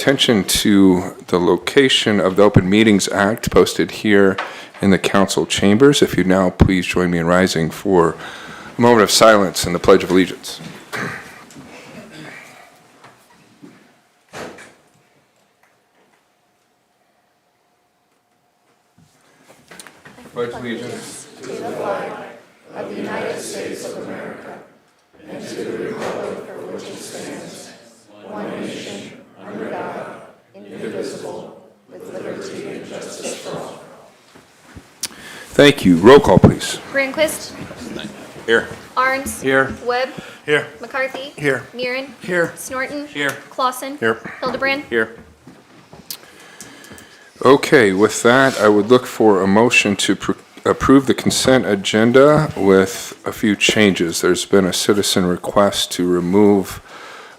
attention to the location of the Open Meetings Act posted here in the council chambers. If you now please join me in rising for a moment of silence and the Pledge of Allegiance. Pledge allegiance to the flag of the United States of America and to the republic for which it stands, one nation, under God, indivisible, with liberty and justice for all. Thank you. Roll call, please. Grandquist. Here. Arns. Here. Webb. Here. McCarthy. Here. Murin. Here. Snorton. Here. Clausen. Here. Hildebrand. Here. Okay, with that, I would look for a motion to approve the consent agenda with a few changes. There's been a citizen request to remove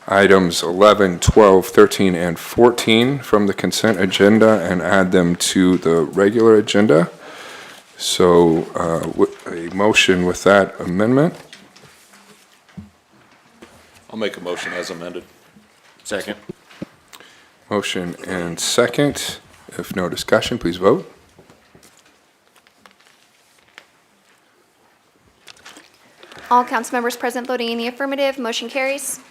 items 11, 12, 13, and 14 from the consent agenda and add them to the regular agenda. So a motion with that amendment. I'll make a motion as amended. Second. Motion and second. If no discussion, please vote. All council members present voting in the affirmative. Motion carries.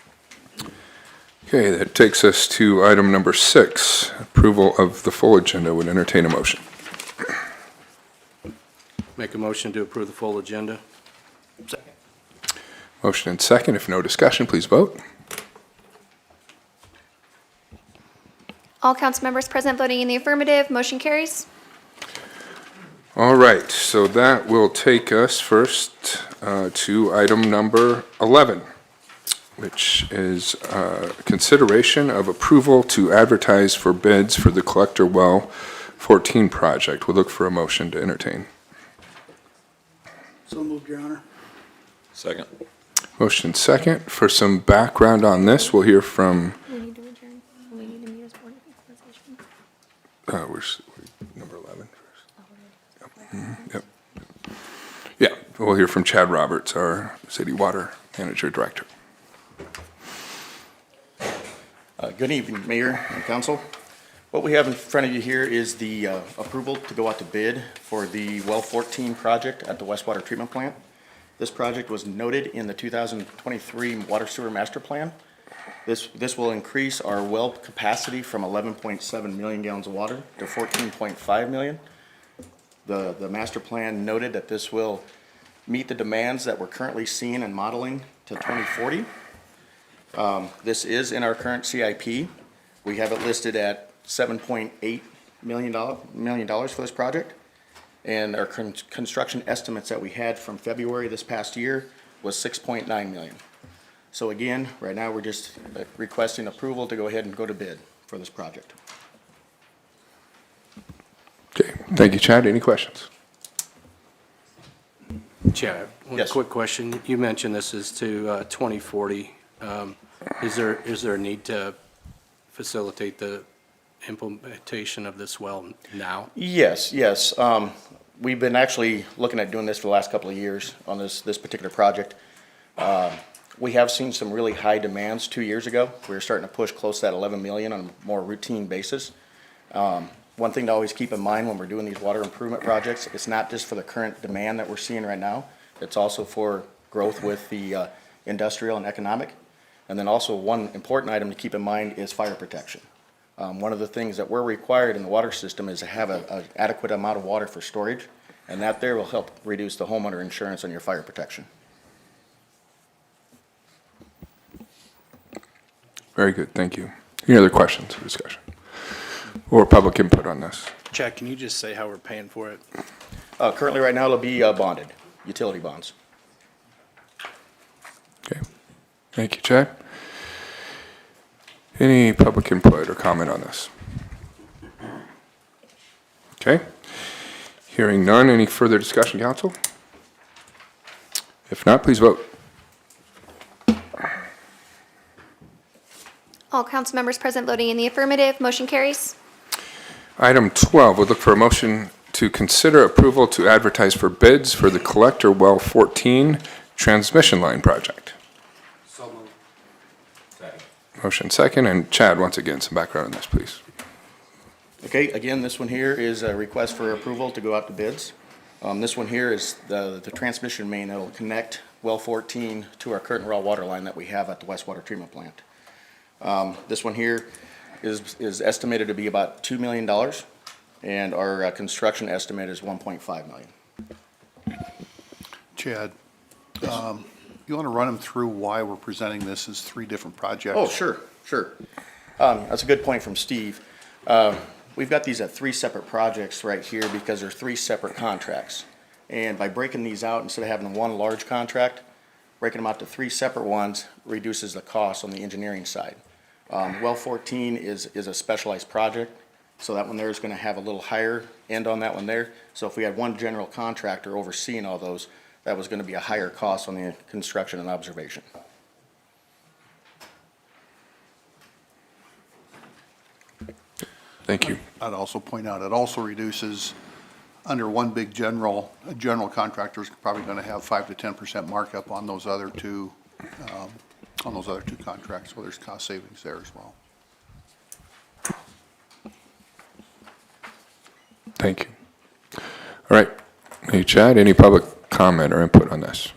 Okay, that takes us to item number 6, approval of the full agenda. Would entertain a motion. Make a motion to approve the full agenda. Second. Motion and second. If no discussion, please vote. All council members present voting in the affirmative. Motion carries. All right, so that will take us first to item number 11, which is consideration of approval to advertise for bids for the Collector Well 14 project. We'll look for a motion to entertain. So moved, Your Honor. Second. Motion second. For some background on this, we'll hear from, We need to adjourn. We need to meet as board of equalization. we're number 11 first. Yep. Yeah, we'll hear from Chad Roberts, our City Water Manager Director. Good evening, Mayor and Council. What we have in front of you here is the approval to go out to bid for the Well 14 project at the Wastewater Treatment Plant. This project was noted in the 2023 Water Sewer Master Plan. This will increase our well capacity from 11.7 million gallons of water to 14.5 million. The master plan noted that this will meet the demands that we're currently seeing and modeling to 2040. This is in our current CIP. We have it listed at $7.8 million for this project. And our construction estimates that we had from February this past year was $6.9 million. So again, right now we're just requesting approval to go ahead and go to bid for this project. Okay, thank you, Chad. Any questions? Chad, one Yes. quick question. You mentioned this is to 2040. Is there a need to facilitate the implementation of this well now? Yes. We've been actually looking at doing this for the last couple of years on this particular project. We have seen some really high demands 2 years ago. We were starting to push close to that 11 million on a more routine basis. One thing to always keep in mind when we're doing these water improvement projects, it's not just for the current demand that we're seeing right now. It's also for growth with the industrial and economic. And then also one important item to keep in mind is fire protection. One of the things that we're required in the water system is to have an adequate amount of water for storage, and that there will help reduce the homeowner insurance on your fire protection. Very good, thank you. Any other questions or discussion? Or public input on this? Chad, can you just say how we're paying for it? Currently, right now, it'll be bonded, utility bonds. Okay, thank you, Chad. Any public input or comment on this? Okay, hearing none, any further discussion, council? If not, please vote. All council members present voting in the affirmative. Motion carries. Item 12, we'll look for a motion to consider approval to advertise for bids for the Collector Well 14 transmission line project. So moved. Motion second, and Chad, once again, some background on this, please. Okay, again, this one here is a request for approval to go out to bids. This one here is the transmission main that will connect well 14 to our current raw water line that we have at the wastewater treatment plant. This one here is estimated to be about $2 million, and our construction estimate is $1.5 million. Chad, you want to run them through why we're presenting this as three different projects? Oh, sure. That's a good point from Steve. We've got these at three separate projects right here because they're three separate contracts. And by breaking these out, instead of having one large contract, breaking them out to three separate ones reduces the cost on the engineering side. Well 14 is a specialized project, so that one there is going to have a little higher end on that one there. So if we had one general contractor overseeing all those, that was going to be a higher cost on the construction and observation. Thank you. I'd also point out, it also reduces, under one big general, a general contractor's probably going to have 5 to 10% markup on those other two contracts, so there's cost savings there as well. Thank you. All right. Hey, Chad, any public comment or input on this?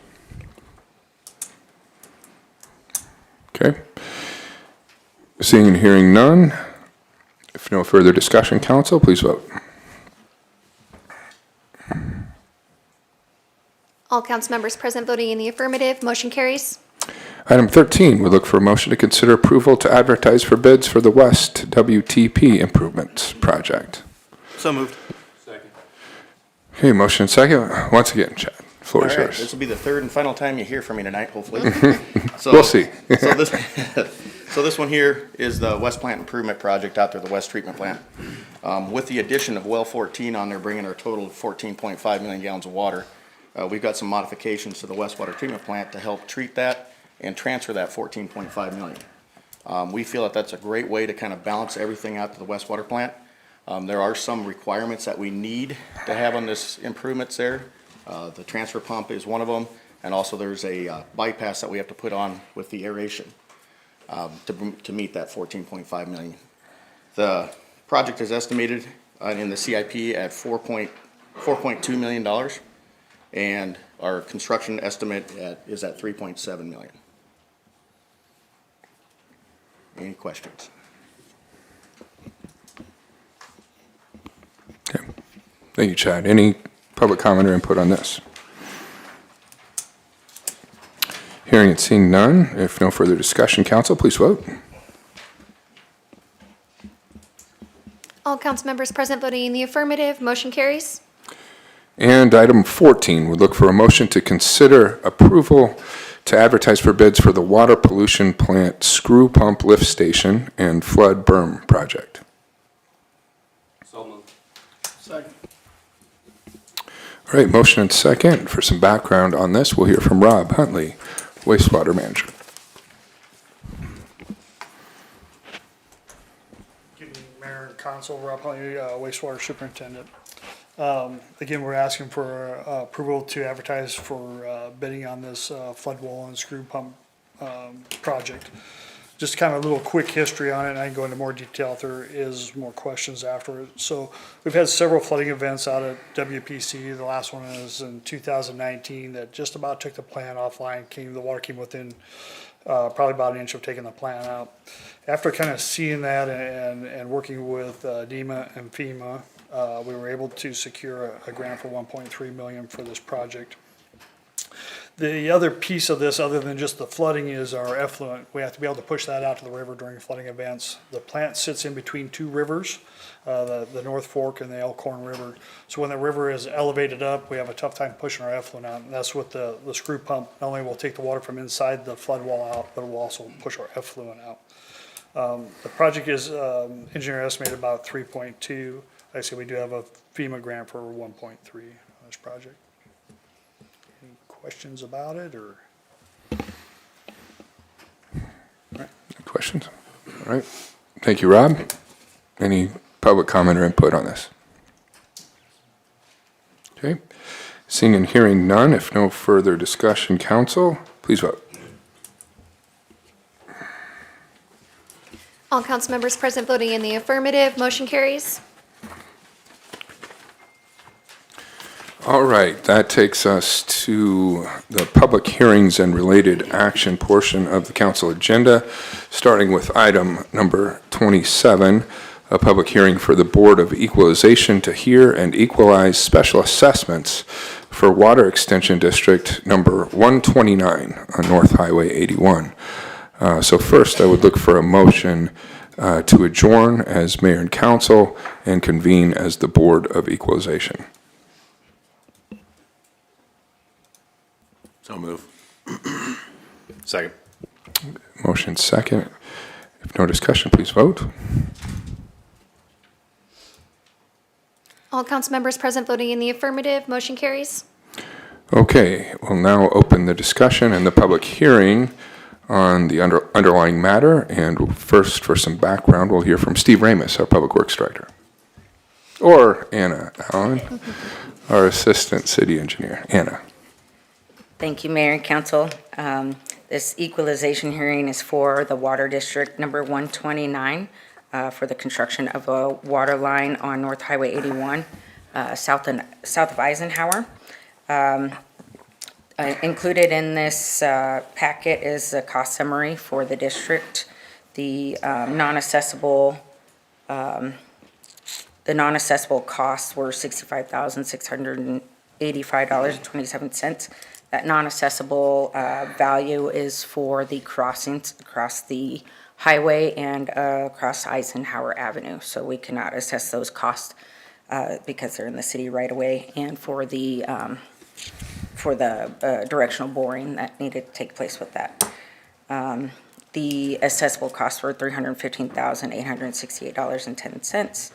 Okay. Seeing and hearing none, if no further discussion, council, please vote. All council members present voting in the affirmative, motion carries. Item 13, we look for a motion to consider approval to advertise for bids for the West WTP Improvements Project. So moved. Okay, motion second. Once again, Chad, floor is All right, yours. this will be the third and final time you hear from me tonight, hopefully. So, We'll see. So this one here is the West Plant Improvement Project out there, the West Treatment Plant. With the addition of well 14 on there, bringing our total to 14.5 million gallons of water, we've got some modifications to the wastewater treatment plant to help treat that and transfer that 14.5 million. We feel that that's a great way to kind of balance everything out to the wastewater plant. There are some requirements that we need to have on this improvements there. The transfer pump is one of them, and also there's a bypass that we have to put on with the aeration to meet that 14.5 million. The project is estimated in the CIP at $4.2 million, and our construction estimate is at $3.7 million. Any questions? Okay. Thank you, Chad. Any public comment or input on this? Hearing and seeing none, if no further discussion, council, please vote. All council members present voting in the affirmative, motion carries. And item 14, we look for a motion to consider approval to advertise for bids for the water pollution plant screw pump lift station and flood berm project. So moved. All right, motion and second. For some background on this, we'll hear from Rob Huntley, wastewater manager. Good evening, Mayor and Council. Rob Huntley, wastewater superintendent. Again, we're asking for approval to advertise for bidding on this flood wall and screw pump project. Just kind of a little quick history on it, and I can go into more detail if there is more questions after. So we've had several flooding events out at WPC. The last one was in 2019 that just about took the plant offline. The water came within probably about an inch of taking the plant out. After kind of seeing that and working with DEMA and FEMA, we were able to secure a grant for $1.3 million for this project. The other piece of this, other than just the flooding, is our effluent. We have to be able to push that out to the river during flooding events. The plant sits in between two rivers, the North Fork and the Elkhorn River. So when the river is elevated up, we have a tough time pushing our effluent out. And that's what the screw pump, not only will take the water from inside the flood wall out, but it will also push our effluent out. The project is, engineer estimated about 3.2. Like I said, we do have a FEMA grant for 1.3 on this project. Any questions about it, or? Questions? All right. Thank you, Rob. Any public comment or input on this? Okay. Seeing and hearing none, if no further discussion, council, please vote. All council members present voting in the affirmative, motion carries. All right, that takes us to the public hearings and related action portion of the council agenda, starting with item number 27, a public hearing for the Board of Equalization to hear and equalize special assessments for Water Extension District number 129 on North Highway 81. So first, I would look for a motion to adjourn as mayor and council and convene as the Board of Equalization. So move. Second. Motion second. If no discussion, please vote. All council members present voting in the affirmative, motion carries. Okay, we'll now open the discussion and the public hearing on the underlying matter. And first, for some background, we'll hear from Steve Ramus, our Public Works Director. Or Anna Allen, our Assistant City Engineer. Anna. Thank you, Mayor and Council. This equalization hearing is for the Water District number 129 for the construction of a water line on North Highway 81, south of Eisenhower. Included in this packet is a cost summary for the district. The non-assessable costs were $65,685.27. That non-assessable value is for the crossings across the highway and across Eisenhower Avenue. So we cannot assess those costs because they're in the city right away, and for the directional boring that needed to take place with that. The assessable costs were $315,868.10.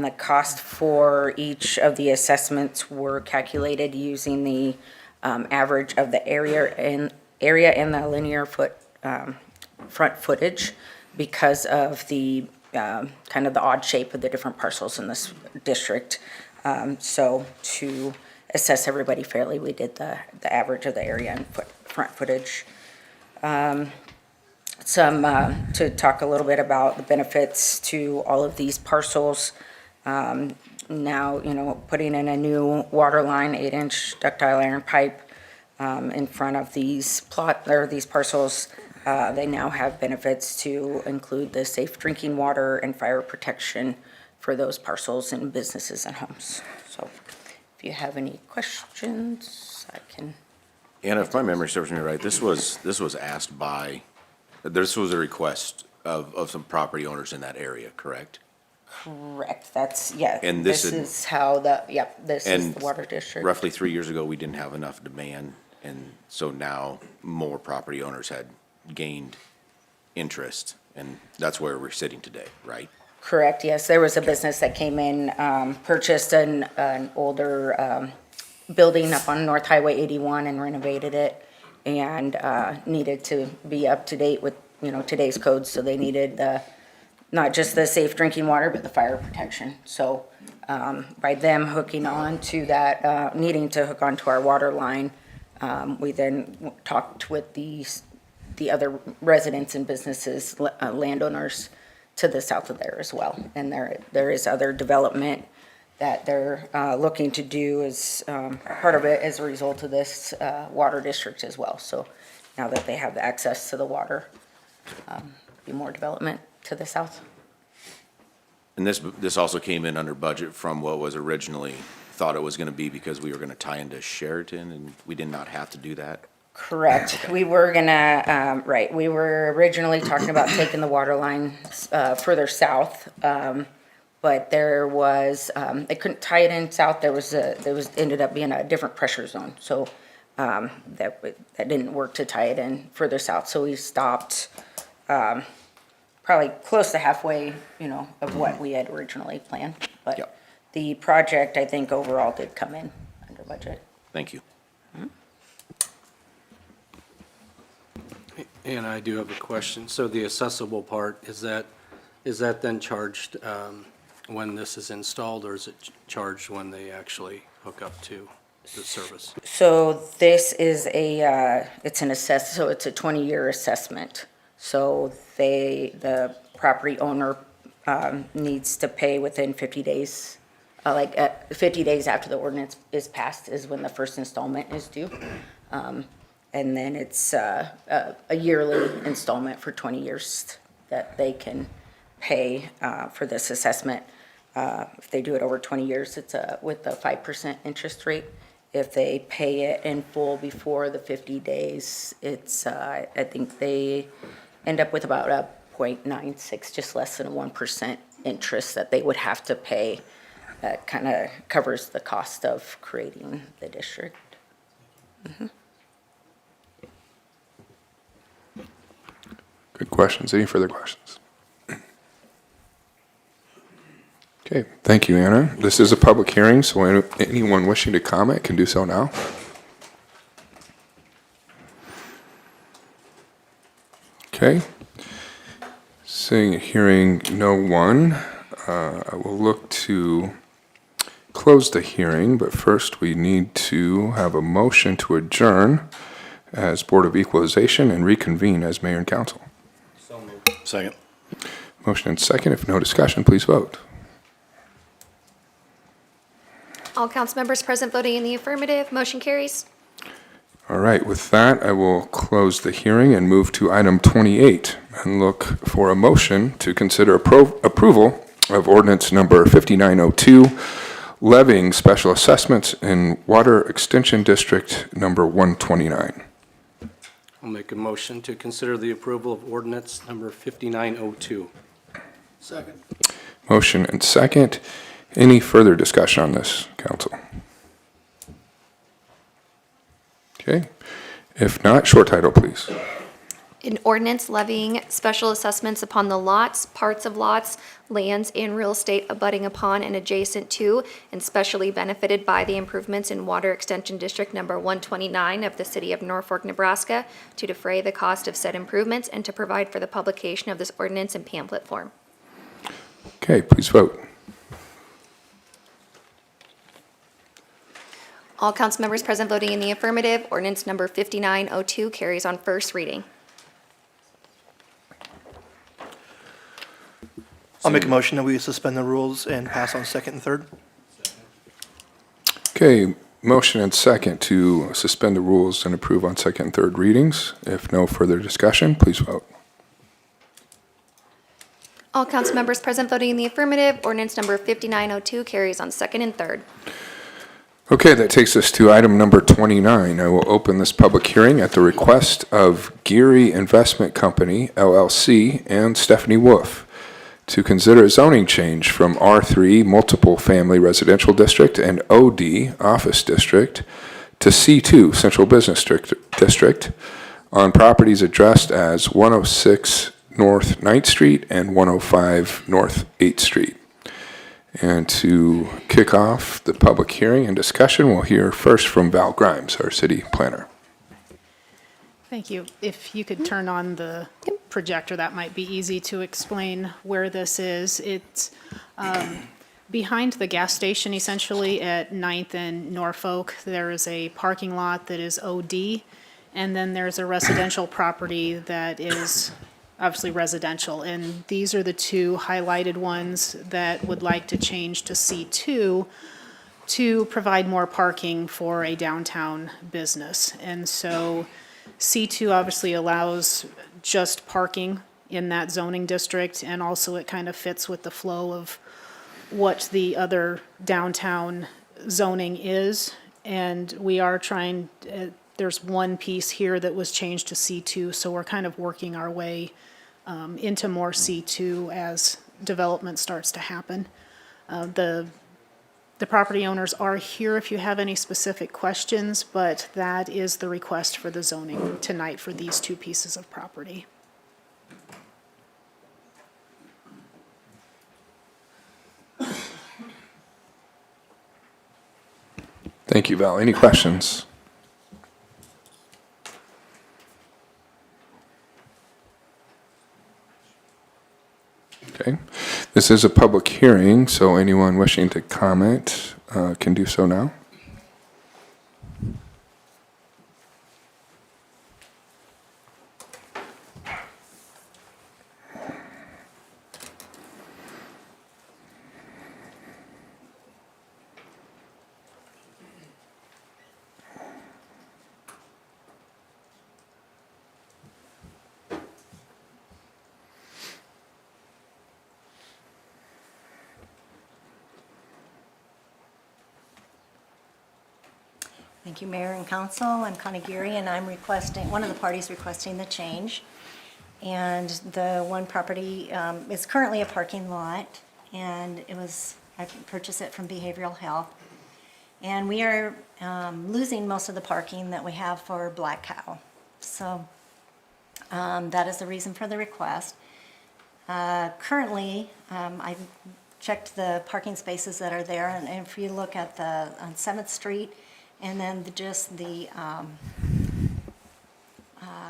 The cost for each of the assessments were calculated using the average of the area and the linear front footage because of the kind of the odd shape of the different parcels in this district. So to assess everybody fairly, we did the average of the area and front footage. To talk a little bit about the benefits to all of these parcels. Now, putting in a new water line, 8-inch ductile iron pipe in front of these parcels, they now have benefits to include the safe drinking water and fire protection for those parcels and businesses and homes. So if you have any questions, I can. And if my memory serves me right, this was a request of some property owners in that area, correct? Correct, that's, yeah. And this is how this is the water district. Roughly 3 years ago, we didn't have enough demand, and so now more property owners had gained interest, and that's where we're sitting today, right? Correct, yes. There was a business that came in, purchased an older building up on North Highway 81 and renovated it, and needed to be up to date with, today's codes, so they needed not just the safe drinking water, but the fire protection. So by them hooking on to that, needing to hook onto our water line, we then talked with the other residents and businesses, landowners to the south of there as well. And there is other development that they're looking to do as part of it as a result of this water district as well. So now that they have the access to the water, be more development to the south. And this also came in under budget from what was originally thought it was gonna be, because we were gonna tie into Sheraton, and we did not have to do that. Correct. We were gonna, we were originally talking about taking the water line further south, but there was, they couldn't tie it in south. Ended up being a different pressure zone, so that didn't work to tie it in further south. So we stopped probably close to halfway, of what we had originally planned. But Yep. the project, I think, overall did come in under budget. Thank you. And I do have a question. So the accessible part, is that then charged when this is installed, or is it charged when they actually hook up to the service? So this is it's a 20-year assessment. So the property owner needs to pay within 50 days. 50 days after the ordinance is passed is when the first installment is due. And then it's a yearly installment for 20 years that they can pay for this assessment. If they do it over 20 years, it's with a 5% interest rate. If they pay it in full before the 50 days, it's, I think they end up with about a 0.96, just less than a 1% interest that they would have to pay. That kind of covers the cost of creating the district. Good questions. Any further questions? Okay, thank you, Anna. This is a public hearing, so anyone wishing to comment can do so now. Okay. Seeing and hearing no one, I will look to close the hearing, but first we need to have a motion to adjourn as Board of Equalization and reconvene as Mayor and Council. So moved. Second. Motion and second. If no discussion, please vote. All council members present voting in the affirmative, motion carries. All right, with that, I will close the hearing and move to item 28 and look for a motion to consider approval of ordinance number 5902, levying special assessments in Water Extension District number 129. I'll make a motion to consider the approval of ordinance number 5902. Second. Motion and second. Any further discussion on this, council? Okay. If not, short title, please. An ordinance levying special assessments upon the lots, parts of lots, lands, and real estate abutting upon and adjacent to and specially benefited by the improvements in Water Extension District number 129 of the city of Norfolk, Nebraska, to defray the cost of said improvements and to provide for the publication of this ordinance in pamphlet form. Okay, please vote. All council members present voting in the affirmative, ordinance number 5902 carries on first reading. I'll make a motion that we suspend the rules and pass on second and third. Okay, motion and second to suspend the rules and approve on second and third readings. If no further discussion, please vote. All council members present voting in the affirmative, ordinance number 5902 carries on second and third. Okay, that takes us to item number 29. I will open this public hearing at the request of Geary Investment Company, LLC, and Stephanie Wolf to consider a zoning change from R3 Multiple Family Residential District and OD Office District to C2 Central Business District on properties addressed as 106 North 9th Street and 105 North 8th Street. And to kick off the public hearing and discussion, we'll hear first from Val Grimes, our city planner. Thank you. If you could turn on the projector, that might be easy to explain where this is. It's behind the gas station, essentially, at 9th and Norfolk. There is a parking lot that is OD, and then there's a residential property that is obviously residential. And these are the two highlighted ones that would like to change to C2 to provide more parking for a downtown business. And so C2 obviously allows just parking in that zoning district, and also it kind of fits with the flow of what the other downtown zoning is. And we are trying, there's one piece here that was changed to C2, so we're kind of working our way into more C2 as development starts to happen. The property owners are here if you have any specific questions, but that is the request for the zoning tonight for these two pieces of property. Thank you, Val. Any questions? Okay. This is a public hearing, so anyone wishing to comment can do so now. Thank you, Mayor and Council. I'm Connie Geary, and I'm requesting, one of the parties requesting the change. And the one property is currently a parking lot, and I purchased it from Behavioral Health. And we are losing most of the parking that we have for Black Cow. So that is the reason for the request. Currently, I've checked the parking spaces that are there, and if you look at on 7th Street, and then just the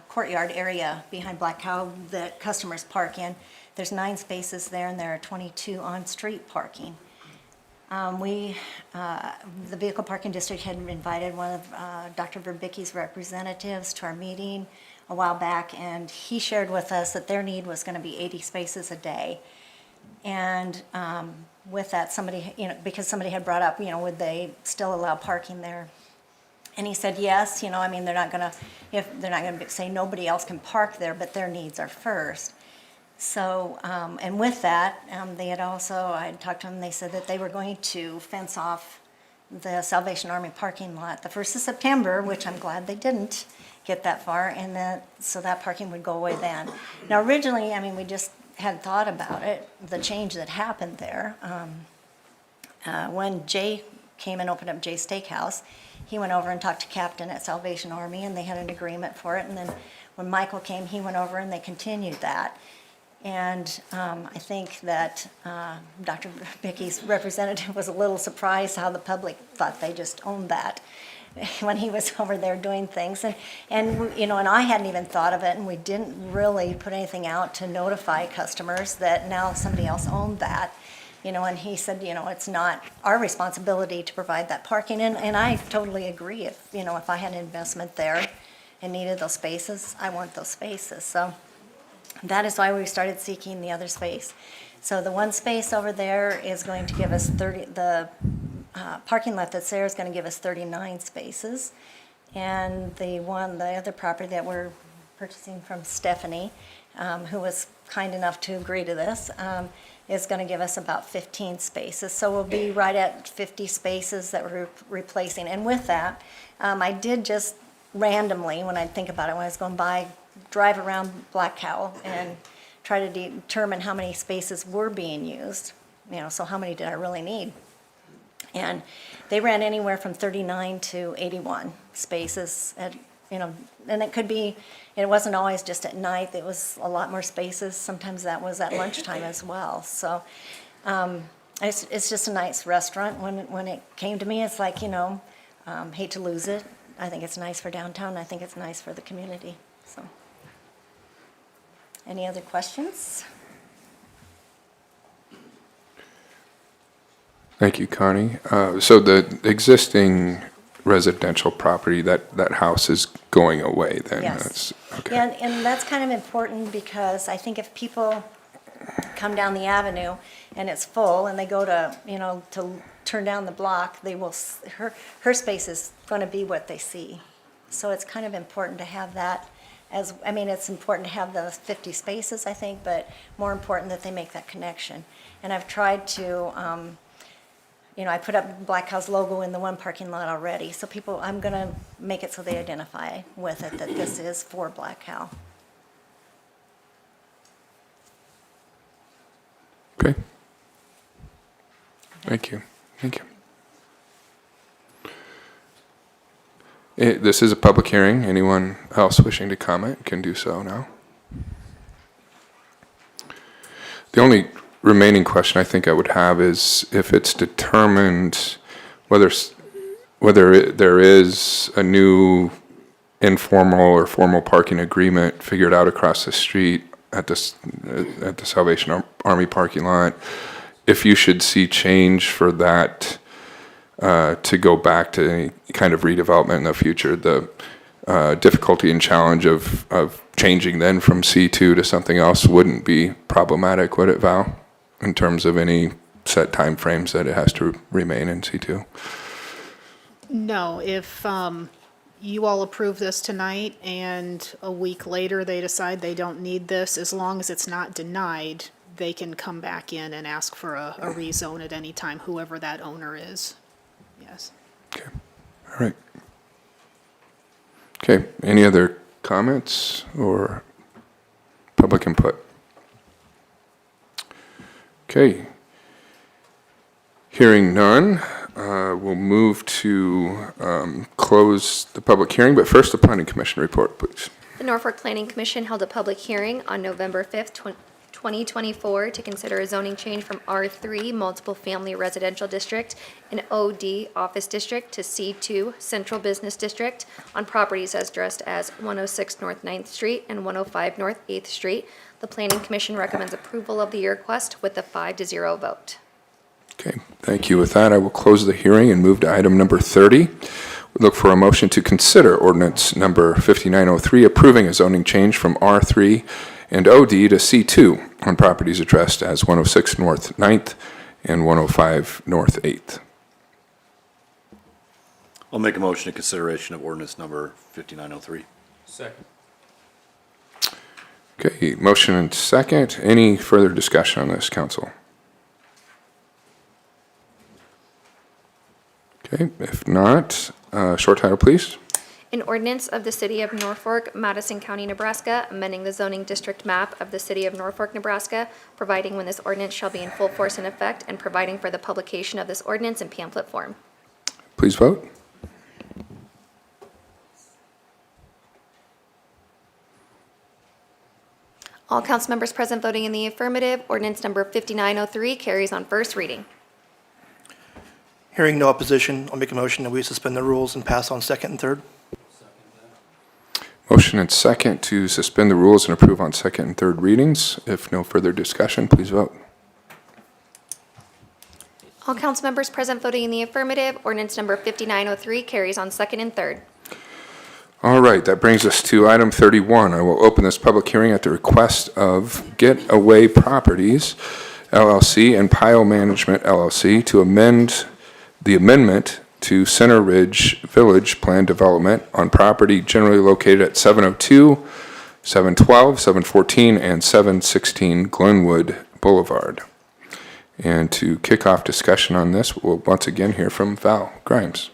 courtyard area behind Black Cow that customers park in, there's 9 spaces there, and there are 22 on-street parking. The Vehicle Parking District had invited one of Dr. Verbicki's representatives to our meeting a while back, and he shared with us that their need was going to be 80 spaces a day. And with that, somebody, because somebody had brought up, would they still allow parking there? And he said, yes, they're not going to say nobody else can park there, but their needs are first. So, and with that, they had also, I had talked to them, they said that they were going to fence off the Salvation Army parking lot the 1st of September, which I'm glad they didn't get that far, and so that parking would go away then. Now, originally, we just had thought about it, the change that happened there. When Jay came and opened up Jay's Steakhouse, he went over and talked to Captain at Salvation Army, and they had an agreement for it. And then when Michael came, he went over and they continued that. And I think that Dr. Vicky's representative was a little surprised how the public thought they just owned that when he was over there doing things. And I hadn't even thought of it, and we didn't really put anything out to notify customers that now somebody else owned that. And he said, it's not our responsibility to provide that parking. And I totally agree. If I had an investment there and needed those spaces, I want those spaces. So that is why we started seeking the other space. So the one space over there is going to give us the parking lot that's there is going to give us 39 spaces. And the other property that we're purchasing from Stephanie, who was kind enough to agree to this, is going to give us about 15 spaces. So we'll be right at 50 spaces that we're replacing. And with that, I did just randomly, when I think about it, when I was going by, drive around Black Cow and try to determine how many spaces were being used. So how many did I really need? And they ran anywhere from 39 to 81 spaces and it could be, it wasn't always just at night, it was a lot more spaces. Sometimes that was at lunchtime as well. So it's just a nice restaurant. When it came to me, it's like, hate to lose it. I think it's nice for downtown. I think it's nice for the community. So, any other questions? Thank you, Connie. So the existing residential property, that house is going away then? Yes. Okay. And that's kind of important because I think if people come down the avenue and it's full and they go to, to turn down the block, her space is going to be what they see. So it's kind of important to have that it's important to have those 50 spaces, I think, but more important that they make that connection. And I've tried to, I put up Black Cow's logo in the one parking lot already, so I'm going to make it so they identify with it that this is for Black Cow. Okay. Thank you. This is a public hearing. Anyone else wishing to comment can do so now. The only remaining question I think I would have is if it's determined whether there is a new informal or formal parking agreement figured out across the street at the Salvation Army parking lot, if you should see change for that to go back to any kind of redevelopment in the future, the difficulty and challenge of changing then from C2 to something else wouldn't be problematic, would it, Val, in terms of any set time frames that it has to remain in C2? No, if you all approve this tonight and a week later they decide they don't need this, as long as it's not denied, they can come back in and ask for a rezone at any time, whoever that owner is. Yes. Okay. All right. Okay, any other comments or public input? Okay. Hearing none, we'll move to close the public hearing, but first the Planning Commission report, please. The Norfolk Planning Commission held a public hearing on November 5th, 2024 to consider a zoning change from R3 Multiple Family Residential District and OD Office District to C2 Central Business District on properties as addressed as 106 North 9th Street and 105 North 8th Street. The Planning Commission recommends approval of the request with a 5-0 vote. Okay, thank you. With that, I will close the hearing and move to item number 30. We look for a motion to consider ordinance number 5903, approving a zoning change from R3 and OD to C2 on properties addressed as 106 North 9th and 105 North 8th. I'll make a motion to consideration of ordinance number 5903. Second. Okay, motion and second. Any further discussion on this, council? Okay, if not, short title, please. An ordinance of the City of Norfolk, Madison County, Nebraska, amending the zoning district map of the City of Norfolk, Nebraska, providing when this ordinance shall be in full force and effect, and providing for the publication of this ordinance in pamphlet form. Please vote. All council members present voting in the affirmative, ordinance number 5903 carries on first reading. Hearing no opposition, I'll make a motion that we suspend the rules and pass on second and third. Motion and second to suspend the rules and approve on second and third readings. If no further discussion, please vote. All council members present voting in the affirmative, ordinance number 5903 carries on second and third. All right, that brings us to item 31. I will open this public hearing at the request of Getaway Properties, LLC, and Pile Management, LLC, to amend the amendment to Center Ridge Village Plan Development on property generally located at 702, 712, 714, and 716 Glenwood Boulevard. And to kick off discussion on this, we'll once again hear from Val Grimes.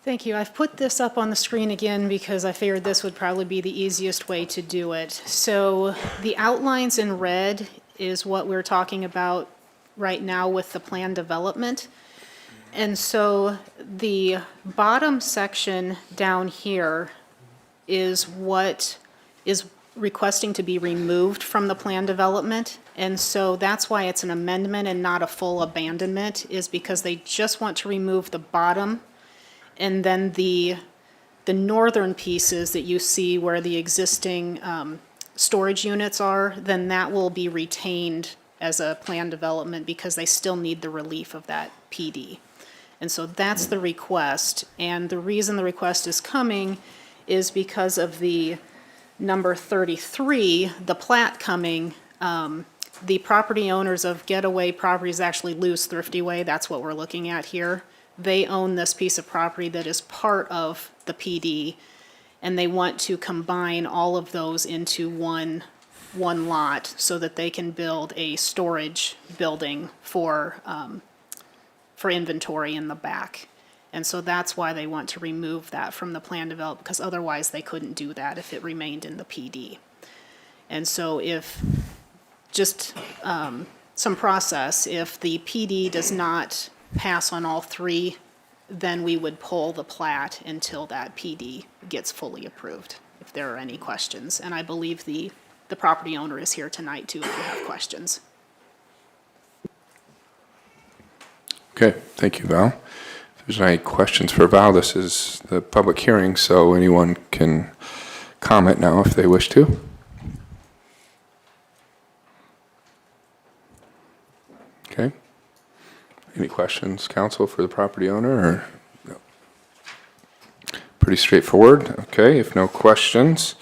Thank you. I've put this up on the screen again because I figured this would probably be the easiest way to do it. So the outlines in red is what we're talking about right now with the plan development. And so the bottom section down here is what is requesting to be removed from the plan development. And so that's why it's an amendment and not a full abandonment, is because they just want to remove the bottom. And then the northern pieces that you see where the existing storage units are, then that will be retained as a plan development because they still need the relief of that PD. And so that's the request. And the reason the request is coming is because of the number 33, the plat coming. The property owners of Getaway Properties actually lose Thrifty Way. That's what we're looking at here. They own this piece of property that is part of the PD, and they want to combine all of those into one lot so that they can build a storage building for inventory in the back. And so that's why they want to remove that from the plan development, because otherwise they couldn't do that if it remained in the PD. And so if, just some process, if the PD does not pass on all three, then we would pull the plat until that PD gets fully approved, if there are any questions. And I believe the property owner is here tonight too, if you have questions. Okay, thank you, Val. If there's any questions for Val, this is the public hearing, so anyone can comment now if they wish to. Okay. Any questions, council, for the property owner, or? No. Pretty straightforward. Okay, if no questions,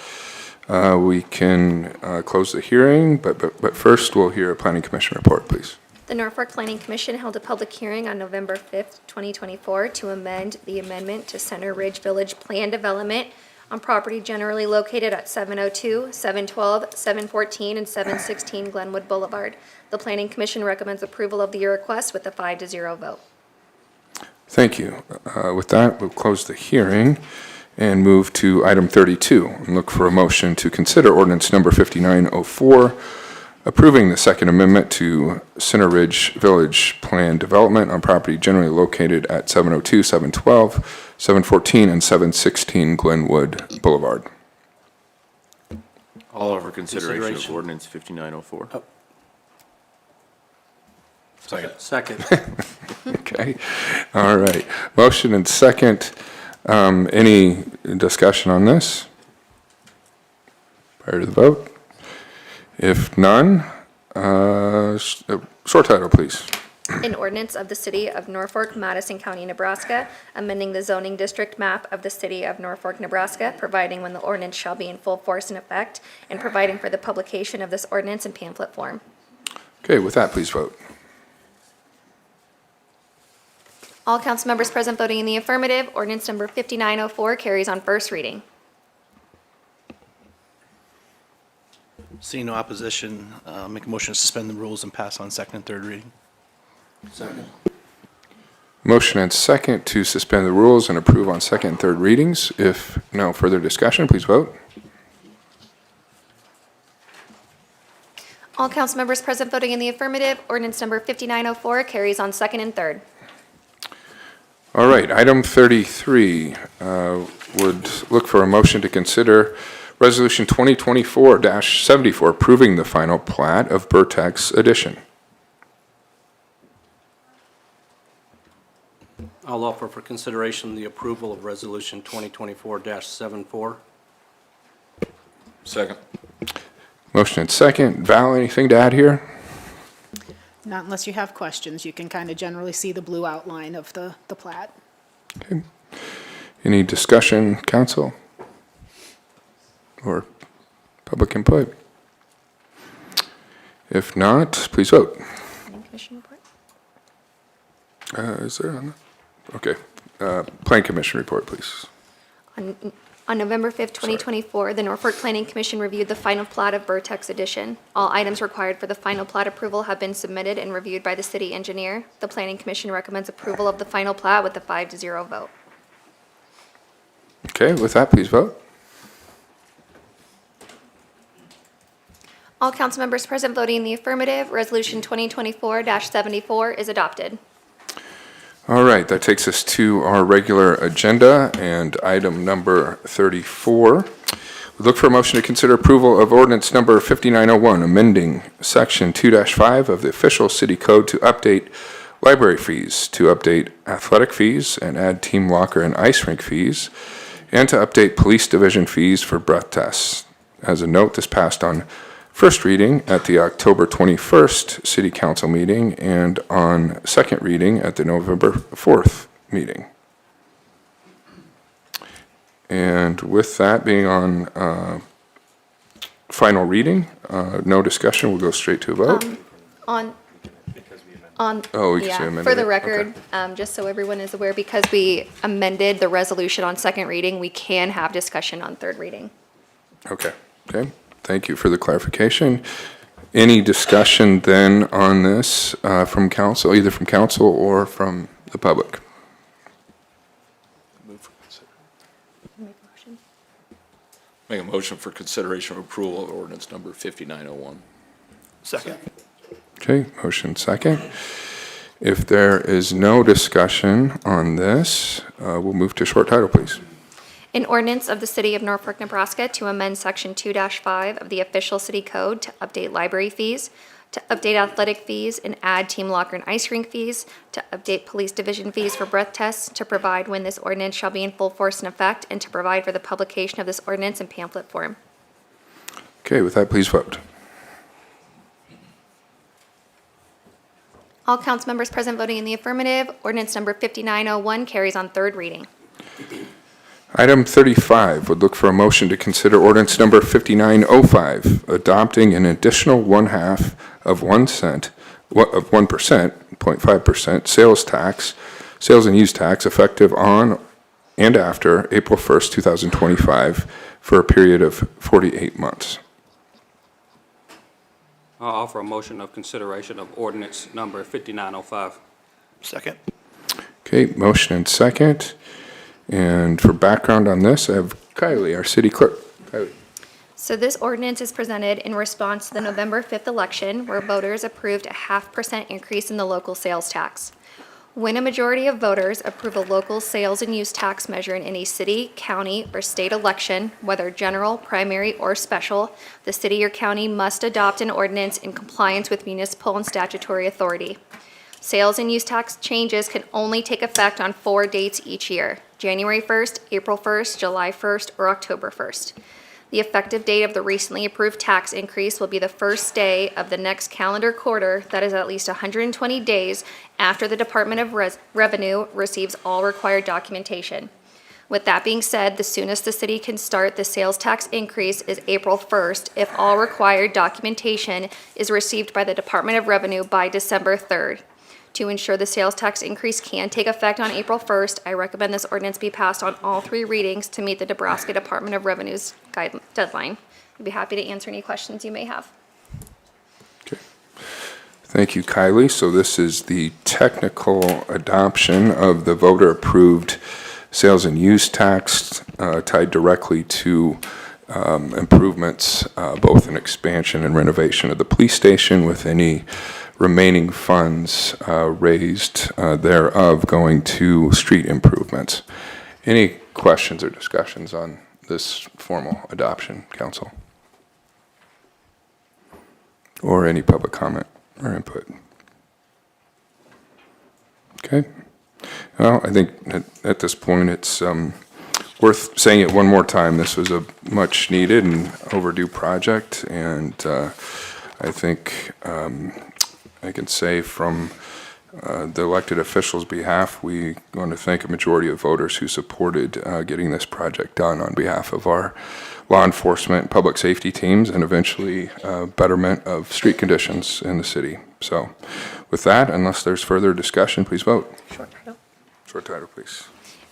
we can close the hearing, but first we'll hear a planning commission report, please. The Norfolk Planning Commission held a public hearing on November 5th, 2024 to amend the amendment to Center Ridge Village Plan Development on property generally located at 702, 712, 714, and 716 Glenwood Boulevard. The Planning Commission recommends approval of the request with a 5-0 vote. Thank you. With that, we'll close the hearing and move to item 32 and look for a motion to consider ordinance number 5904, approving the Second Amendment to Center Ridge Village Plan Development on property generally located at 702, 712, 714, and 716 Glenwood Boulevard. All over consideration of Consideration. ordinance 5904. Second. Okay, all right. Motion and second. Any discussion on this prior to the vote? If none, short title, please. An ordinance of the City of Norfolk, Madison County, Nebraska, amending the zoning district map of the City of Norfolk, Nebraska, providing when the ordinance shall be in full force and effect, and providing for the publication of this ordinance in pamphlet form. Okay, with that, please vote. All council members present voting in the affirmative, ordinance number 5904 carries on first reading. Seeing no opposition, make a motion to suspend the rules and pass on second and third reading. Motion and second to suspend the rules and approve on second and third readings. If no further discussion, please vote. All council members present voting in the affirmative, ordinance number 5904 carries on second and third. All right, item 33 would look for a motion to consider Resolution 2024-74, approving the final plat of Vertex Edition. I'll offer for consideration the approval of Resolution 2024-74. Second. Motion and second. Val, anything to add here? Not unless you have questions. You can kind of generally see the blue outline of the plat. Okay. Any discussion, council? Or public input? If not, please vote. Planning Commission report. Is there on that? Okay. Plan Commission report, please. On November 5th, 2024, the Norfolk Planning Commission reviewed the final plat of Vertex Edition. All items required for the final plat approval have been submitted and reviewed by the city engineer. The Planning Commission recommends approval of the final plat with a 5-0 vote. Okay, with that, please vote. All council members present voting in the affirmative, Resolution 2024-74 is adopted. All right, that takes us to our regular agenda and item number 34. We look for a motion to consider approval of ordinance number 5901, amending section 2-5 of the official city code to update library fees, to update athletic fees and add team locker and ice rink fees, and to update police division fees for breath tests. As a note, this passed on first reading at the October 21st City Council meeting and on second reading at the November 4th meeting. And with that being on final reading, no discussion, we'll go straight to a vote. Oh, we can say amended For the it? record, just so everyone is aware, because we amended the resolution on second reading, we can have discussion on third reading. Okay, thank you for the clarification. Any discussion then on this from council, either from council or from the public? Make a motion for consideration of approval of ordinance number 5901. Second. Okay, motion second. If there is no discussion on this, we'll move to short title, please. An ordinance of the City of Norfolk, Nebraska to amend Section 2-5 of the official city code to update library fees, to update athletic fees and add team locker and ice rink fees, to update police division fees for breath tests, to provide when this ordinance shall be in full force and effect, and to provide for the publication of this ordinance in pamphlet form. Okay, with that, please vote. All council members present voting in the affirmative, ordinance number 5901 carries on third reading. Item 35 would look for a motion to consider ordinance number 5905, adopting an additional 1/2 of 1 cent, of 1%, 0.5% sales and use tax effective on and after April 1st, 2025 for a period of 48 months. I'll offer a motion of consideration of ordinance number 5905. Second. Okay, motion and second. And for background on this, I have Kylie, our city clerk. Kylie. So this ordinance is presented in response to the November 5th election, where voters approved a 0.5% increase in the local sales tax. When a majority of voters approve a local sales and use tax measure in any city, county, or state election, whether general, primary, or special, the city or county must adopt an ordinance in compliance with municipal and statutory authority. Sales and use tax changes can only take effect on 4 dates each year: January 1st, April 1st, July 1st, or October 1st. The effective date of the recently approved tax increase will be the first day of the next calendar quarter that is at least 120 days after the Department of Revenue receives all required documentation. With that being said, the soonest the city can start the sales tax increase is April 1st if all required documentation is received by the Department of Revenue by December 3rd. To ensure the sales tax increase can take effect on April 1st, I recommend this ordinance be passed on all 3 readings to meet the Nebraska Department of Revenue's deadline. I'd be happy to answer any questions you may have. Thank you, Kylie. So this is the technical adoption of the voter-approved sales and use tax tied directly to improvements, both in expansion and renovation of the police station, with any remaining funds raised thereof going to street improvements. Any questions or discussions on this formal adoption, council? Or any public comment or input? Okay. Well, I think at this point it's worth saying it one more time. This was a much needed and overdue project, and I think I can say from the elected officials' behalf, we want to thank a majority of voters who supported getting this project done on behalf of our law enforcement and public safety teams, and eventually betterment of street conditions in the city. So with that, unless there's further discussion, please vote. Short title. Short title, please.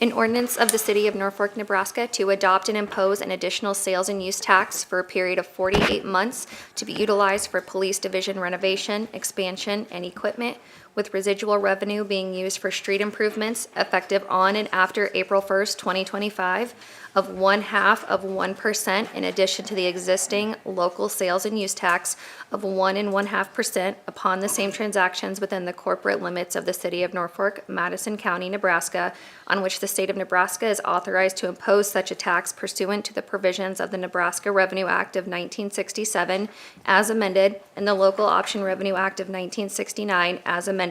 An ordinance of the City of Norfolk, Nebraska to adopt and impose an additional sales and use tax for a period of 48 months to be utilized for police division renovation, expansion, and equipment, with residual revenue being used for street improvements effective on and after April 1st, 2025, of 0.5% in addition to the existing local sales and use tax of 1.5% upon the same transactions within the corporate limits of the City of Norfolk, Madison County, Nebraska, on which the state of Nebraska is authorized to impose such a tax pursuant to the provisions of the Nebraska Revenue Act of 1967 as amended and the Local Option Revenue Act of 1969 as amended,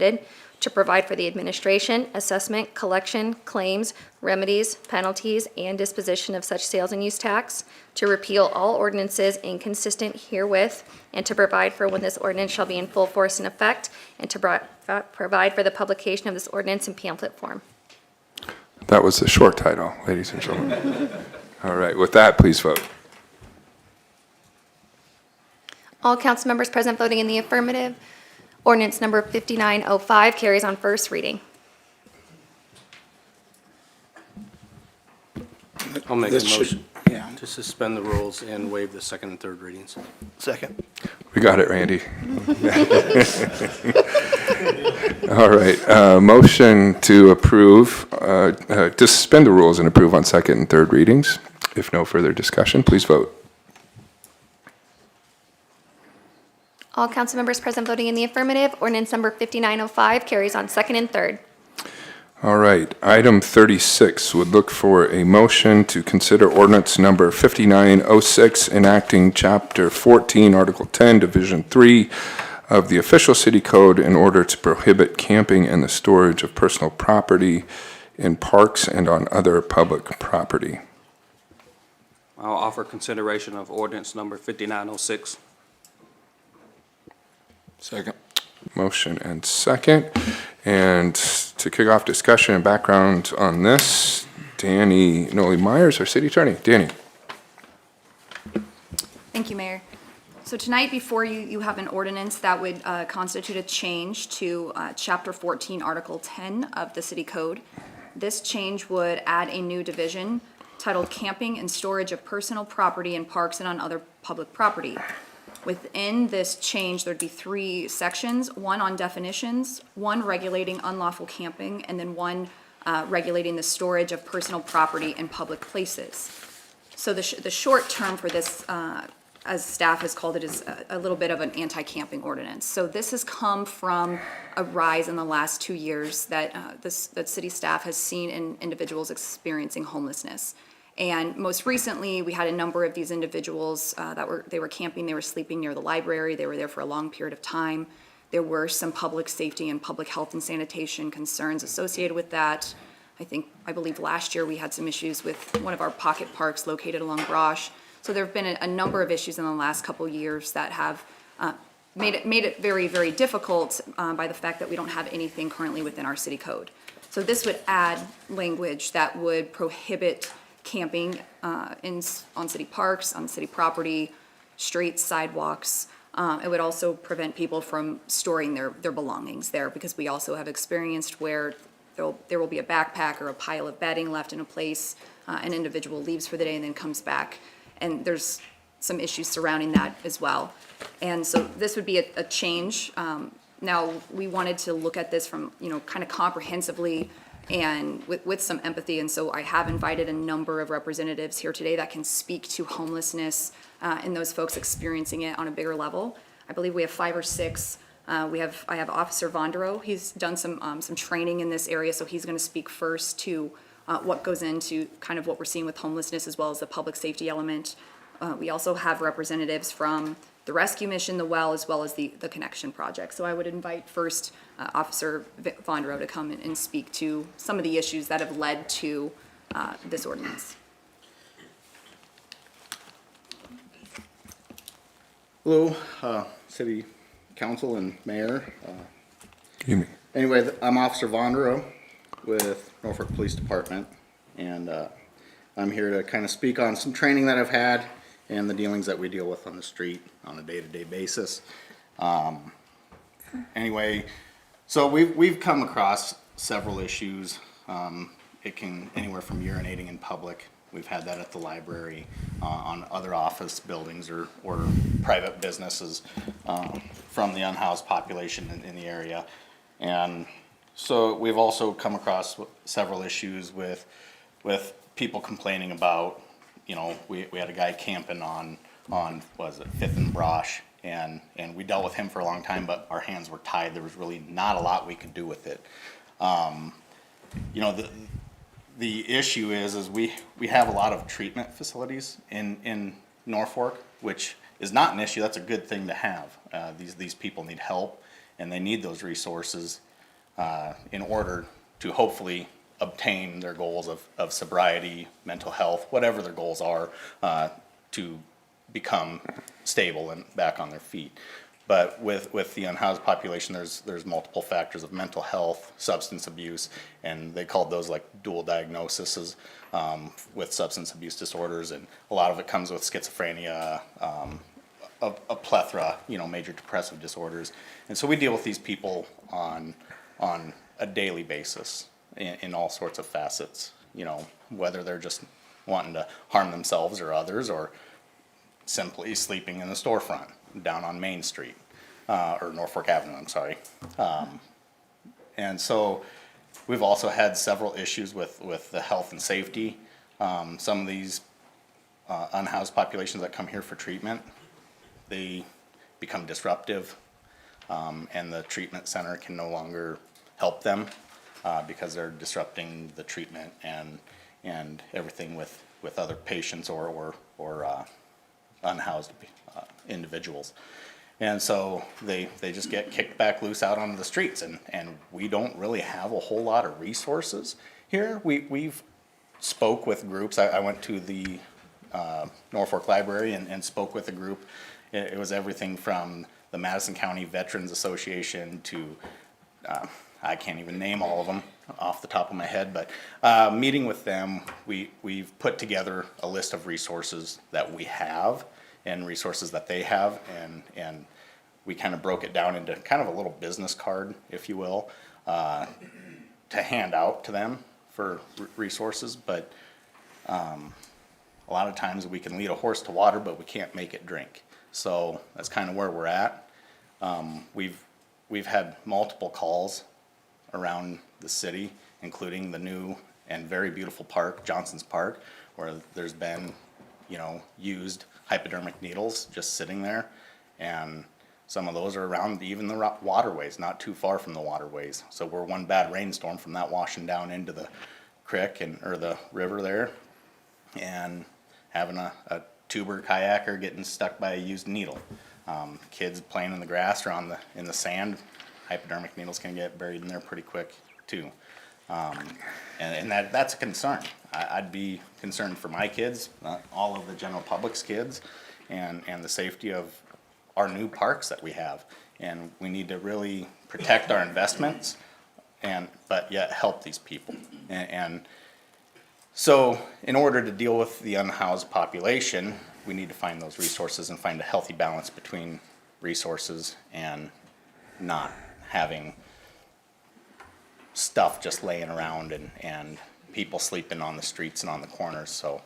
to provide for the administration, assessment, collection, claims, remedies, penalties, and disposition of such sales and use tax, to repeal all ordinances inconsistent herewith, and to provide for when this ordinance shall be in full force and effect, and to provide for the publication of this ordinance in pamphlet form. That was the short title, ladies and gentlemen. All right, with that, please vote. All council members present voting in the affirmative. Ordinance number 5905 carries on first reading. I'll make a This should- motion Yeah. to suspend the rules and waive the second and third readings. Second. We got it, Randy. All right, motion to approve, to suspend the rules and approve on second and third readings. If no further discussion, please vote. All council members present voting in the affirmative. Ordinance number 5905 carries on second and third. All right, item 36 would look for a motion to consider ordinance number 5906, enacting Chapter 14, Article 10, Division 3 of the official city code in order to prohibit camping and the storage of personal property in parks and on other public property. I'll offer consideration of ordinance number 5906. Second. Motion and second. And to kick off discussion and background on this, Danny Noli-Myers, our city attorney. Danny. Thank you, Mayor. So tonight before you, you have an ordinance that would constitute a change to Chapter 14, Article 10 of the City Code. This change would add a new division titled Camping and Storage of Personal Property in Parks and on Other Public Property. Within this change, there'd be 3 sections, one on definitions, one regulating unlawful camping, and then one regulating the storage of personal property in public places. So the short term for this, as staff has called it, is a little bit of an anti-camping ordinance. So this has come from a rise in the last 2 years that that city staff has seen in individuals experiencing homelessness. And most recently, we had a number of these individuals they were camping, they were sleeping near the library, they were there for a long period of time. There were some public safety and public health and sanitation concerns associated with that. I believe last year we had some issues with one of our pocket parks located along Brosh. So there have been a number of issues in the last couple of years that have made it very, very difficult by the fact that we don't have anything currently within our city code. So this would add language that would prohibit camping on city parks, on city property, streets, sidewalks. It would also prevent people from storing their belongings there, because we also have experienced where there will be a backpack or a pile of bedding left in a place, an individual leaves for the day and then comes back, and there's some issues surrounding that as well. And so this would be a change. Now, we wanted to look at this from, kind of comprehensively and with some empathy, and so I have invited a number of representatives here today that can speak to homelessness and those folks experiencing it on a bigger level. I believe we have 5 or 6. I have Officer Vondero. He's done some training in this area, so he's going to speak first to what goes into kind of what we're seeing with homelessness, as well as the public safety element. We also have representatives from the rescue mission, the well, as well as the Connection Project. So I would invite first Officer Vondero to come and speak to some of the issues that have led to this ordinance. Hello, City Council and Mayor. Gimme. Anyway, I'm Officer Vondero with Norfolk Police Department, and I'm here to kind of speak on some training that I've had and the dealings that we deal with on the street on a day-to-day basis. Anyway, so we've come across several issues. It can anywhere from urinating in public. We've had that at the library, on other office buildings or private businesses from the unhoused population in the area. And so we've also come across several issues with people complaining about, we had a guy camping on was it 5th and Brosh, and we dealt with him for a long time, but our hands were tied. There was really not a lot we could do with it. The issue is we have a lot of treatment facilities in Norfolk, which is not an issue. That's a good thing to have. These people need help, and they need those resources in order to hopefully obtain their goals of sobriety, mental health, whatever their goals are, to become stable and back on their feet. But with the unhoused population, there's multiple factors of mental health, substance abuse, and they called those like dual diagnoses with substance abuse disorders, and a lot of it comes with schizophrenia, a plethora, major depressive disorders. And so we deal with these people on a daily basis in all sorts of facets, whether they're just wanting to harm themselves or others, or simply sleeping in the storefront down on Main Street, or Norfolk Avenue, I'm sorry. And so we've also had several issues with the health and safety. Some of these unhoused populations that come here for treatment, they become disruptive, and the treatment center can no longer help them because they're disrupting the treatment and everything with other patients or unhoused individuals. And so they just get kicked back loose out onto the streets, and we don't really have a whole lot of resources here. We've spoke with groups. I went to the Norfolk Library and spoke with a group. It was everything from the Madison County Veterans Association to, I can't even name all of them off the top of my head, but meeting with them, we've put together a list of resources that we have and resources that they have, and we kind of broke it down into kind of a little business card, if you will, to hand out to them for resources. But a lot of times we can lead a horse to water, but we can't make it drink. So that's kind of where we're at. We've had multiple calls around the city including the new and very beautiful park, Johnson's Park, where there's been, used hypodermic needles just sitting there. And some of those are around even the waterways, not too far from the waterways. So we're one bad rainstorm from that washing down into the creek or the river there, and having a tuber kayaker getting stuck by a used needle. Kids playing in the grass or in the sand, hypodermic needles can get buried in there pretty quick too. And that's a concern. I'd be concerned for my kids, not all of the general public's kids, and the safety of our new parks that we have. And we need to really protect our investments but yet help these people. And so in order to deal with the unhoused population, we need to find those resources and find a healthy balance between resources and not having stuff just laying around and people sleeping on the streets and on the corners. So,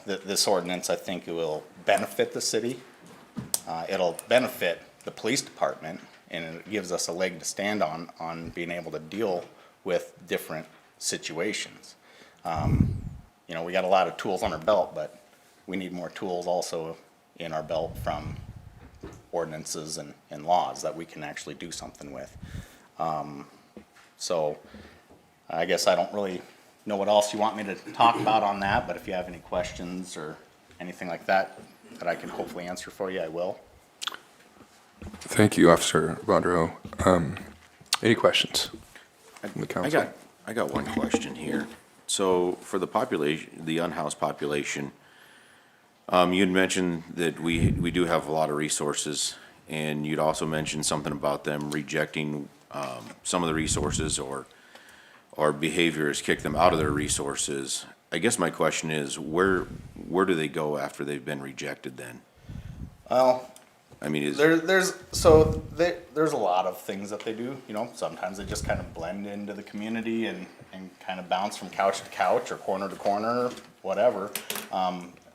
this ordinance, I think it will benefit the city. It'll benefit the police department, and it gives us a leg to stand on being able to deal with different situations. We got a lot of tools on our belt, but we need more tools also in our belt from ordinances and laws that we can actually do something with. So I guess I don't really know what else you want me to talk about on that, but if you have any questions or anything like that I can hopefully answer for you, I will. Thank you, Officer Bondreau. Any questions from the council? I got one question here. So for the population, the unhoused population, you'd mentioned that we do have a lot of resources, and you'd also mentioned something about them rejecting some of the resources or behaviors kick them out of their resources. I guess my question is, where do they go after they've been rejected then? Well, I mean, there's a lot of things that they do. Sometimes they just kind of blend into the community and kind of bounce from couch to couch or corner to corner, whatever.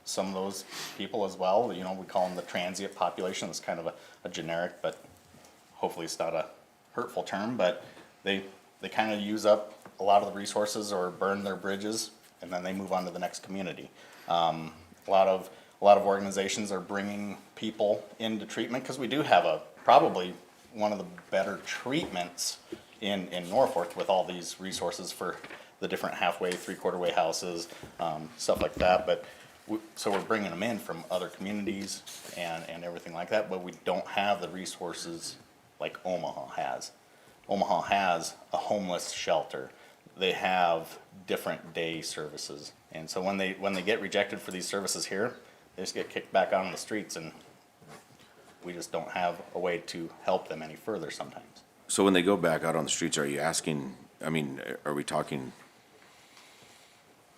Some of those people as well, we call them the transient population. It's kind of a generic, but hopefully it's not a hurtful term, but they kind of use up a lot of the resources or burn their bridges, and then they move on to the next community. A lot of organizations are bringing people into treatment, because we do have probably one of the better treatments in Norfolk with all these resources for the different halfway, three-quarter way houses, stuff like that. But so we're bringing them in from other communities and everything like that, but we don't have the resources like Omaha has. Omaha has a homeless shelter. They have different day services. And so when they get rejected for these services here, they just get kicked back out on the streets, and we just don't have a way to help them any further sometimes. So when they go back out on the streets, are you asking, are we talking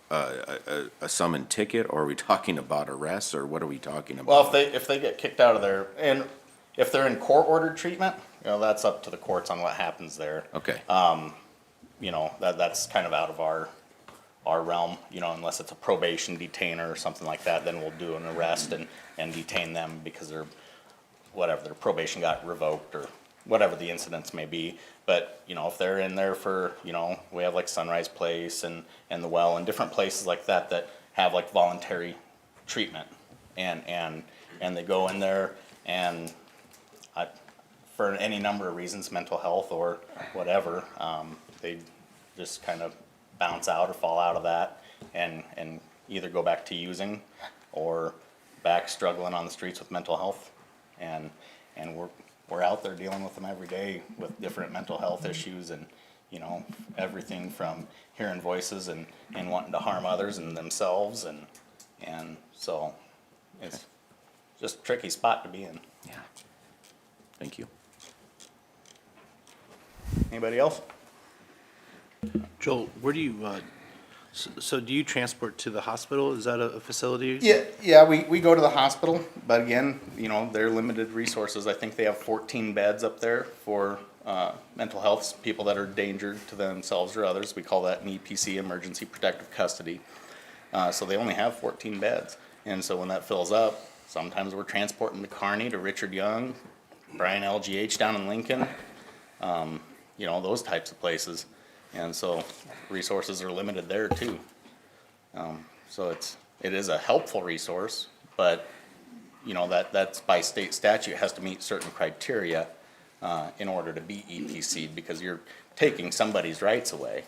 a summon ticket, or are we talking about arrests, or what are we talking about? Well, if they get kicked out of there, and if they're in court-ordered treatment, that's up to the courts on what happens there. Okay. That's kind of out of our realm, unless it's a probation detainer or something like that, then we'll do an arrest and detain them because their probation got revoked or whatever the incidents may be. But, if they're in there for, we have like Sunrise Place and the Well and different places like that have like voluntary treatment, and they go in there and for any number of reasons, mental health or whatever, they just kind of bounce out or fall out of that and either go back to using or back struggling on the streets with mental health. And we're out there dealing with them every day with different mental health issues and, everything from hearing voices and wanting to harm others and themselves. And so it's just a tricky spot to be in. Yeah. Thank you. Anybody else? Joel, where do you, so do you transport to the hospital? Is that a facility? Yeah, we go to the hospital, but again, they're limited resources. I think they have 14 beds up there for mental health people that are endangered to themselves or others. We call that an EPC, Emergency Protective Custody. So they only have 14 beds. And so when that fills up, sometimes we're transporting to Kearney, to Richard Young, Bryan LGH down in Lincoln, those types of places. And so resources are limited there too. So it is a helpful resource, but, you know, that's by state statute, has to meet certain criteria in order to be EPC'd, because you're taking somebody's rights away.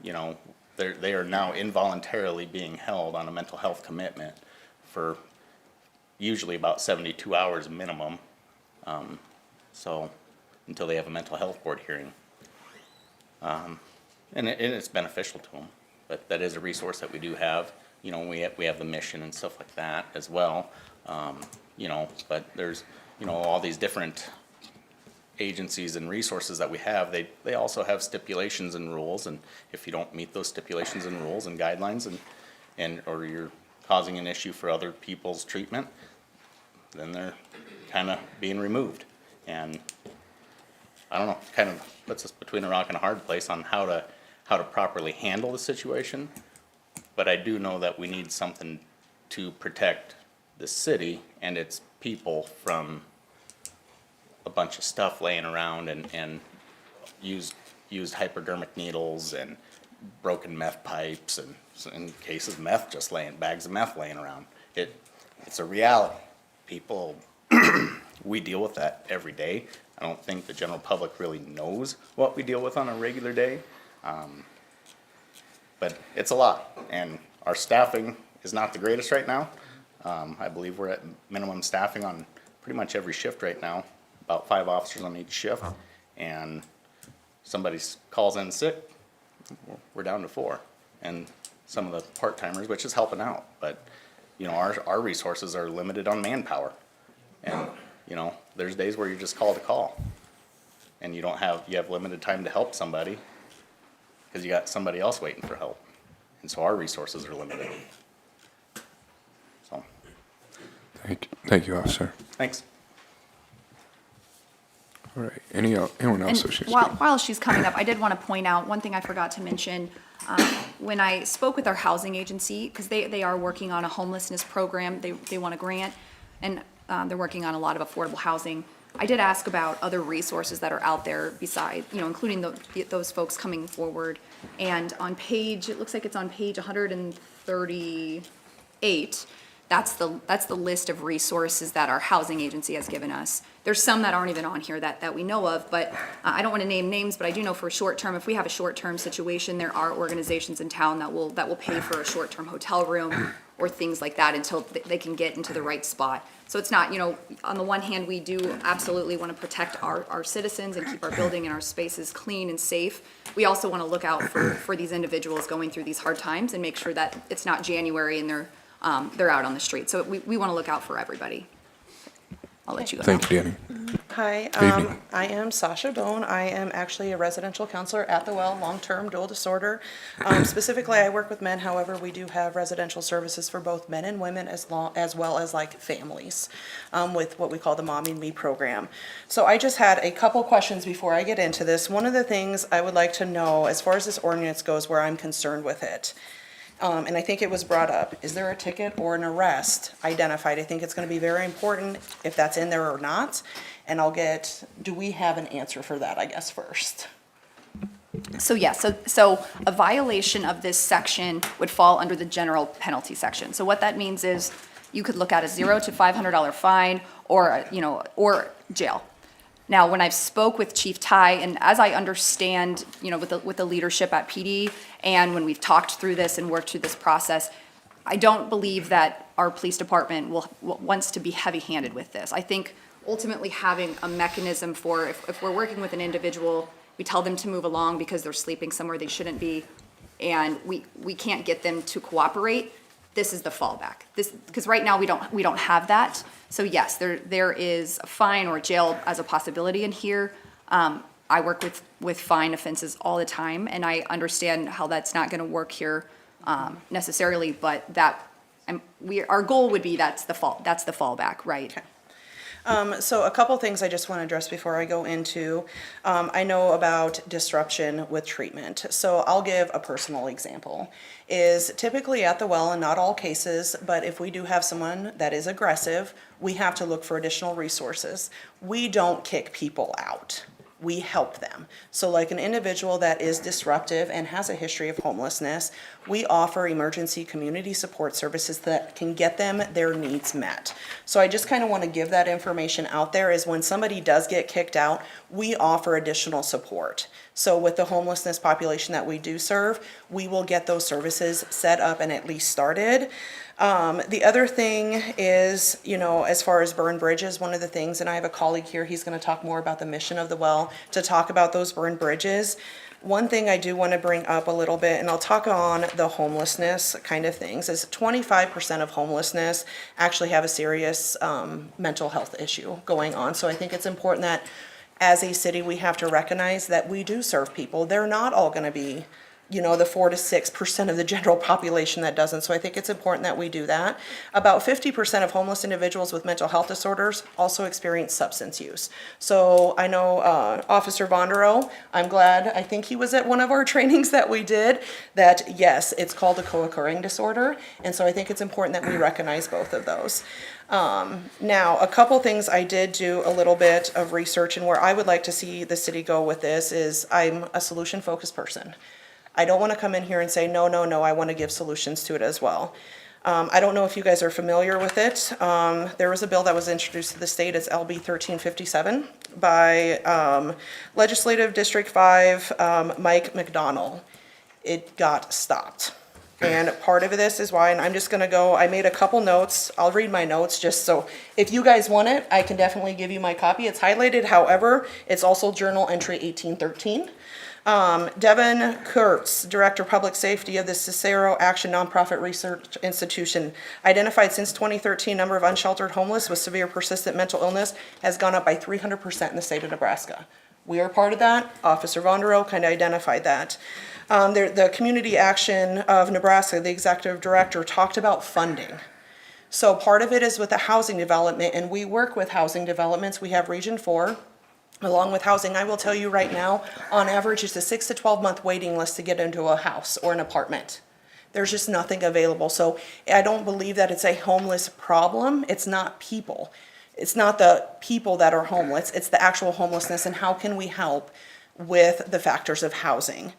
You know, they are now involuntarily being held on a mental health commitment for usually about 72 hours minimum. So, until they have a mental health board hearing. And it's beneficial to them, but that is a resource that we do have. You know, we have the mission and stuff like that as well. You know, but there's, you know, all these different agencies and resources that we have, they also have stipulations and rules, and if you don't meet those stipulations and rules and guidelines or you're causing an issue for other people's treatment, then they're kind of being removed. And I don't know, kind of puts us between a rock and a hard place on how to properly handle the situation. But I do know that we need something to protect the city and its people from a bunch of stuff laying around and used hypodermic needles and broken meth pipes, and in cases bags of meth laying around. It's a reality. People, we deal with that every day. I don't think the general public really knows what we deal with on a regular day. But it's a lot, and our staffing is not the greatest right now. I believe we're at minimum staffing on pretty much every shift right now, about 5 officers on each shift. And somebody calls in sick, we're down to 4. And some of the part-timers, which is helping out. But, you know, our resources are limited on manpower. And, you know, there's days where you're just called to call. And you have limited time to help somebody because you got somebody else waiting for help. And so our resources are limited. So, Thank you, officer. thanks. All right, anyone else? And who should while she's coming up, I did want to point out, one thing I forgot to mention, when I spoke with our housing agency, because they are working on a homelessness program, they want a grant, and they're working on a lot of affordable housing. I did ask about other resources that are out there beside, you know, including those folks coming forward. And it looks like it's on page 138, that's the list of resources that our housing agency has given us. There's some that aren't even on here that we know of, but I don't want to name names, but I do know for short-term, if we have a short-term situation, there are organizations in town that will pay for a short-term hotel room or things like that until they can get into the right spot. So it's not, you know, on the one hand, we do absolutely want to protect our citizens and keep our building and our spaces clean and safe. We also want to look out for these individuals going through these hard times and make sure that it's not January and they're out on the street. So we want to look out for everybody. I'll let you go. Thank you, Danny. Hi, evening. I am Sasha Bone. I am actually a residential counselor at the Well, long-term dual disorder. Specifically, I work with men. However, we do have residential services for both men and women as well as like families with what we call the Mommy and Me program. So I just had a couple questions before I get into this. One of the things I would like to know, as far as this ordinance goes, where I'm concerned with it, and I think it was brought up, is there a ticket or an arrest identified? I think it's going to be very important if that's in there or not. And do we have an answer for that, I guess, first? So yes, so a violation of this section would fall under the general penalty section. So what that means is you could look at a $0 to $500 fine or jail. Now, when I've spoke with Chief Ty, and as I understand, you know, with the leadership at PD, and when we've talked through this and worked through this process, I don't believe that our police department wants to be heavy-handed with this. I think ultimately having a mechanism for, if we're working with an individual, we tell them to move along because they're sleeping somewhere they shouldn't be, and we can't get them to cooperate, this is the fallback. Because right now we don't have that. So yes, there is a fine or jail as a possibility in here. I work with fine offenses all the time, and I understand how that's not going to work here necessarily, but our goal would be that's the fallback, right? Okay. So a couple things I just want to address before I go into, I know about disruption with treatment. So I'll give a personal example. Is typically at the Well, in not all cases, but if we do have someone that is aggressive, we have to look for additional resources. We don't kick people out. we help them. So like an individual that is disruptive and has a history of homelessness, we offer emergency community support services that can get them their needs met. So I just kind of want to give that information out there, is when somebody does get kicked out, we offer additional support. So with the homelessness population that we do serve, we will get those services set up and at least started. The other thing is, as far as burned bridges, one of the things, and I have a colleague here, he's going to talk more about the mission of the well, to talk about those burned bridges. One thing I do want to bring up a little bit, and I'll talk on the homelessness kind of things, is 25% of homelessness actually have a serious mental health issue going on. So I think it's important that as a city, we have to recognize that we do serve people. They're not all going to be the 4 to 6% of the general population that doesn't. So I think it's important that we do that. About 50% of homeless individuals with mental health disorders also experience substance use. So I know Officer Vonderow, I think he was at one of our trainings that we did, that yes, it's called a co-occurring disorder. And so I think it's important that we recognize both of those. Now, a couple things I did do a little bit of research, and where I would like to see the city go with this is, I'm a solution-focused person. I don't want to come in here and say, no, I want to give solutions to it as well. I don't know if you guys are familiar with it. There was a bill that was introduced to the state, it's LB 1357 by Legislative District 5, Mike McDonnell. It got stopped. And part of this is why, and I'm just gonna go, I made a couple notes. I'll read my notes just so, if you guys want it, I can definitely give you my copy. It's highlighted, however, it's also Journal Entry 1813. Devin Kurtz, Director of Public Safety of the Cicero Action Nonprofit Research Institution, identified since 2013 number of unsheltered homeless with severe persistent mental illness has gone up by 300% in the state of Nebraska. We are part of that. Officer Vonderow kind of identified that. The Community Action of Nebraska, the Executive Director, talked about funding. So part of it is with the housing development, and we work with housing developments. We have Region 4. Along with housing, I will tell you right now, on average, it's a 6 to 12 month waiting list to get into a house or an apartment. There's just nothing available. So I don't believe that it's a homeless problem. It's not people. It's not the people that are homeless. It's the actual homelessness, and how can we help with the factors of housing.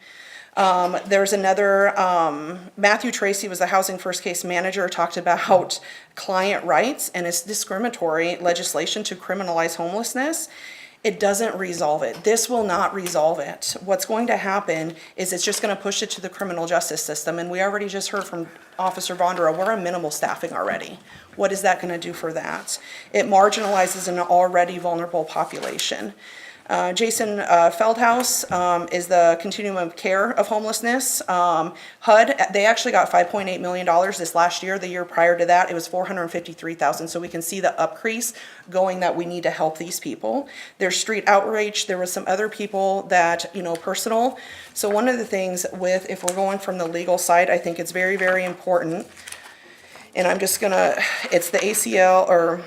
There's another, Matthew Tracy was the Housing First Case Manager, talked about client rights and its discriminatory legislation to criminalize homelessness. It doesn't resolve it. This will not resolve it. What's going to happen is it's just going to push it to the criminal justice system. And we already just heard from Officer Vonderow, we're on minimal staffing already. What is that going to do for that? It marginalizes an already vulnerable population. Jason Feldhaus is the Continuum of Care of Homelessness. HUD, they actually got $5.8 million this last year. The year prior to that, it was $453,000. So we can see the upcrease going that we need to help these people. There's street outreach. There was some other people that, personal. So one of the things with, if we're going from the legal side, I think it's very, very important. And I'm just gonna, it's the ACL, or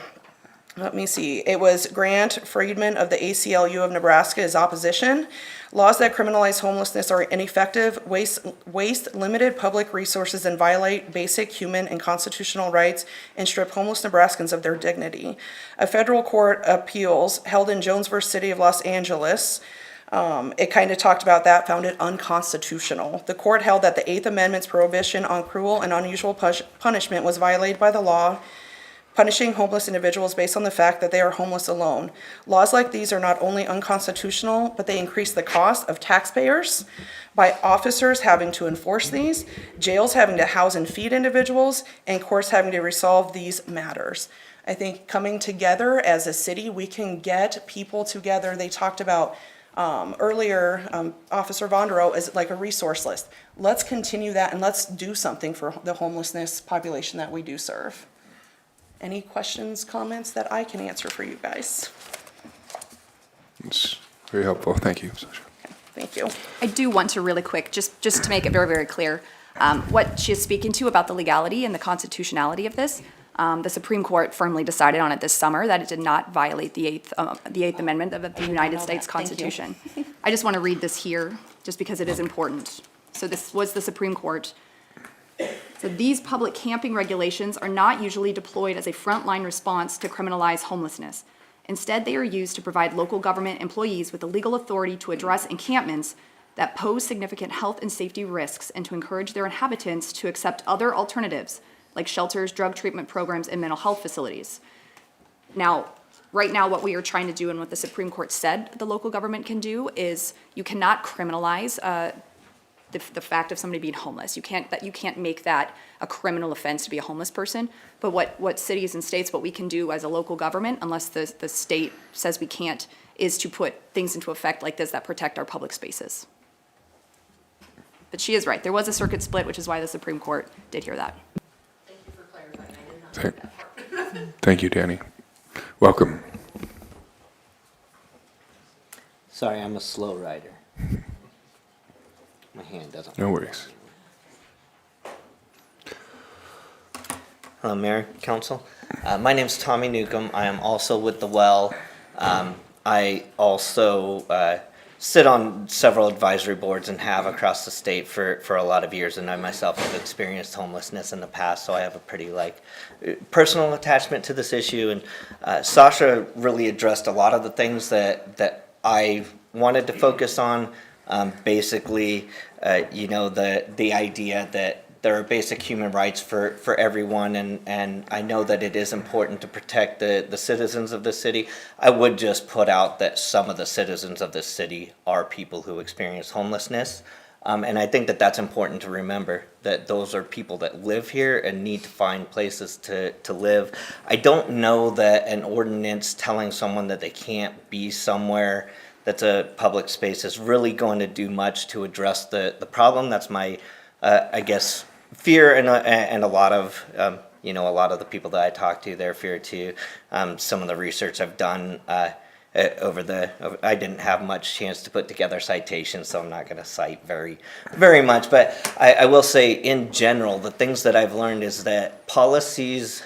let me see. It was Grant Friedman of the ACLU of Nebraska is opposition. Laws that criminalize homelessness are ineffective, waste limited public resources, and violate basic human and constitutional rights, and strip homeless Nebraskans of their dignity. A federal court appeals held in Jones v. City of Los Angeles, it kind of talked about that, found it unconstitutional. The court held that the Eighth Amendment's prohibition on cruel and unusual punishment was violated by the law, punishing homeless individuals based on the fact that they are homeless alone. Laws like these are not only unconstitutional, but they increase the cost of taxpayers by officers having to enforce these, jails having to house and feed individuals, and courts having to resolve these matters. I think coming together as a city, we can get people together. They talked about earlier, Officer Vonderow is like a resource list. Let's continue that, and let's do something for the homelessness population that we do serve. Any questions, comments that I can answer for you guys? It's very helpful. Thank you. Okay, thank you. I do want to really quick, just to make it very, very clear, what she is speaking to about the legality and the constitutionality of this. The Supreme Court firmly decided on it this summer that it did not violate the Eighth Amendment of the United States Constitution. I just want to read this here, just because it is important. So this was the Supreme Court. So these public camping regulations are not usually deployed as a frontline response to criminalize homelessness. Instead, they are used to provide local government employees with the legal authority to address encampments that pose significant health and safety risks and to encourage their inhabitants to accept other alternatives like shelters, drug treatment programs, and mental health facilities. Now, right now, what we are trying to do and what the Supreme Court said the local government can do is you cannot criminalize the fact of somebody being homeless. You can't make that a criminal offense to be a homeless person. But what cities and states, what we can do as a local government, unless the state says we can't, is to put things into effect like this that protect our public spaces. But she is right. There was a circuit split, which is why the Supreme Court did hear that. Thank you for clarifying. I did not know that part. Thank you, Danny. Welcome. Sorry, I'm a slow rider. My hand doesn't. No worries. Hello, Mayor, Council. My name's Tommy Newcomb. I am also with the Well. I also sit on several advisory boards and have across the state for a lot of years, and I myself have experienced homelessness in the past, so I have a pretty personal attachment to this issue. And Sasha really addressed a lot of the things that I wanted to focus on. Basically, the idea that there are basic human rights for everyone, and I know that it is important to protect the citizens of the city. I would just put out that some of the citizens of this city are people who experience homelessness, and I think that that's important to remember, that those are people that live here and need to find places to live. I don't know that an ordinance telling someone that they can't be somewhere that's a public space is really going to do much to address the problem. That's my, I guess, fear, and a lot of, a lot of the people that I talk to, their fear too. Some of the research I've done I didn't have much chance to put together citations, so I'm not going to cite very much. But I will say, in general, the things that I've learned is that policies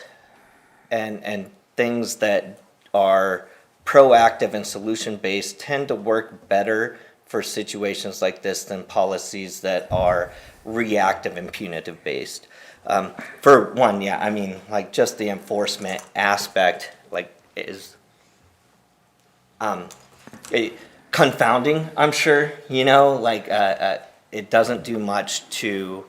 and things that are proactive and solution-based tend to work better for situations like this than policies that are reactive and punitive-based. For one, just the enforcement aspect, is confounding, I'm sure, it doesn't do much to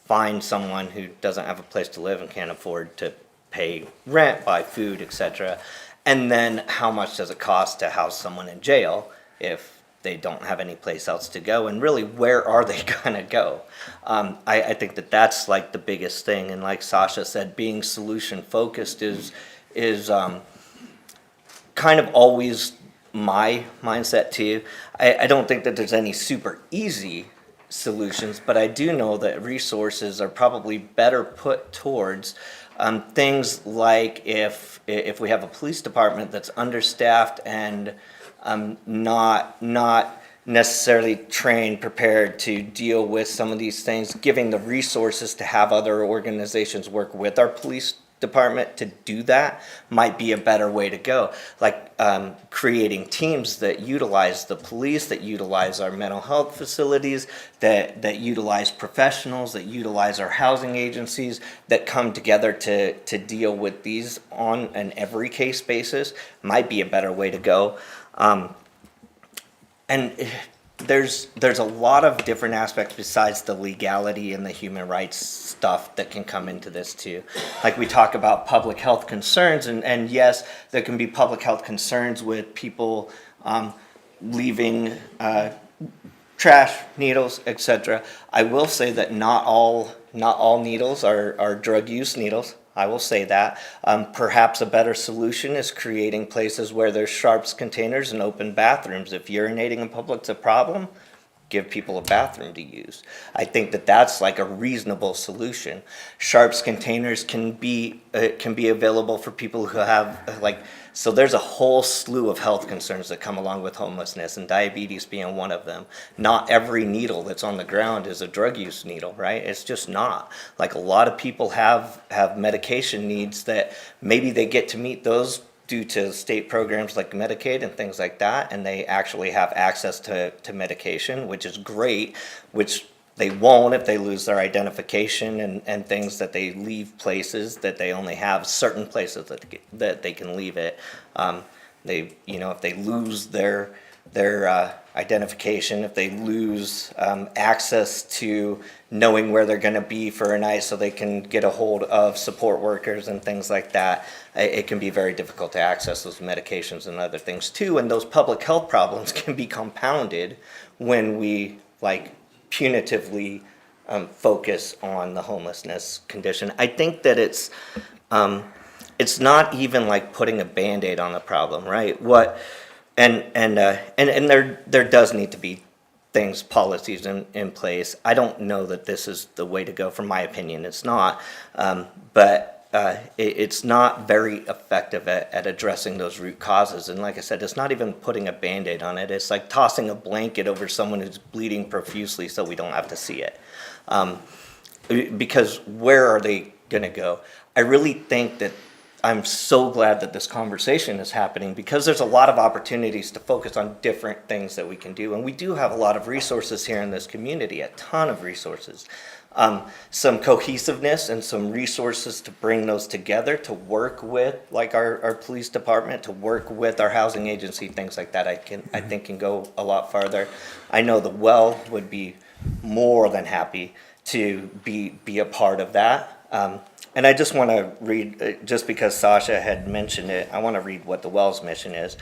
find someone who doesn't have a place to live and can't afford to pay rent, buy food, etc. And then how much does it cost to house someone in jail if they don't have any place else to go? And really, where are they going to go? I think that's the biggest thing. And like Sasha said, being solution focused is kind of always my mindset too. I don't think that there's any super easy solutions, but I do know that resources are probably better put towards things like if we have a police department that's understaffed and not necessarily trained, prepared to deal with some of these things, giving the resources to have other organizations work with our police department to do that might be a better way to go. Creating teams that utilize the police, that utilize our mental health facilities, that utilize professionals, that utilize our housing agencies, that come together to deal with these on an every case basis might be a better way to go. And there's a lot of different aspects besides the legality and the human rights stuff that can come into this too. We talk about public health concerns, and yes, there can be public health concerns with people leaving trash, needles, etc. I will say that not all needles are drug use needles. I will say that. Perhaps a better solution is creating places where there's sharps containers and open bathrooms. If urinating in public's a problem, give people a bathroom to use. I think that's a reasonable solution. Sharps containers can be available for people who have so there's a whole slew of health concerns that come along with homelessness, and diabetes being one of them. Not every needle that's on the ground is a drug use needle, right? It's just not. A lot of people have medication needs that maybe they get to meet those due to state programs like Medicaid and things like that, and they actually have access to medication, which is great, which they won't if they lose their identification and things, that they leave places, that they only have certain places that they can leave it. if they lose their identification, if they lose access to knowing where they're going to be for a night so they can get a hold of support workers and things like that, it can be very difficult to access those medications and other things too. And those public health problems can be compounded when we punitively focus on the homelessness condition. I think that it's not even like putting a Band-Aid on the problem, right? And there does need to be things, policies in place. I don't know that this is the way to go. From my opinion, it's not. But it's not very effective at addressing those root causes. And like I said, it's not even putting a Band-Aid on it. It's like tossing a blanket over someone who's bleeding profusely so we don't have to see it. Because where are they going to go? I really think that I'm so glad that this conversation is happening, because there's a lot of opportunities to focus on different things that we can do. And we do have a lot of resources here in this community, a ton of resources. Some cohesiveness and some resources to bring those together, to work with our police department, to work with our housing agency, things like that, I think can go a lot farther. I know the Well would be more than happy to be a part of that. And I just want to read, just because Sasha had mentioned it, I want to read what the Well's mission is.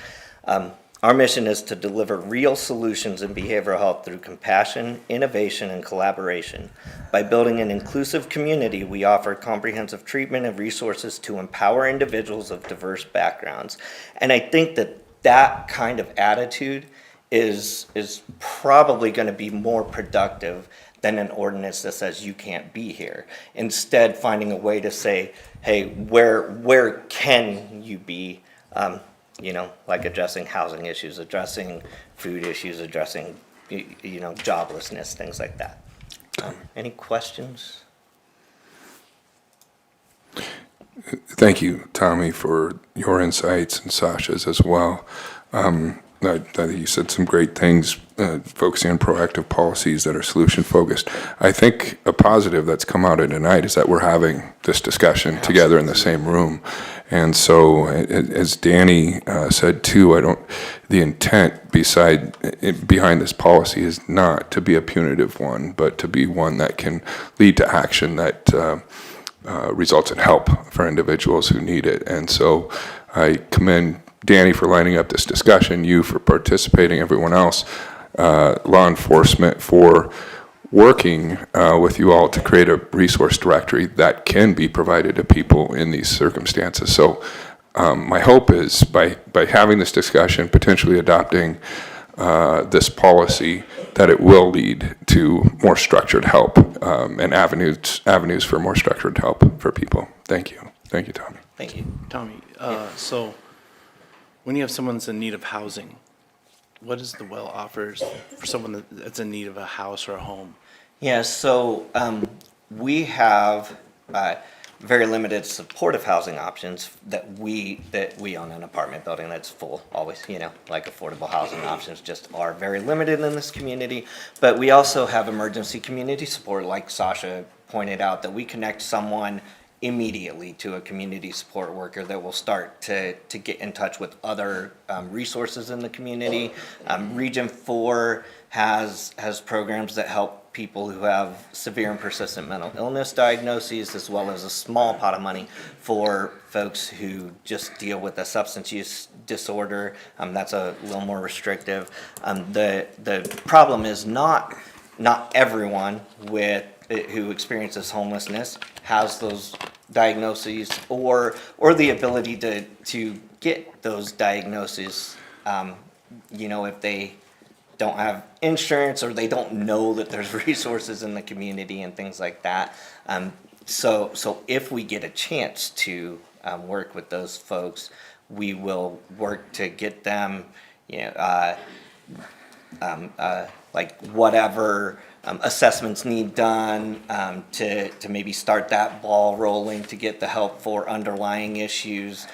Our mission is to deliver real solutions in behavioral health through compassion, innovation, and collaboration. By building an inclusive community, we offer comprehensive treatment and resources to empower individuals of diverse backgrounds. And I think that kind of attitude is probably going to be more productive than an ordinance that says you can't be here. Instead, finding a way to say, hey, where can you be? Like addressing housing issues, addressing food issues, addressing joblessness, things like that. Any questions? Thank you, Tommy, for your insights, and Sasha's as well. I think you said some great things, focusing on proactive policies that are solution-focused. I think a positive that's come out of tonight is that we're having this discussion together in the same room. And so, as Danny said too, the intent behind this policy is not to be a punitive one, but to be one that can lead to action that results in help for individuals who need it. And so I commend Danny for lining up this discussion, you for participating, everyone else, law enforcement for working with you all to create a resource directory that can be provided to people in these circumstances. So my hope is by having this discussion, potentially adopting this policy, that it will lead to more structured help and avenues for more structured help for people. Thank you. Thank you, Tommy. Thank you. Tommy, so when you have someone's in need of housing, what does the Well offers for someone that's in need of a house or a home? Yeah, so we have very limited supportive housing options that we own an apartment building that's full, always, like affordable housing options just are very limited in this community. But we also have emergency community support, like Sasha pointed out, that we connect someone immediately to a community support worker that will start to get in touch with other resources in the community. Region 4 has programs that help people who have severe and persistent mental illness diagnoses, as well as a small pot of money for folks who just deal with a substance use disorder. That's a little more restrictive. The problem is not everyone who experiences homelessness has those diagnoses or the ability to get those diagnoses, if they don't have insurance or they don't know that there's resources in the community and things like that. So if we get a chance to work with those folks, we will work to get them, whatever assessments need done, to maybe start that ball rolling to get the help for underlying issues.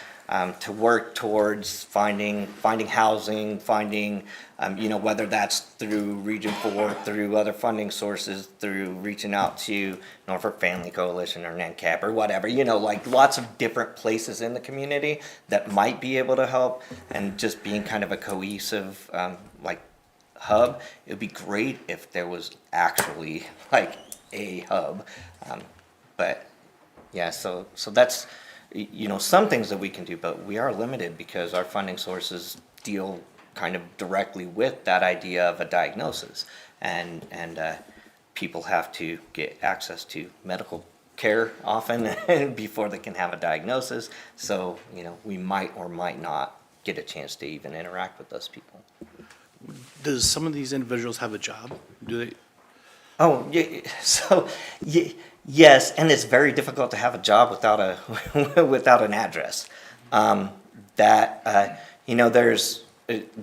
to work towards finding housing, finding, whether that's through Region 4, through other funding sources, through reaching out to Norfolk Family Coalition or NANCAP or whatever, like lots of different places in the community that might be able to help, and just being kind of a cohesive, hub. It would be great if there was actually like a hub. But yeah, so that's, some things that we can do, but we are limited because our funding sources deal kind of directly with that idea of a diagnosis. And people have to get access to medical care often before they can have a diagnosis. So, we might or might not get a chance to even interact with those people. Does some of these individuals have a job? Do they? Oh, yeah, so, yes, and it's very difficult to have a job without without an address.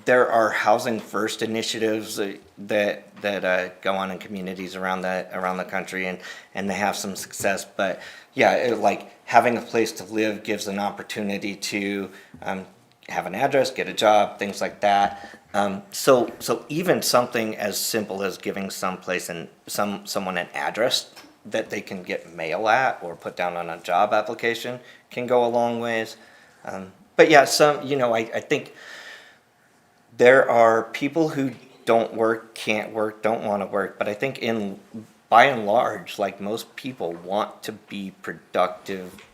There are housing first initiatives that go on in communities around the country, and they have some success. But yeah, like having a place to live gives an opportunity to have an address, get a job, things like that. So even something as simple as giving someone an address that they can get mail at or put down on a job application can go a long ways. But yeah, I think there are people who don't work, can't work, don't want to work, but I think by and large, like most people want to be productive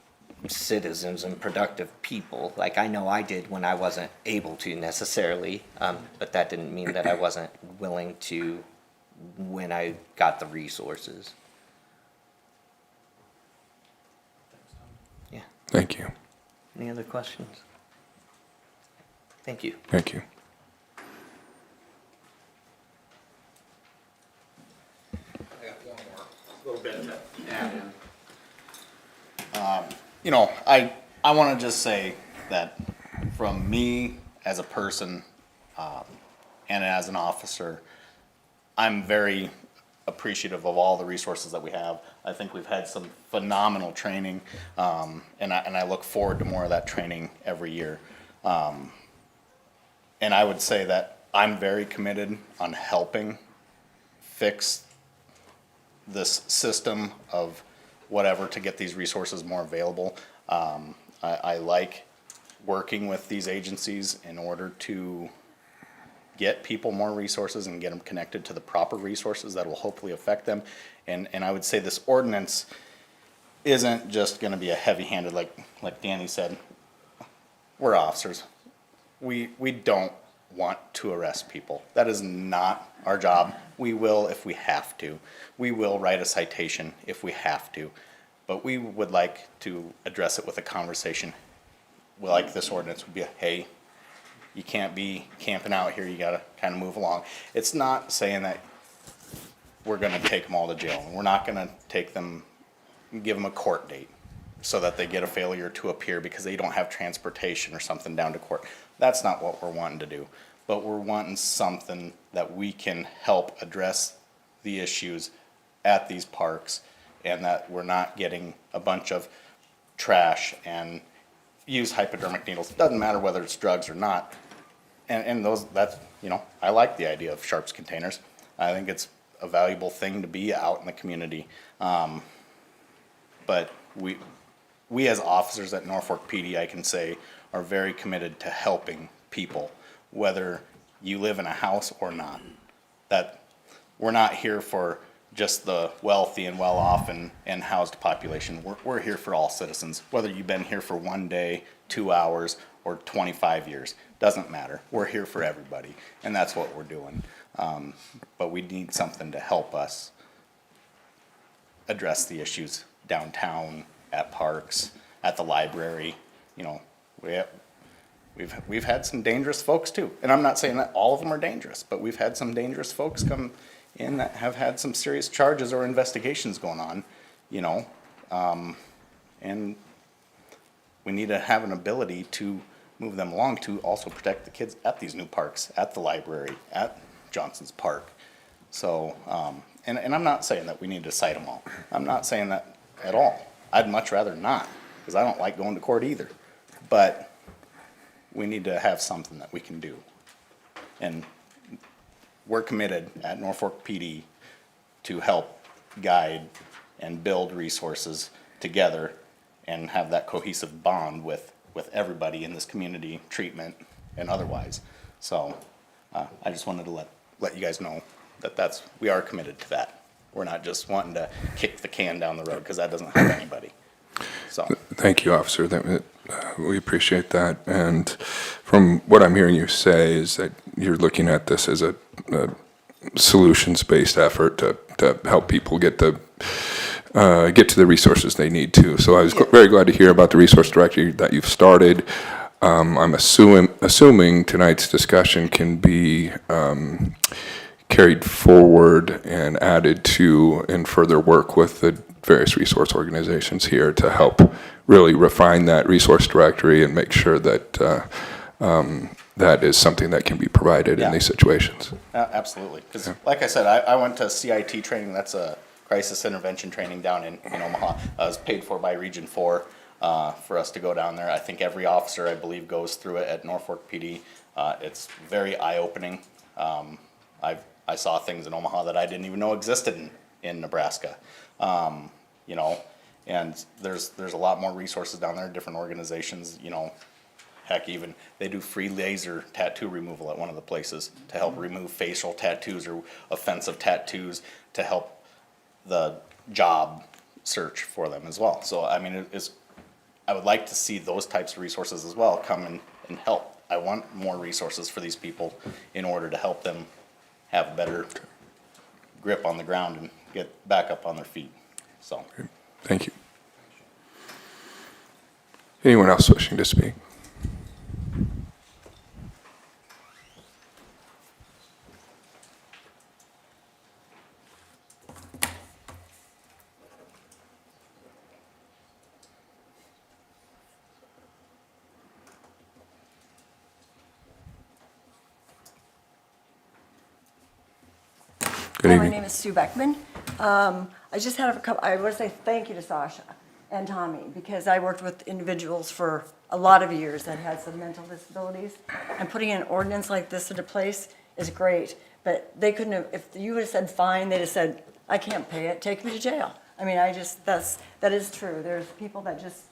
citizens and productive people. Like I know I did when I wasn't able to necessarily, but that didn't mean that I wasn't willing to when I got the resources. Yeah. Thank you. Any other questions? Thank you. Thank you. I got one more, little bit to add in. I want to just say that from me as a person and as an officer, I'm very appreciative of all the resources that we have. I think we've had some phenomenal training, and I look forward to more of that training every year. And I would say that I'm very committed on helping fix this system of whatever to get these resources more available. I like working with these agencies in order to get people more resources and get them connected to the proper resources that will hopefully affect them. And I would say this ordinance isn't just gonna be a heavy-handed, like Danny said, we're officers. We don't want to arrest people. That is not our job. We will if we have to. We will write a citation if we have to. But we would like to address it with a conversation. Like this ordinance would be, hey, you can't be camping out here, you gotta kind of move along. It's not saying that we're gonna take them all to jail. We're not gonna give them a court date so that they get a failure to appear because they don't have transportation or something down to court. That's not what we're wanting to do. But we're wanting something that we can help address the issues at these parks, and that we're not getting a bunch of trash and use hypodermic needles. It doesn't matter whether it's drugs or not. And I like the idea of sharps containers. I think it's a valuable thing to be out in the community. But we as officers at Norfolk PD, I can say, are very committed to helping people, whether you live in a house or not. That we're not here for just the wealthy and well-off and housed population. We're here for all citizens, whether you've been here for 1 day, 2 hours, or 25 years. Doesn't matter. We're here for everybody, and that's what we're doing. But we need something to help us address the issues downtown, at parks, at the library. We've had some dangerous folks too, and I'm not saying that all of them are dangerous, but we've had some dangerous folks come in that have had some serious charges or investigations going on, and we need to have an ability to move them along to also protect the kids at these new parks, at the library, at Johnson's Park. So, and I'm not saying that we need to cite them all. I'm not saying that at all. I'd much rather not, because I don't like going to court either. But we need to have something that we can do. And we're committed at Norfolk PD to help guide and build resources together and have that cohesive bond with everybody in this community, treatment and otherwise. So I just wanted to let you guys know that we are committed to that. We're not just wanting to kick the can down the road, because that doesn't help anybody. So. Thank you, officer. We appreciate that. And from what I'm hearing you say is that you're looking at this as a solutions-based effort to help people get to the resources they need to. So I was very glad to hear about the resource directory that you've started. I'm assuming tonight's discussion can be carried forward and added to and further work with the various resource organizations here to help really refine that resource directory and make sure that that is something that can be provided in these situations. Absolutely. Because like I said, I went to CIT training. That's a crisis intervention training down in Omaha. I was paid for by Region 4 for us to go down there. I think every officer, I believe, goes through it at Norfolk PD. It's very eye-opening. I saw things in Omaha that I didn't even know existed in Nebraska. You know, and there's a lot more resources down there, different organizations, you know, heck, even they do free laser tattoo removal at one of the places to help remove facial tattoos or offensive tattoos to help the job search for them as well. So, I mean, I would like to see those types of resources as well come and help. I want more resources for these people in order to help them have a better grip on the ground and get back up on their feet. So. Thank you. Anyone else wishing to speak? Good Hi, evening. my name is Sue Beckman. I just had I want to say thank you to Sasha and Tommy, because I worked with individuals for a lot of years that had some mental disabilities, and putting an ordinance like this into place is great, but they couldn't have, if you would have said fine, they'd have said, I can't pay it, take me to jail. I mean, that is true. There's people that just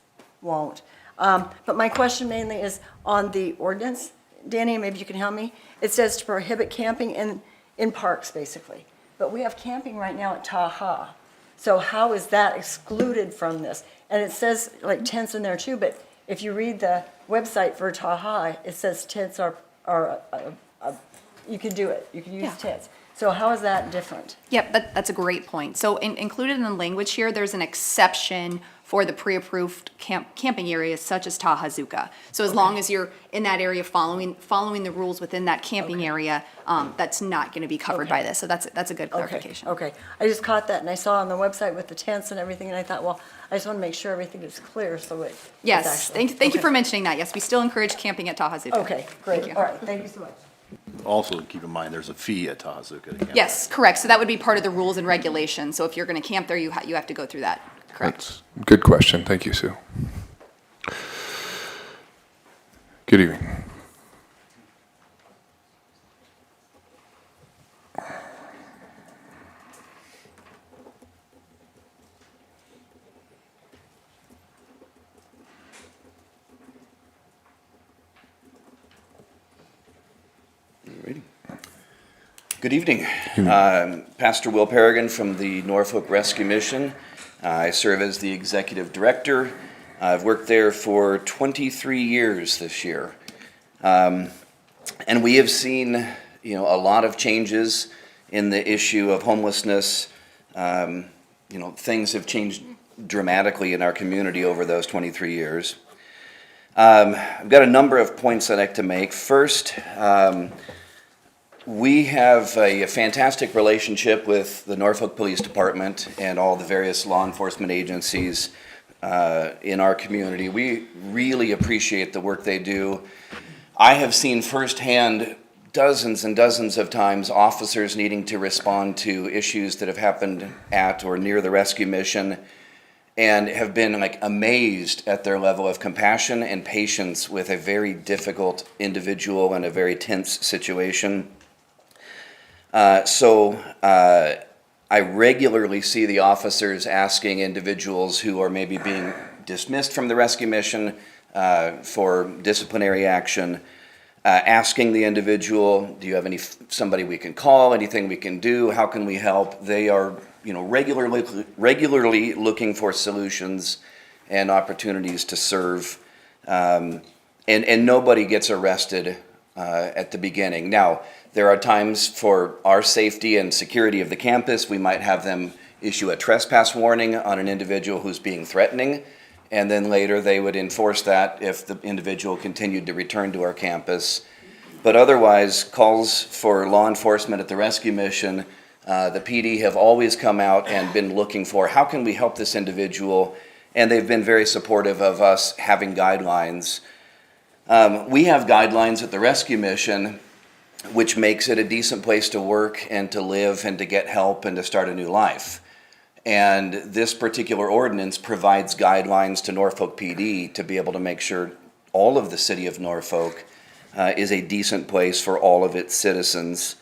won't. But my question mainly is on the ordinance. Danny, maybe you can help me. It says to prohibit camping in parks, basically. But we have camping right now at Taha. So how is that excluded from this? And it says like tents in there too, but if you read the website for Taha, it says tents are you can do it. You can use tents. So how is that different? Yep, that's a great point. So included in the language here, there's an exception for the pre-approved camping areas such as Tahazuka. So as long as you're in that area following the rules within that camping area, that's not going to be covered by this. So that's a good clarification. Okay. I just caught that, and I saw on the website with the tents and everything, and I thought, well, I just want to make sure everything is clear, so it. Yes, thank you for mentioning that. Yes, we still encourage camping at Tahazuka. Okay, great. Thank you. All right, thank you so much. Also, keep in mind, there's a fee at Tahazuka. Yes, correct. So that would be part of the rules and regulations. So if you're going to camp there, you have to go through that. Correct. That's a good question. Thank you, Sue. Good evening. Good evening. Pastor Will Peregrine from the Norfolk Rescue Mission. I serve as the executive director. I've worked there for 23 years this year. And we have seen, a lot of changes in the issue of homelessness. Things have changed dramatically in our community over those 23 years. I've got a number of points I'd like to make. First, we have a fantastic relationship with the Norfolk Police Department and all the various law enforcement agencies in our community. We really appreciate the work they do. I have seen firsthand dozens and dozens of times officers needing to respond to issues that have happened at or near the rescue mission, and have been like amazed at their level of compassion and patience with a very difficult individual in a very tense situation. I regularly see the officers asking individuals who are maybe being dismissed from the rescue mission for disciplinary action, asking the individual, do you have somebody we can call, anything we can do, how can we help? They are, regularly looking for solutions and opportunities to serve, and nobody gets arrested at the beginning. Now, there are times for our safety and security of the campus, we might have them issue a trespass warning on an individual who's being threatening, and then later they would enforce that if the individual continued to return to our campus. But otherwise, calls for law enforcement at the rescue mission, the PD have always come out and been looking for how can we help this individual, and they've been very supportive of us having guidelines. We have guidelines at the rescue mission which makes it a decent place to work and to live and to get help and to start a new life. And this particular ordinance provides guidelines to Norfolk PD to be able to make sure all of the city of Norfolk is a decent place for all of its citizens.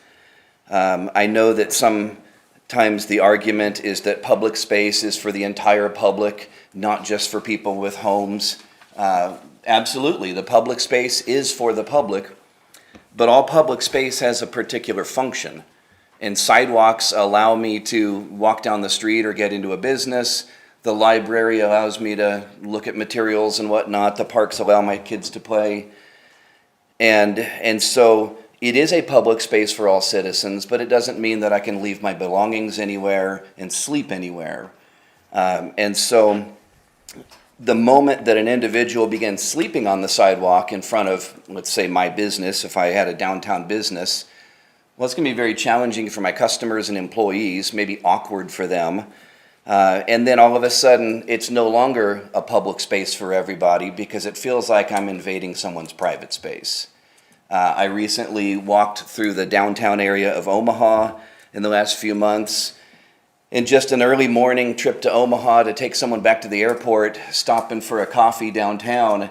I know that sometimes the argument is that public space is for the entire public, not just for people with homes. Absolutely, the public space is for the public, but all public space has a particular function. And sidewalks allow me to walk down the street or get into a business. The library allows me to look at materials and whatnot. The parks allow my kids to play. And so it is a public space for all citizens, but it doesn't mean that I can leave my belongings anywhere and sleep anywhere. And so the moment that an individual begins sleeping on the sidewalk in front of, let's say, my business, if I had a downtown business, well, it's going to be very challenging for my customers and employees, maybe awkward for them. And then all of a sudden, it's no longer a public space for everybody because it feels like I'm invading someone's private space. I recently walked through the downtown area of Omaha in the last few months. And just an early morning trip to Omaha to take someone back to the airport, stopping for a coffee downtown,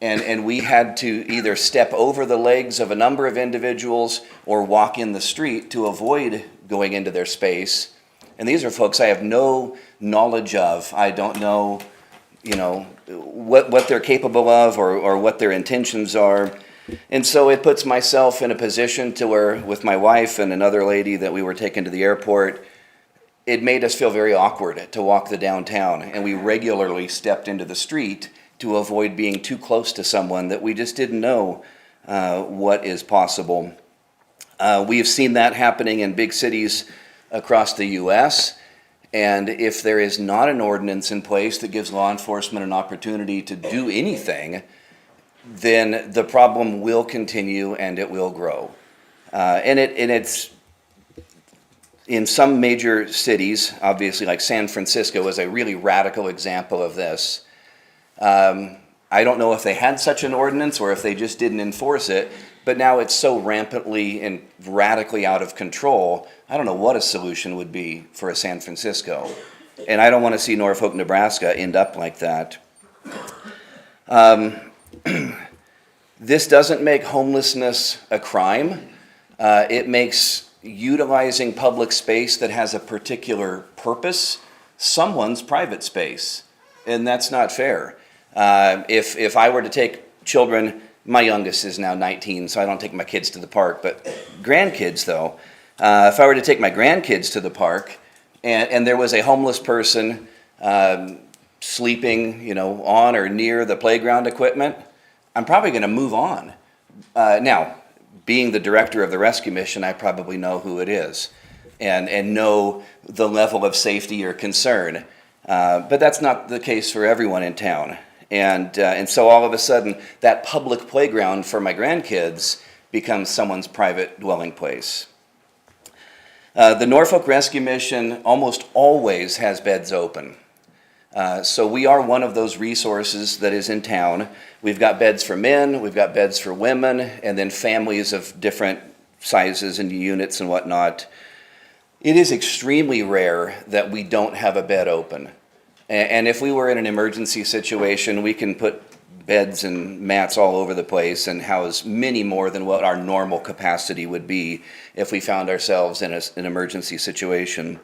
and we had to either step over the legs of a number of individuals or walk in the street to avoid going into their space. And these are folks I have no knowledge of. I don't know, what they're capable of or what their intentions are. And so it puts myself in a position to where, with my wife and another lady that we were taking to the airport, it made us feel very awkward to walk the downtown, and we regularly stepped into the street to avoid being too close to someone that we just didn't know what is possible. We have seen that happening in big cities across the U.S., and if there is not an ordinance in place that gives law enforcement an opportunity to do anything, then the problem will continue and it will grow. It's in some major cities, obviously like San Francisco is a really radical example of this. I don't know if they had such an ordinance or if they just didn't enforce it, but now it's so rampantly and radically out of control, I don't know what a solution would be for a San Francisco. And I don't want to see Norfolk, Nebraska end up like that. This doesn't make homelessness a crime. It makes utilizing public space that has a particular purpose someone's private space, and that's not fair. If I were to take children, my youngest is now 19, so I don't take my kids to the park, but grandkids though, if I were to take my grandkids to the park and there was a homeless person sleeping, on or near the playground equipment, I'm probably going to move on. Now, being the director of the rescue mission, I probably know who it is and know the level of safety or concern. But that's not the case for everyone in town. And so all of a sudden, that public playground for my grandkids becomes someone's private dwelling place. The Norfolk Rescue Mission almost always has beds open. So we are one of those resources that is in town. We've got beds for men, we've got beds for women, and then families of different sizes and units and whatnot. It is extremely rare that we don't have a bed open. And if we were in an emergency situation, we can put beds and mats all over the place and house many more than what our normal capacity would be if we found ourselves in an emergency situation.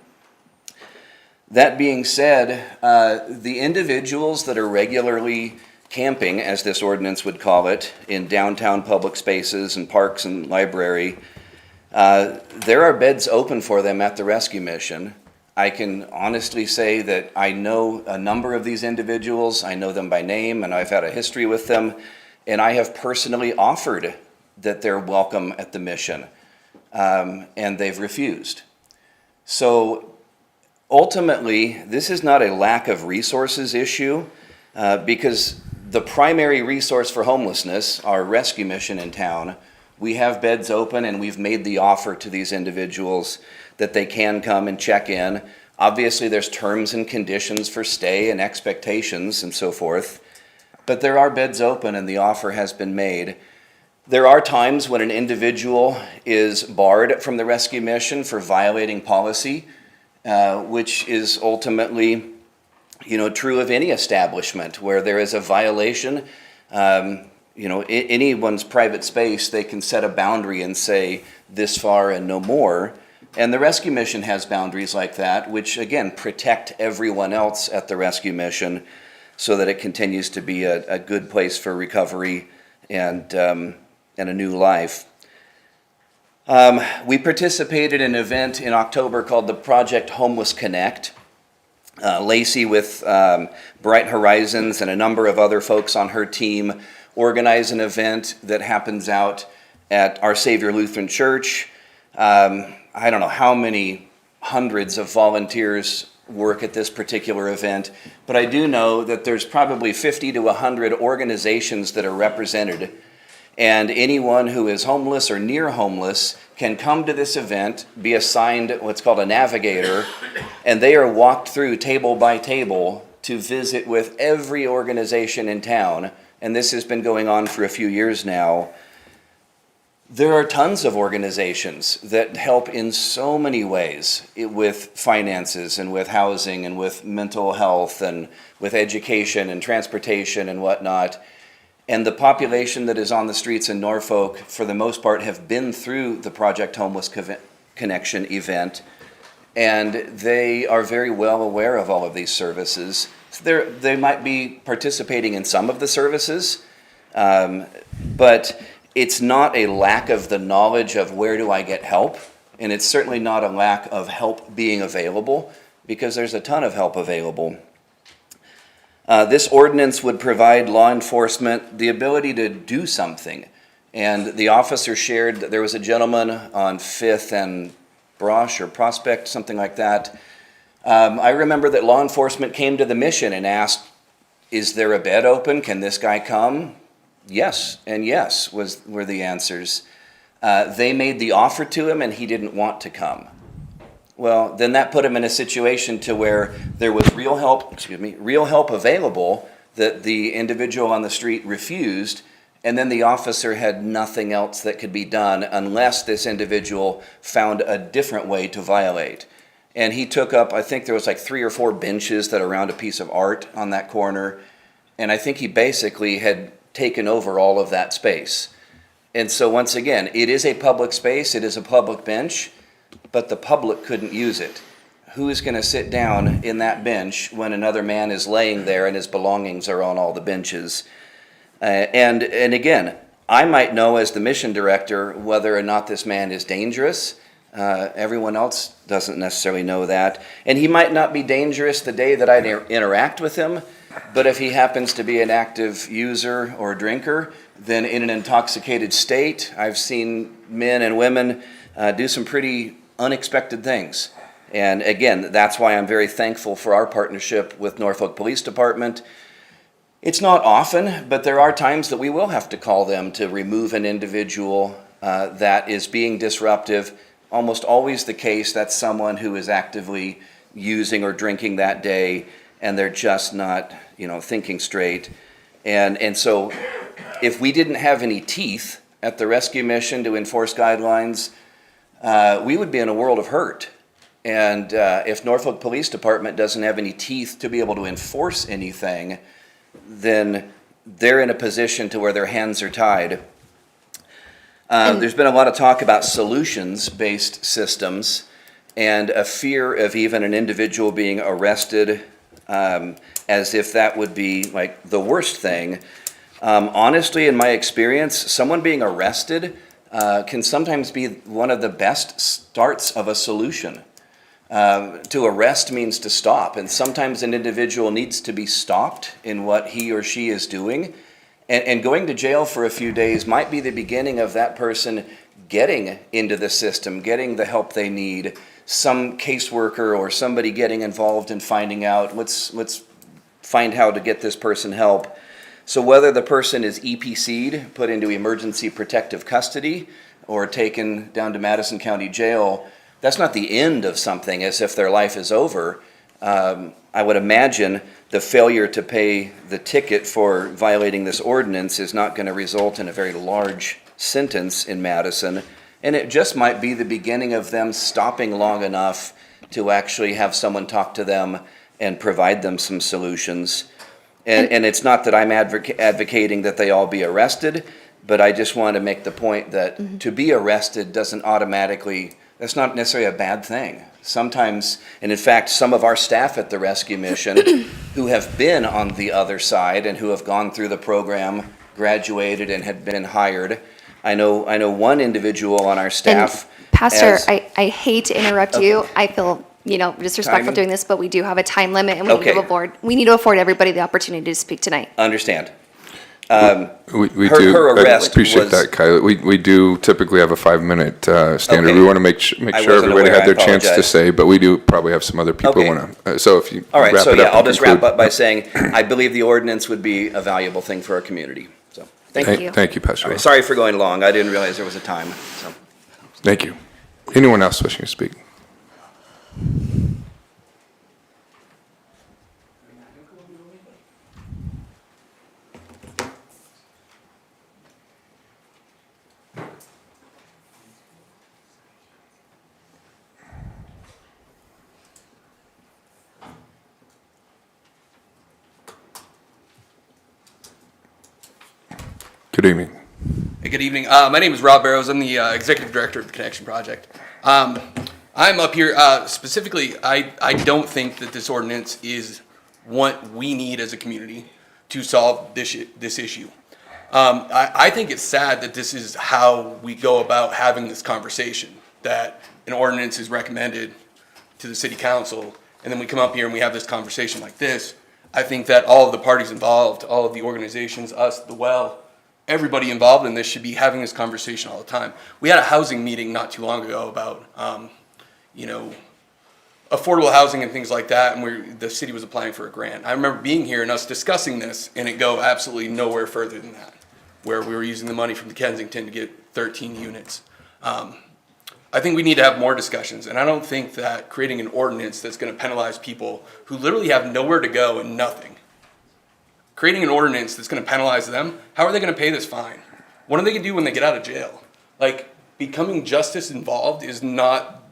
That being said, the individuals that are regularly camping, as this ordinance would call it, in downtown public spaces and parks and library, there are beds open for them at the rescue mission. I can honestly say that I know a number of these individuals. I know them by name, and I've had a history with them, and I have personally offered that they're welcome at the mission, and they've refused. So ultimately, this is not a lack of resources issue, because the primary resource for homelessness, our rescue mission in town, we have beds open, and we've made the offer to these individuals that they can come and check in. Obviously, there's terms and conditions for stay and expectations and so forth, but there are beds open and the offer has been made. There are times when an individual is barred from the rescue mission for violating policy, which is ultimately, true of any establishment where there is a violation. Anyone's private space, they can set a boundary and say this far and no more. And the rescue mission has boundaries like that, which again protect everyone else at the rescue mission so that it continues to be a good place for recovery and a new life. We participated in an event in October called the Project Homeless Connect. Lacey with Bright Horizons and a number of other folks on her team organized an event that happens out at Our Savior Lutheran Church. I don't know how many hundreds of volunteers work at this particular event, but I do know that there's probably 50 to 100 organizations that are represented, and anyone who is homeless or near homeless can come to this event, be assigned what's called a navigator, and they are walked through table by table to visit with every organization in town, and this has been going on for a few years now. There are tons of organizations that help in so many ways with finances and with housing and with mental health and with education and transportation and whatnot. And the population that is on the streets in Norfolk, for the most part, have been through the Project Homeless Connection event, and they are very well aware of all of these services. They might be participating in some of the services, but it's not a lack of the knowledge of where do I get help, and it's certainly not a lack of help being available, because there's a ton of help available. This ordinance would provide law enforcement the ability to do something, and the officer shared that there was a gentleman on 5th and Brosh or Prospect, something like that. I remember that law enforcement came to the mission and asked, is there a bed open? Can this guy come? Yes, and yes were the answers. They made the offer to him and he didn't want to come. Well, then that put him in a situation to where there was real help available that the individual on the street refused, and then the officer had nothing else that could be done unless this individual found a different way to violate. And he took up, I think there was like 3 or 4 benches that are around a piece of art on that corner, and I think he basically had taken over all of that space. And so once again, it is a public space, it is a public bench, but the public couldn't use it. Who is going to sit down in that bench when another man is laying there and his belongings are on all the benches? And again, I might know as the mission director whether or not this man is dangerous. Everyone else doesn't necessarily know that. And he might not be dangerous the day that I interact with him, but if he happens to be an active user or drinker, then in an intoxicated state, I've seen men and women do some pretty unexpected things. And again, that's why I'm very thankful for our partnership with Norfolk Police Department. It's not often, but there are times that we will have to call them to remove an individual that is being disruptive. Almost always the case, that's someone who is actively using or drinking that day, and they're just not, thinking straight. And so if we didn't have any teeth at the rescue mission to enforce guidelines, we would be in a world of hurt. And if Norfolk Police Department doesn't have any teeth to be able to enforce anything, then they're in a position to where their hands are tied. There's been a lot of talk about solutions-based systems and a fear of even an individual being arrested, as if that would be like the worst thing. Honestly, in my experience, someone being arrested can sometimes be one of the best starts of a solution. To arrest means to stop, and sometimes an individual needs to be stopped in what he or she is doing. And going to jail for a few days might be the beginning of that person getting into the system, getting the help they need, some caseworker or somebody getting involved in finding out, let's find how to get this person help. So whether the person is EPC'd, put into emergency protective custody, or taken down to Madison County Jail, that's not the end of something as if their life is over. I would imagine the failure to pay the ticket for violating this ordinance is not going to result in a very large sentence in Madison, and it just might be the beginning of them stopping long enough to actually have someone talk to them and provide them some solutions. And it's not that I'm advocating that they all be arrested, but I just want to make the point that to be arrested doesn't automatically, that's not necessarily a bad thing. Sometimes, and in fact, some of our staff at the rescue mission who have been on the other side and who have gone through the program, graduated and had been hired. I know one individual on our staff. And Pastor, as- I hate to interrupt you. I feel, disrespectful Timing? doing this, but we do have a time limit and Okay. we need to afford everybody the opportunity to speak tonight. Understand. We her do, I arrest appreciate was- that, Kylie. We do typically have a 5-minute standard. Okay. We want to make sure I everybody wasn't aware, had I their chance to apologize. say, but we do probably have some other people Okay. want to, so if you All right, wrap so it yeah, up I'll and just conclude. wrap up by saying, I believe the ordinance would be a valuable thing for our community. So, thank you. Thank you, Pastor. All right, sorry for going long. I didn't realize there was a time, so. Thank you. Anyone else wishing to speak? Good evening. Hey, good evening. My name is Rob Barrows. I'm the Executive Director of the Connection Project. I'm up here specifically, I don't think that this ordinance is what we need as a community to solve this issue. I think it's sad that this is how we go about having this conversation, that an ordinance is recommended to the city council, and then we come up here and we have this conversation like this. I think that all of the parties involved, all of the organizations, us, the Well, everybody involved in this should be having this conversation all the time. We had a housing meeting not too long ago about, affordable housing and things like that, and the city was applying for a grant. I remember being here and us discussing this, and it go absolutely nowhere further than that, where we were using the money from the Kensington to get 13 units. I think we need to have more discussions, and I don't think that creating an ordinance that's going to penalize people who literally have nowhere to go and nothing, creating an ordinance that's going to penalize them, how are they going to pay this fine? What are they going to do when they get out of jail? Like, becoming justice involved is not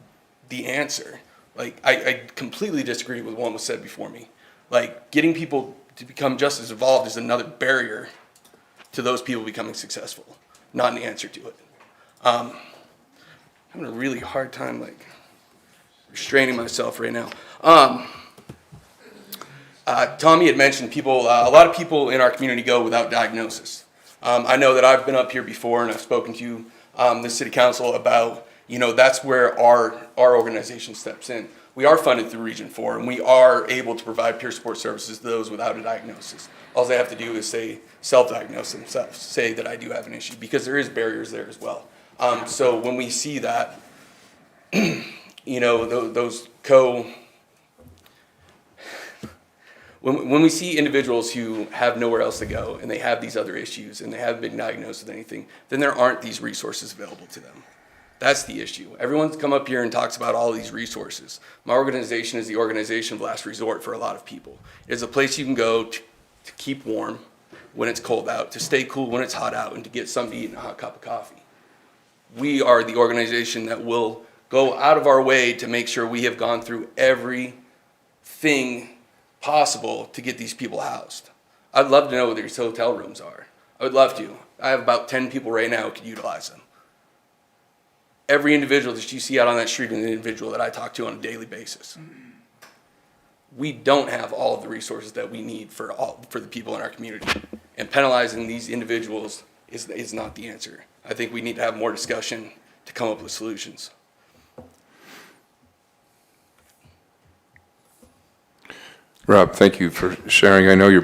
the answer. Like, I completely disagree with what was said before me. Like, getting people to become justice involved is another barrier to those people becoming successful, not an answer to it. I'm having a really hard time, like, restraining myself right now. Tommy had mentioned people, a lot of people in our community go without diagnosis. I know that I've been up here before and I've spoken to the city council about, that's where our organization steps in. We are funded through Region 4 and we are able to provide peer support services to those without a diagnosis. All they have to do is self-diagnose themselves, say that I do have an issue, because there is barriers there as well. So when we see that, when we see individuals who have nowhere else to go and they have these other issues and they haven't been diagnosed with anything, then there aren't these resources available to them. That's the issue. Everyone's come up here and talks about all these resources. My organization is the organization of last resort for a lot of people. It's a place you can go to keep warm when it's cold out, to stay cool when it's hot out, and to get something to eat and a hot cup of coffee. We are the organization that will go out of our way to make sure we have gone through everything possible to get these people housed. I'd love to know what these hotel rooms are. I would love to. I have about 10 people right now who could utilize them. Every individual that you see out on that street is an individual that I talk to on a daily basis. We don't have all of the resources that we need for the people in our community. And penalizing these individuals is not the answer. I think we need to have more discussion to come up with solutions. Rob, thank you for sharing. I know your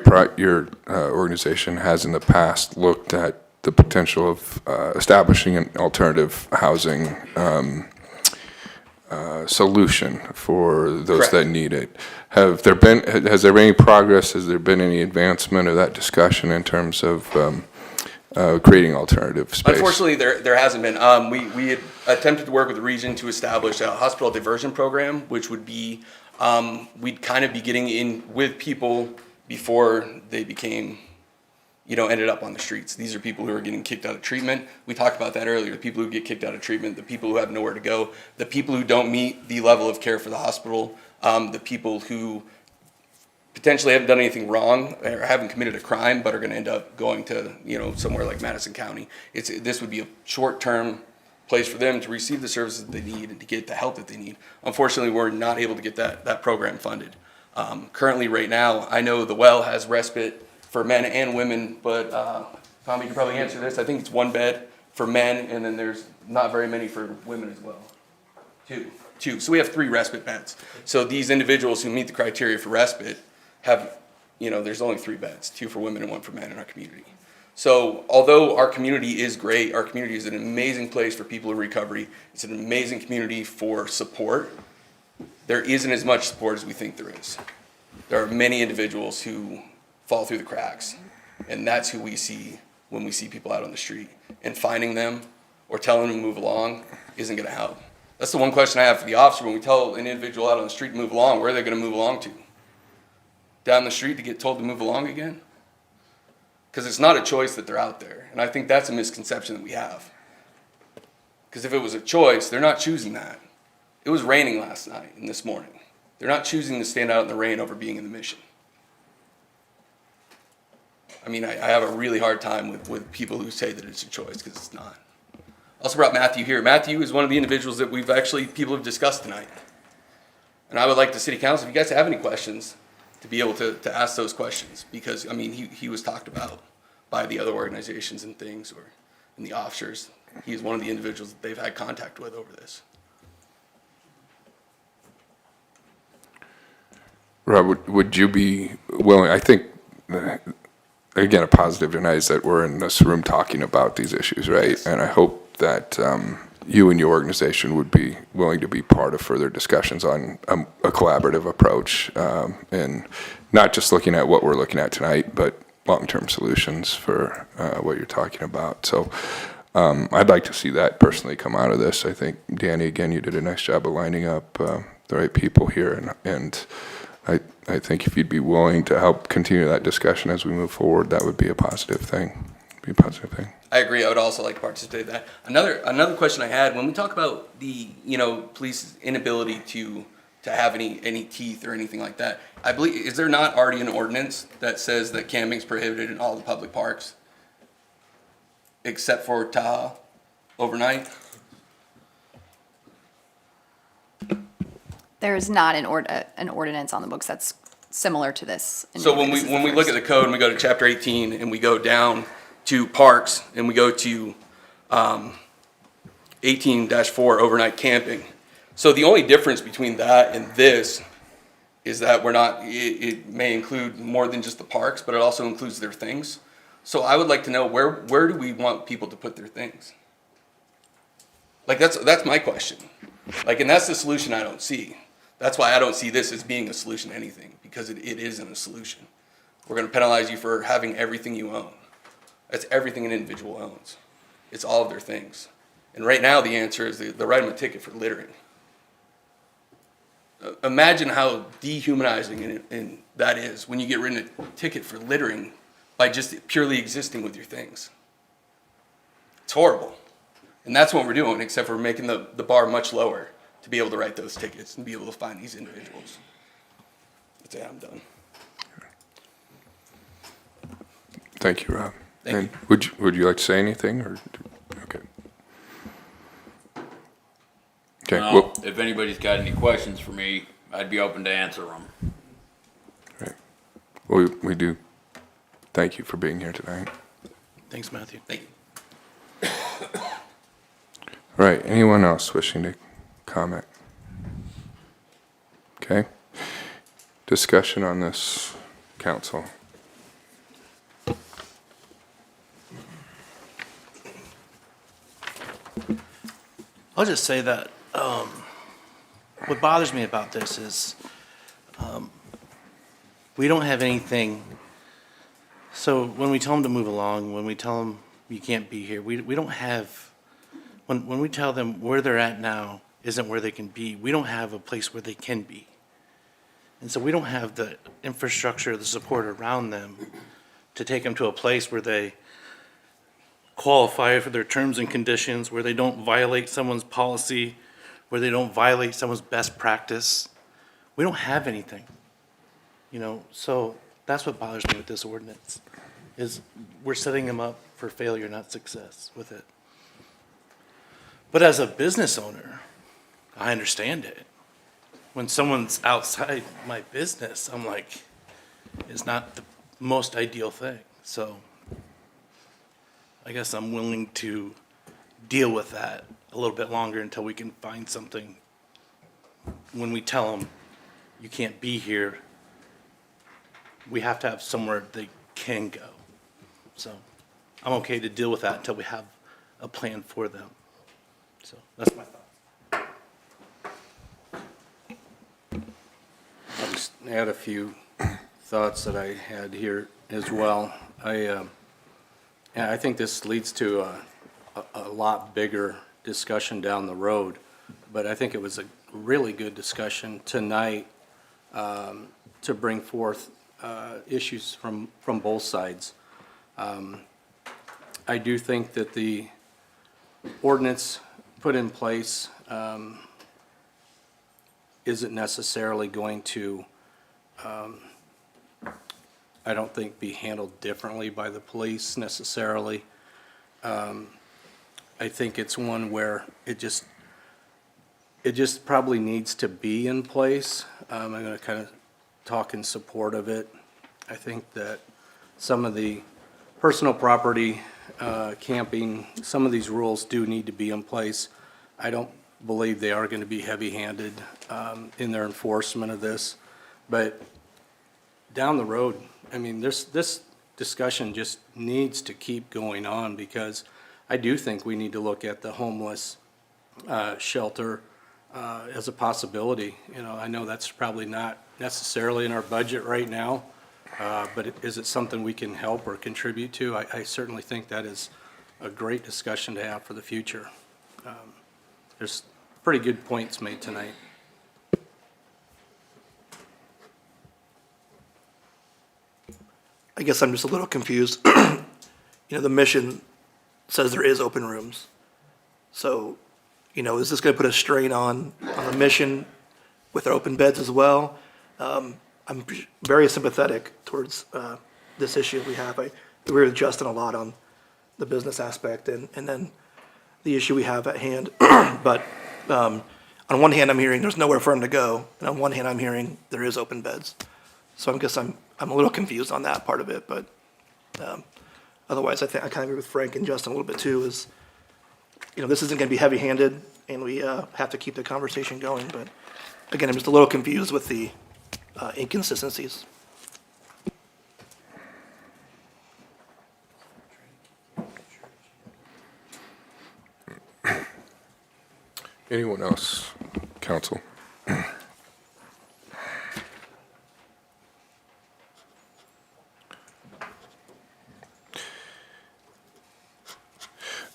organization has in the past looked at the potential of establishing an alternative housing solution for those Correct. that need it. Has there been any progress? Has there been any advancement of that discussion in terms of creating alternative space? Unfortunately, there hasn't been. We had attempted to work with the region to establish a hospital diversion program, which would be, we'd kind of be getting in with people before they became, ended up on the streets. These are people who are getting kicked out of treatment. We talked about that earlier. The people who get kicked out of treatment, the people who have nowhere to go, the people who don't meet the level of care for the hospital, the people who potentially haven't done anything wrong or haven't committed a crime, but are going to end up going to, somewhere like Madison County. This would be a short-term place for them to receive the services that they need and to get the help that they need. Unfortunately, we're not able to get that program funded. Currently, right now, I know the well has respite for men and women, but Tommy, you can probably answer this. I think it's 1 bed for men, and then there's not very many for women as well. Two. So we have 3 respite beds. So these individuals who meet the criteria for respite have, there's only 3 beds, 2 for women and 1 for men in our community. So although our community is great, our community is an amazing place for people in recovery. It's an amazing community for support. There isn't as much support as we think there is. There are many individuals who fall through the cracks, and that's who we see when we see people out on the street. And finding them or telling them to move along isn't going to help. That's the one question I have for the officer. When we tell an individual out on the street to move along, where are they going to move along to? Down the street to get told to move along again? Because it's not a choice that they're out there. And I think that's a misconception that we have. Because if it was a choice, they're not choosing that. It was raining last night and this morning. They're not choosing to stand out in the rain over being in the mission. I mean, I have a really hard time with people who say that it's a choice, because it's not. Also brought Matthew here. Matthew is one of the individuals that people have discussed tonight. And I would like the city council, if you guys have any questions, to be able to ask those questions, because, I mean, he was talked about by the other organizations and things, or in the officers. He is one of the individuals that they've had contact with over this. Rob, would you be willing, I think, again, a positive tonight is that we're in this room talking about these issues, right? Yes. And I hope that you and your organization would be willing to be part of further discussions on a collaborative approach, and not just looking at what we're looking at tonight, but long-term solutions for what you're talking about. So I'd like to see that personally come out of this. I think, Danny, again, you did a nice job of lining up the right people here, and I think if you'd be willing to help continue that discussion as we move forward, that would be a positive thing. I agree. I would also like to participate in that. Another question I had, when we talk about the police's inability to have any teeth or anything like that, I believe, is there not already an ordinance that says that camping is prohibited in all the public parks except for Tahoe overnight? There is not an ordinance on the books that's similar to this. So when we look at the code and we go to chapter 18 and we go down to parks and we go to 18-4 overnight camping. So the only difference between that and this is that it may include more than just the parks, but it also includes their things. So I would like to know where do we want people to put their things? Like that's my question. And that's the solution I don't see. That's why I don't see this as being a solution to anything, because it isn't a solution. We're going to penalize you for having everything you own. That's everything an individual owns. It's all of their things. And right now the answer is they write them a ticket for littering. Imagine how dehumanizing and that is when you get written a ticket for littering by just purely existing with your things. It's horrible. And that's what we're doing, except for making the bar much lower. to be able to write those tickets and be able to find these individuals. That's it, I'm done. Thank you, Rob. Thank And would you like to say anything, or, okay. Okay, Well, if anybody's got any questions for me, I'd be open to answer them. we do thank you for being here tonight. Thanks, Matthew. Thank you. All right, anyone else wishing to comment? Okay. Discussion on this, council. I'll just say that what bothers me about this is we don't have anything. So when we tell them to move along, when we tell them you can't be here, we don't have, when we tell them where they're at now isn't where they can be, we don't have a place where they can be. And so we don't have the infrastructure, the support around them to take them to a place where they qualify for their terms and conditions, where they don't violate someone's policy, where they don't violate someone's best practice. We don't have anything, you know, so that's what bothers me with this ordinance, is we're setting them up for failure, not success with it. But as a business owner, I understand it. When someone's outside my business, I'm like, it's not the most ideal thing. So I guess I'm willing to deal with that a little bit longer until we can find something. When we tell them, you can't be here, we have to have somewhere they can go. So I'm okay to deal with that until we have a plan for them. So that's my thought. I'll just add a few thoughts that I had here as well. I think this leads to a lot bigger discussion down the road, but I think it was a really good discussion tonight to bring forth issues from both sides. I do think that the ordinance put in place isn't necessarily going to, I don't think, be handled differently by the police necessarily. I think it's one where it just probably needs to be in place. I'm going to kind of talk in support of it. I think that some of the personal property, camping, some of these rules do need to be in place. I don't believe they are going to be heavy-handed in their enforcement of this. But down the road, I mean, this discussion just needs to keep going on, because I do think we need to look at the homeless shelter as a possibility. You know, I know that's probably not necessarily in our budget right now, but is it something we can help or contribute to? I certainly think that is a great discussion to have for the future. There's pretty good points made tonight. I guess I'm just a little confused. You know, the mission says there is open rooms. So, you know, is this going to put a strain on the mission with our open beds as well? I'm very sympathetic towards this issue we have. I agree with Justin a lot on the business aspect and then the issue we have at hand. But on one hand, I'm hearing there's nowhere for him to go, and on one hand, I'm hearing there is open beds. So I guess I'm a little confused on that part of it, but otherwise, I think I kind of agree with Frank and Justin a little bit too. Is, you know, this isn't going to be heavy-handed, and we have to keep the conversation going. But again, I'm just a little confused with the inconsistencies. Anyone else, council?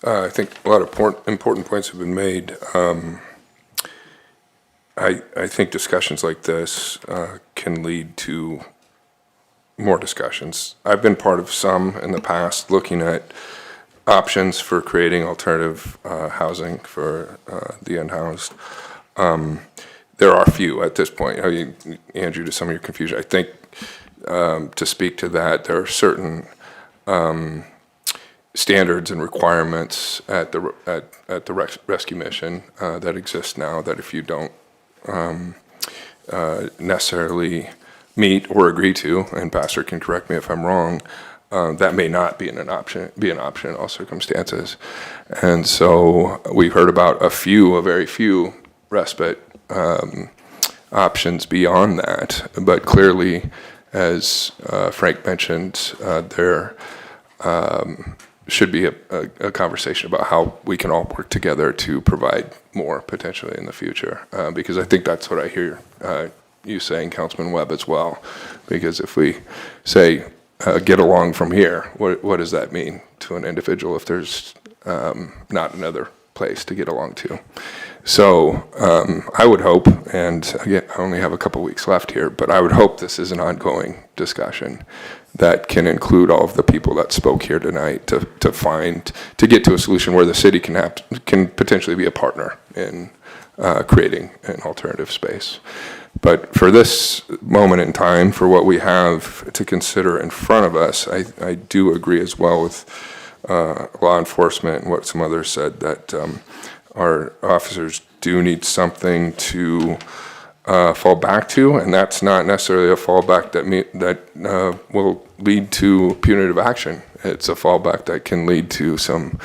I think a lot of important points have been made. I think discussions like this can lead to more discussions. I've been part of some in the past, looking at options for creating alternative housing for the unhoused. there are few at this point. I mean, Andrew, to some of your confusion, I think to speak to that, there are certain standards and requirements at the rescue mission that exist now that if you don't necessarily meet or agree to, and Pastor can correct me if I'm wrong, that may not be an option in all circumstances. And so we've heard about a very few respite options beyond that, but clearly, as Frank mentioned, there should be a conversation about how we can all work together to provide more potentially in the future, because I think that's what I hear you saying, Councilman Webb, as well. Because if we say get along from here, what does that mean to an individual if there's not another place to get along to? So I would hope, and again, I only have a couple weeks left here, but I would hope this is an ongoing discussion that can include all of the people that spoke here tonight to get to a solution where the city can potentially be a partner in creating an alternative space. But for this moment in time, for what we have to consider in front of us, I do agree as well with law enforcement and what some others said, that our officers do need something to fall back to, and that's not necessarily a fallback that will lead to punitive action. It's a fallback that can lead to some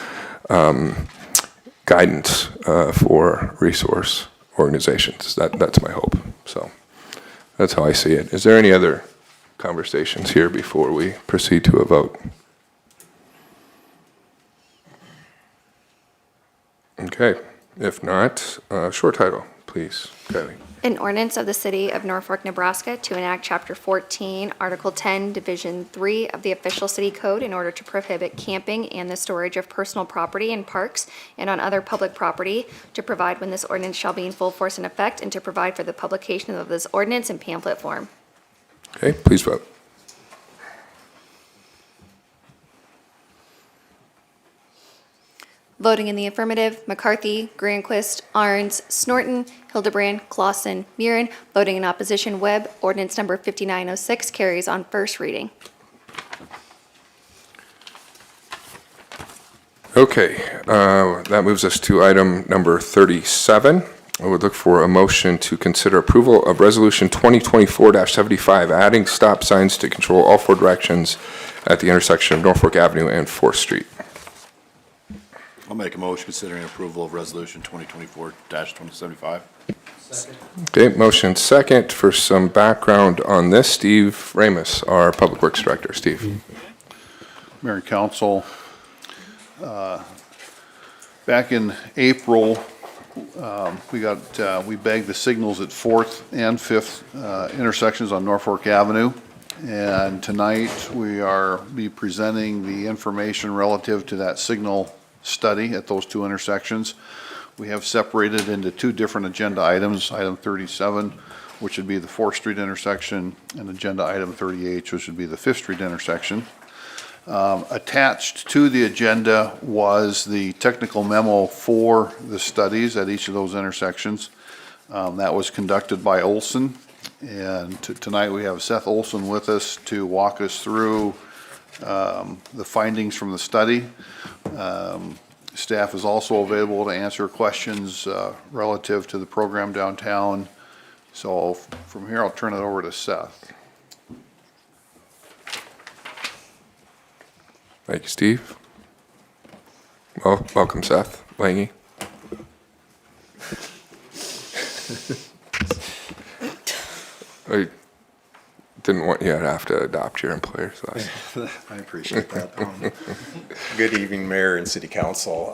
guidance for resource organizations. That's my hope. So that's how I see it. Is there any other conversations here before we proceed to a vote? Okay. If not, short title, please, Kylie. An ordinance of the City of Norfolk, Nebraska to enact Chapter 14, Article 10, Division 3 of the Official City Code in order to prohibit camping and the storage of personal property in parks and on other public property, to provide when this ordinance shall be in full force and effect, and to provide for the publication of this ordinance in pamphlet form. Okay, please vote. Voting in the affirmative, McCarthy, Granquist, Arns, Snorton, Hildebrand, Clausen, Murin. Voting in opposition, Webb. Ordinance number 5906 carries on first reading. Okay, that moves us to item number 37. I would look for a motion to consider approval of Resolution 2024-75, adding stop signs to control all four directions at the intersection of Norfolk Avenue and 4th Street. I'll make a motion considering approval of Resolution 2024-2075. Second. Okay, motion second. For some background on this, Steve Ramus, our Public Works Director. Steve. Mayor and Council, back in April, we bagged the signals at 4th and 5th intersections on Norfolk Avenue. And tonight we be presenting the information relative to that signal study at those two intersections. We have separated into two different agenda items, item 37, which would be the 4th Street intersection, and agenda item 38, which would be the 5th Street intersection. Attached to the agenda was the technical memo for the studies at each of those intersections. That was conducted by Olson, and tonight we have Seth Olson with us to walk us through the findings from the study. Staff is also available to answer questions relative to the program downtown. So from here, I'll turn it over to Seth. Thank you, Steve. Well, welcome, Seth Lange. I didn't want you to have to adopt your employer's last name. I appreciate that. Good evening, Mayor and City Council.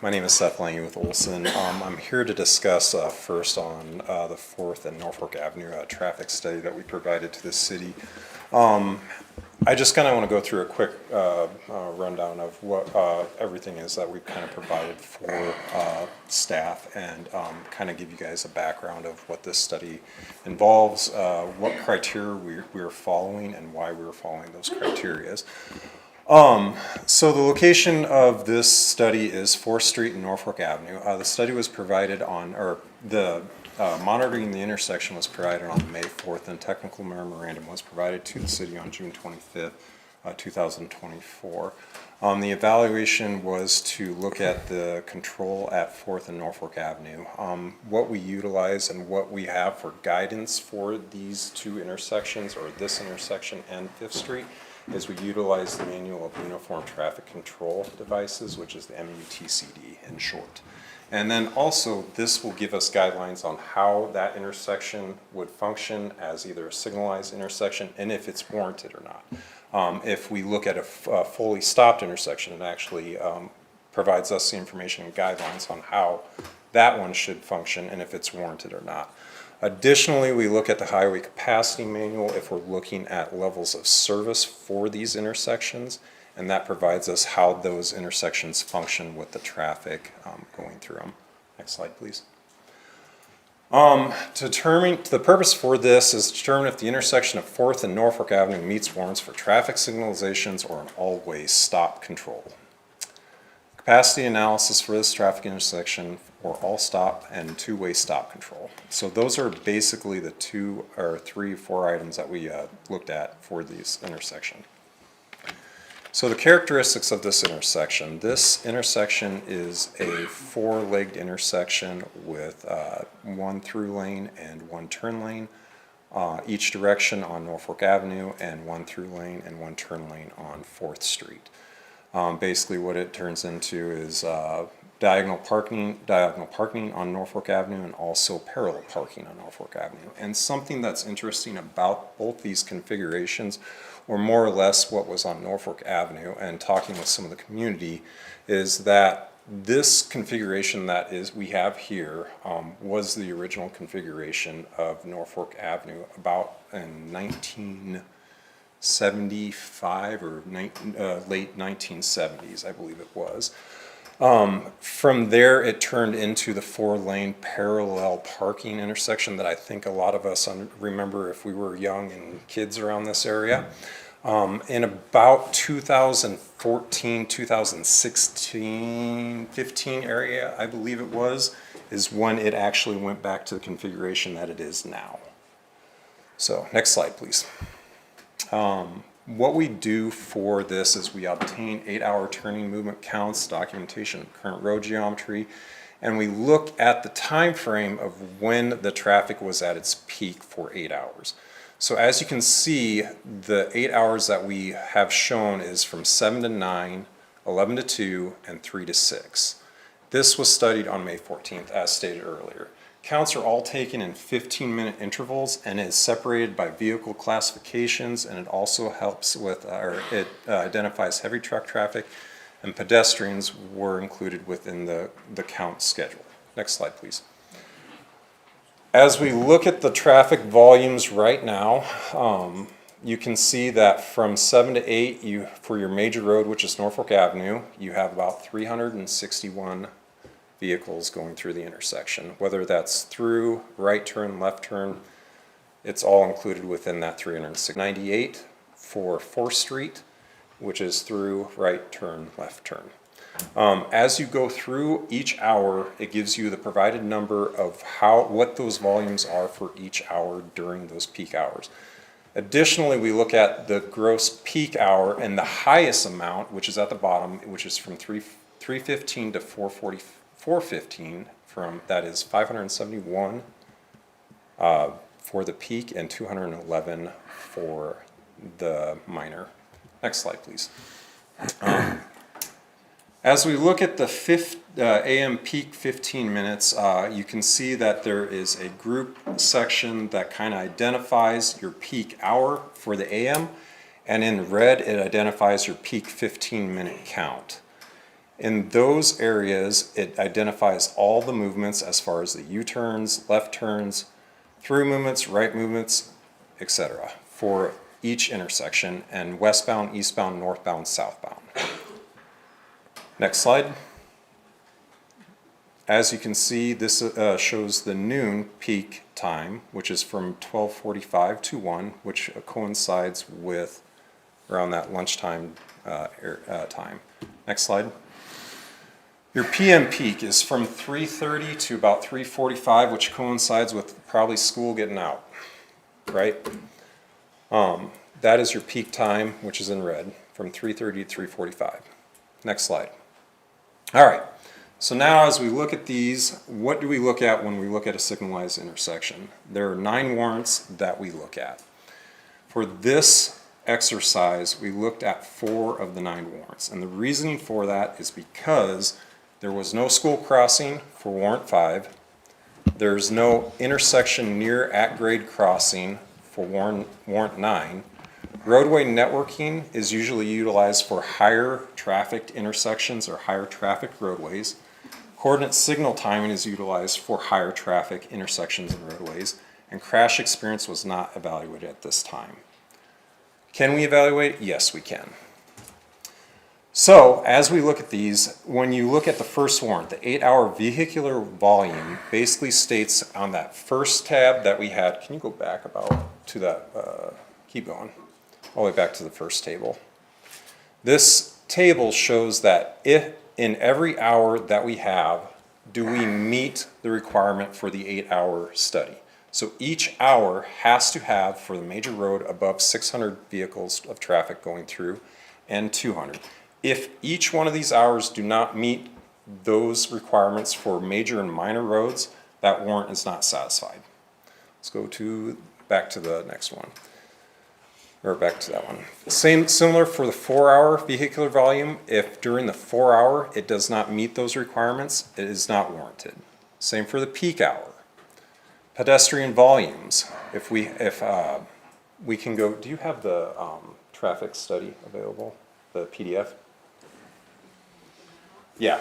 My name is Seth Lange with Olson. I'm here to discuss first on the 4th and Norfolk Avenue traffic study that we provided to the city. I just kind of want to go through a quick rundown of what everything is that we've kind of provided for staff, and kind of give you guys a background of what this study involves, what criteria we're following, and why we were following those criteria. So the location of this study is 4th Street and Norfolk Avenue. The study was provided on, or The monitoring the intersection was provided on May 4th, and technical memorandum was provided to the city on June 25th, 2024. The evaluation was to look at the control at 4th and Norfolk Avenue. What we utilize and what we have for guidance for these two intersections, or this intersection and 5th Street, is we utilize the Manual of Uniform Traffic Control Devices, which is the MUTCD in short. And then also, this will give us guidelines on how that intersection would function as either a signalized intersection and if it's warranted or not. If we look at a fully stopped intersection, it actually provides us the information and guidelines on how that one should function and if it's warranted or not. Additionally, we look at the highway capacity manual if we're looking at levels of service for these intersections, and that provides us how those intersections function with the traffic going through them. Next slide, please. The purpose for this is to determine if the intersection of 4th and Norfolk Avenue meets warrants for traffic signalizations or an all-way stop control. Capacity analysis for this traffic intersection or all stop and two-way stop control. So those are basically the 2 or 3 or 4 items that we looked at for this intersection. So the characteristics of this intersection is a 4-legged intersection with 1 through lane and 1 turn lane, each direction on Norfolk Avenue, and 1 through lane and 1 turn lane on 4th Street. Basically what it turns into is diagonal parking on Norfolk Avenue and also parallel parking on Norfolk Avenue. And something that's interesting about both these configurations, or more or less what was on Norfolk Avenue, and talking with some of the community, is that this configuration that we have here was the original configuration of Norfolk Avenue about in 1975 or late 1970s, I believe it was. From there, it turned into the 4-lane parallel parking intersection that I think a lot of us remember if we were young and kids around this area. In about 2014, 2016, 15 area, I believe it was, is when it actually went back to the configuration that it is now. So, next slide, please. What we do for this is we obtain 8-hour turning movement counts, documentation of current road geometry, and we look at the time frame of when the traffic was at its peak for 8 hours. So as you can see, the 8 hours that we have shown is from 7 to 9, 11 to 2, and 3 to 6. This was studied on May 14th, as stated earlier. Counts are all taken in 15-minute intervals and is separated by vehicle classifications, and it also helps with, it identifies heavy truck traffic, and pedestrians were included within the count schedule. Next slide, please. As we look at the traffic volumes right now, you can see that from 7 to 8, for your major road, which is Norfolk Avenue, you have about 361 vehicles going through the intersection. Whether that's through, right turn, left turn, it's all included within that 360. 98 for 4th Street, which is through, right turn, left turn. As you go through each hour, it gives you the provided number of what those volumes are for each hour during those peak hours. Additionally, we look at the gross peak hour and the highest amount, which is at the bottom, which is from 315 to 415, that is 571 for the peak and 211 for the minor. Next slide, please. As we look at the AM peak 15 minutes, you can see that there is a group section that kind of identifies your peak hour for the AM, and in red it identifies your peak 15-minute count. In those areas, it identifies all the movements as far as the U-turns, left turns, through movements, right movements, etc. for each intersection, and westbound, eastbound, northbound, southbound. Next slide. As you can see, this shows the noon peak time, which is from 12:45 to 1, which coincides with around that lunchtime time. Next slide. Your PM peak is from 3:30 to about 3:45, which coincides with probably school getting out, right? That is your peak time, which is in red, from 3:30 to 3:45. Next slide. All right, so now as we look at these, what do we look at when we look at a signalized intersection? There are 9 warrants that we look at. For this exercise, we looked at 4 of the 9 warrants, and the reasoning for that is because there was no school crossing for warrant 5, there's no intersection near at-grade crossing for warrant 9, roadway networking is usually utilized for higher trafficked intersections or higher trafficked roadways, coordinate signal timing is utilized for higher traffic intersections and roadways, and crash experience was not evaluated at this time. Can we evaluate? Yes, we can. So, as we look at these, when you look at the first warrant, the 8-hour vehicular volume basically states on that first tab that we had, can you go back about to that, keep going, all the way back to the first table. This table shows that if in every hour that we have, do we meet the requirement for the 8-hour study. So each hour has to have, for the major road, above 600 vehicles of traffic going through and 200. If each one of these hours do not meet those requirements for major and minor roads, that warrant is not satisfied. Let's go back to the next one, or back to that one. Similar for the 4-hour vehicular volume, if during the 4-hour it does not meet those requirements, it is not warranted. Same for the peak hour. Pedestrian volumes, if we can go, do you have the traffic study available, the PDF? Yeah.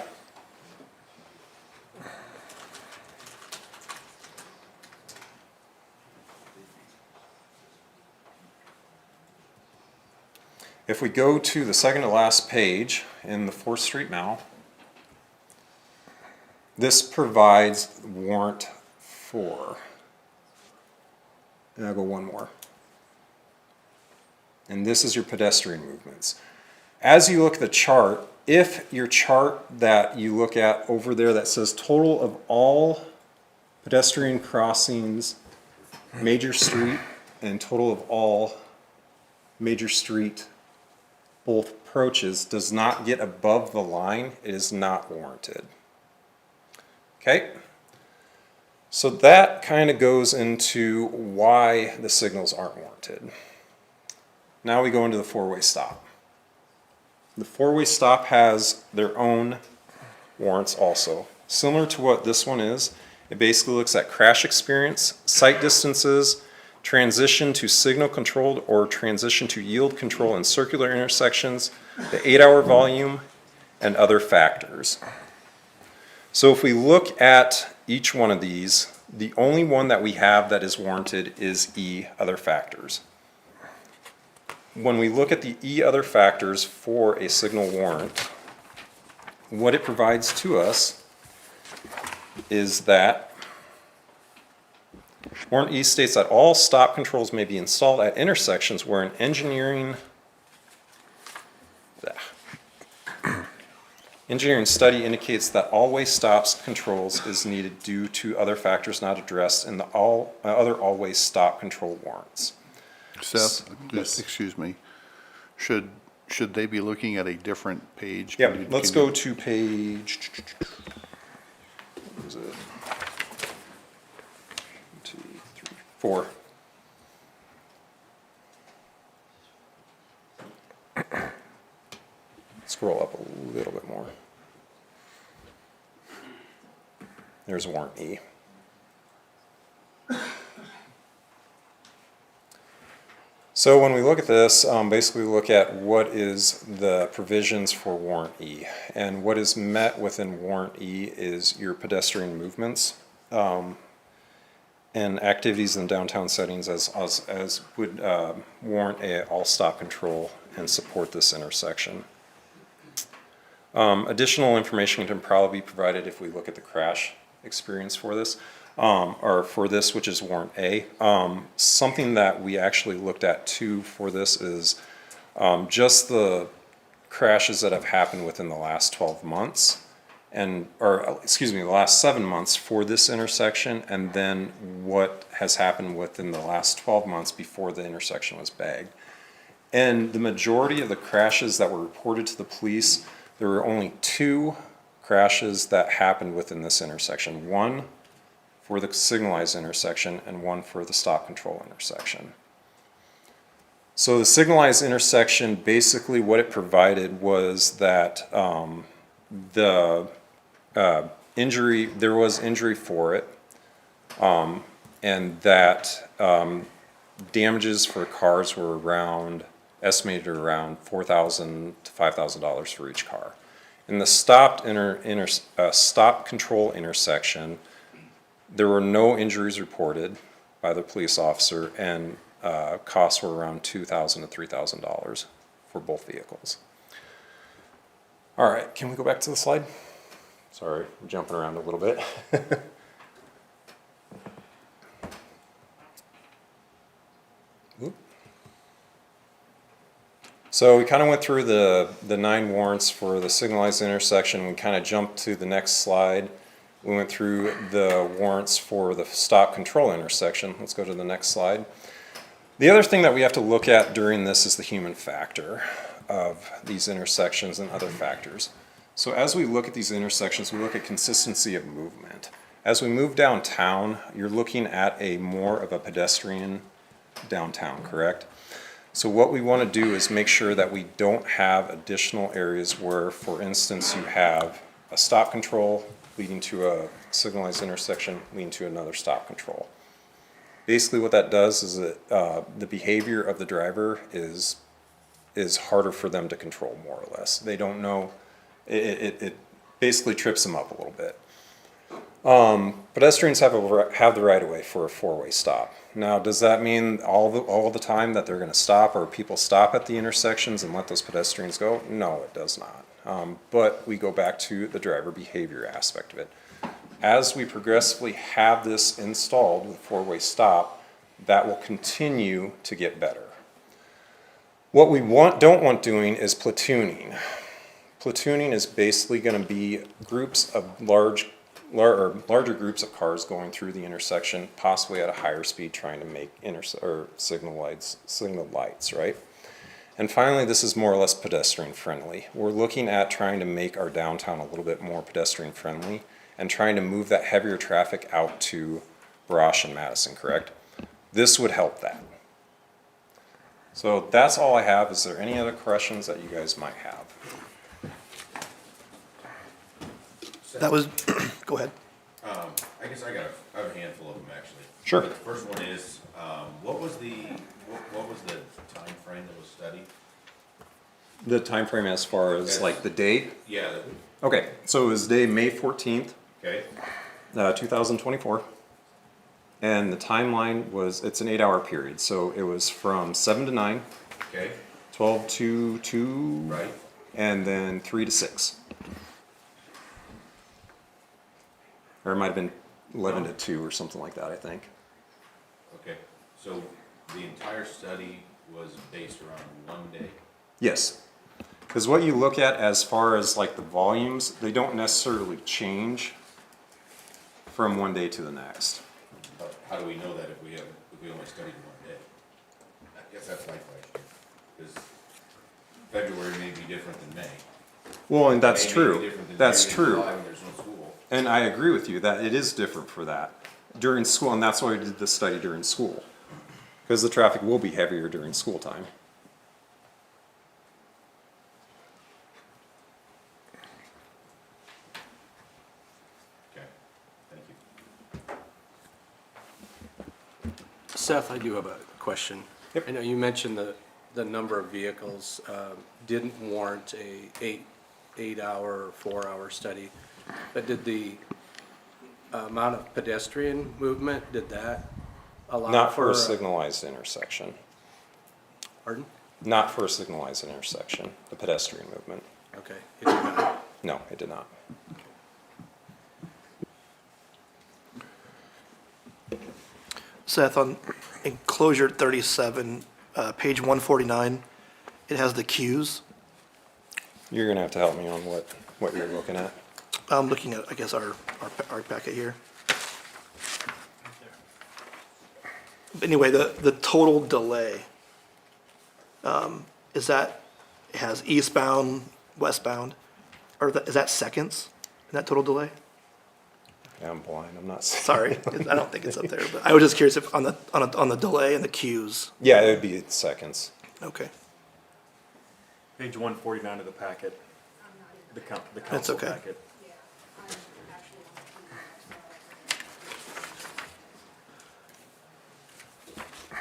If we go to the second to last page in the 4th Street Mall, this provides warrant 4. And I'll go one more. And this is your pedestrian movements. As you look at the chart, if your chart that you look at over there that says total of all pedestrian crossings, major street, and total of all major street both approaches does not get above the line, it is not warranted. Okay? So that kind of goes into why the signals aren't warranted. Now we go into the 4-way stop. The 4-way stop has their own warrants also. Similar to what this one is, it basically looks at crash experience, sight distances, transition to signal controlled or transition to yield control in circular intersections, the 8-hour volume, and other factors. So if we look at each one of these, the only one that we have that is warranted is E, other factors. When we look at the E, other factors for a signal warrant, what it provides to us is that warrant E states that all stop controls may be installed at intersections where an engineering study indicates that always stops controls is needed due to other factors not addressed in the other always stop control warrants. Seth, Yes. excuse me, should they be looking at a different page? Yeah, let's go to page, what is it? 1, 2, 3, 4. Scroll up a little bit more. There's warrant E. So when we look at this, basically we look at what is the provisions for warrant E. And what is met within warrant E is your pedestrian movements and activities in downtown settings as would warrant a all-stop control and support this intersection. Additional information can probably be provided if we look at the crash experience for this. Or for this, which is warrant A. Something that we actually looked at too for this is just the crashes that have happened within the last 12 months the last 7 months for this intersection, and then what has happened within the last 12 months before the intersection was bagged. And the majority of the crashes that were reported to the police, there were only 2 crashes that happened within this intersection. One for the signalized intersection and one for the stop control intersection. So the signalized intersection, basically what it provided was that there was injury for it, and that damages for cars were estimated around $4,000 to $5,000 for each car. In the stop control intersection, there were no injuries reported by the police officer, and costs were around $2,000 to $3,000 for both vehicles. All right, can we go back to the slide? Sorry, I'm jumping around a little bit. So we kind of went through the 9 warrants for the signalized intersection. We kind of jumped to the next slide. We went through the warrants for the stop control intersection. Let's go to the next slide. The other thing that we have to look at during this is the human factor of these intersections and other factors. So as we look at these intersections, we look at consistency of movement. As we move downtown, you're looking at more of a pedestrian downtown, correct? So what we want to do is make sure that we don't have additional areas where, for instance, you have a stop control leading to a signalized intersection leading to another stop control. Basically what that does is that the behavior of the driver is harder for them to control, more or less. They don't know, it basically trips them up a little bit. Pedestrians have the right of way for a 4-way stop. Now, does that mean all the time that they're going to stop, or people stop at the intersections and let those pedestrians go? No, it does not. But we go back to the driver behavior aspect of it. As we progressively have this installed with 4-way stop, that will continue to get better. What we don't want doing is platooning. Platooning is basically going to be groups of larger groups of cars going through the intersection, possibly at a higher speed, trying to make signal lights, right? And finally, this is more or less pedestrian friendly. We're looking at trying to make our downtown a little bit more pedestrian friendly and trying to move that heavier traffic out to Brosh and Madison, correct? This would help that. So that's all I have. Is there any other questions that you guys might have? That was, go ahead. I guess I have a handful of them, actually. Sure. The first one is, what was the time frame that was studied? The time frame as far as like the date? Yeah. Okay, so it was day May 14th. Okay. 2024. And the timeline was, it's an 8-hour period, so it was from 7 to 9. Okay. 12 to 2. Right. And then 3 to 6. Or it might have been 11 to 2 or something like that, I think. Okay, so the entire study was based around one day? Yes. Because what you look at as far as like the volumes, they don't necessarily change from one day to the next. But how do we know that if we only studied one day? I guess that's my question. Because February may be different than May. Well, and that's May true. be different than That's June and true. July when there's no school. And I agree with you that it is different for that during school, and that's why I did the study during school. Because the traffic will be heavier during school time. Okay, thank you. Seth, I do have a question. Yep. I know you mentioned the number of vehicles didn't warrant a 8-hour or 4-hour study, but did the amount of pedestrian movement, did that allow Not for for a signalized intersection. Pardon? Not for a signalized intersection, the pedestrian movement. Okay, it did not. No, it did not. Seth, on enclosure 37, page 149, it has the queues. You're gonna have to help me on what you're looking at. I'm looking at, I guess, our packet here. Anyway, the total delay, is that, it has eastbound, westbound, or is that seconds in that total delay? Yeah, I'm blind, I'm not. Sorry, I don't think it's up there, but I was just curious if on the delay and the queues. Yeah, it would be seconds. Okay. Page 149 of the packet, the That's council okay. packet.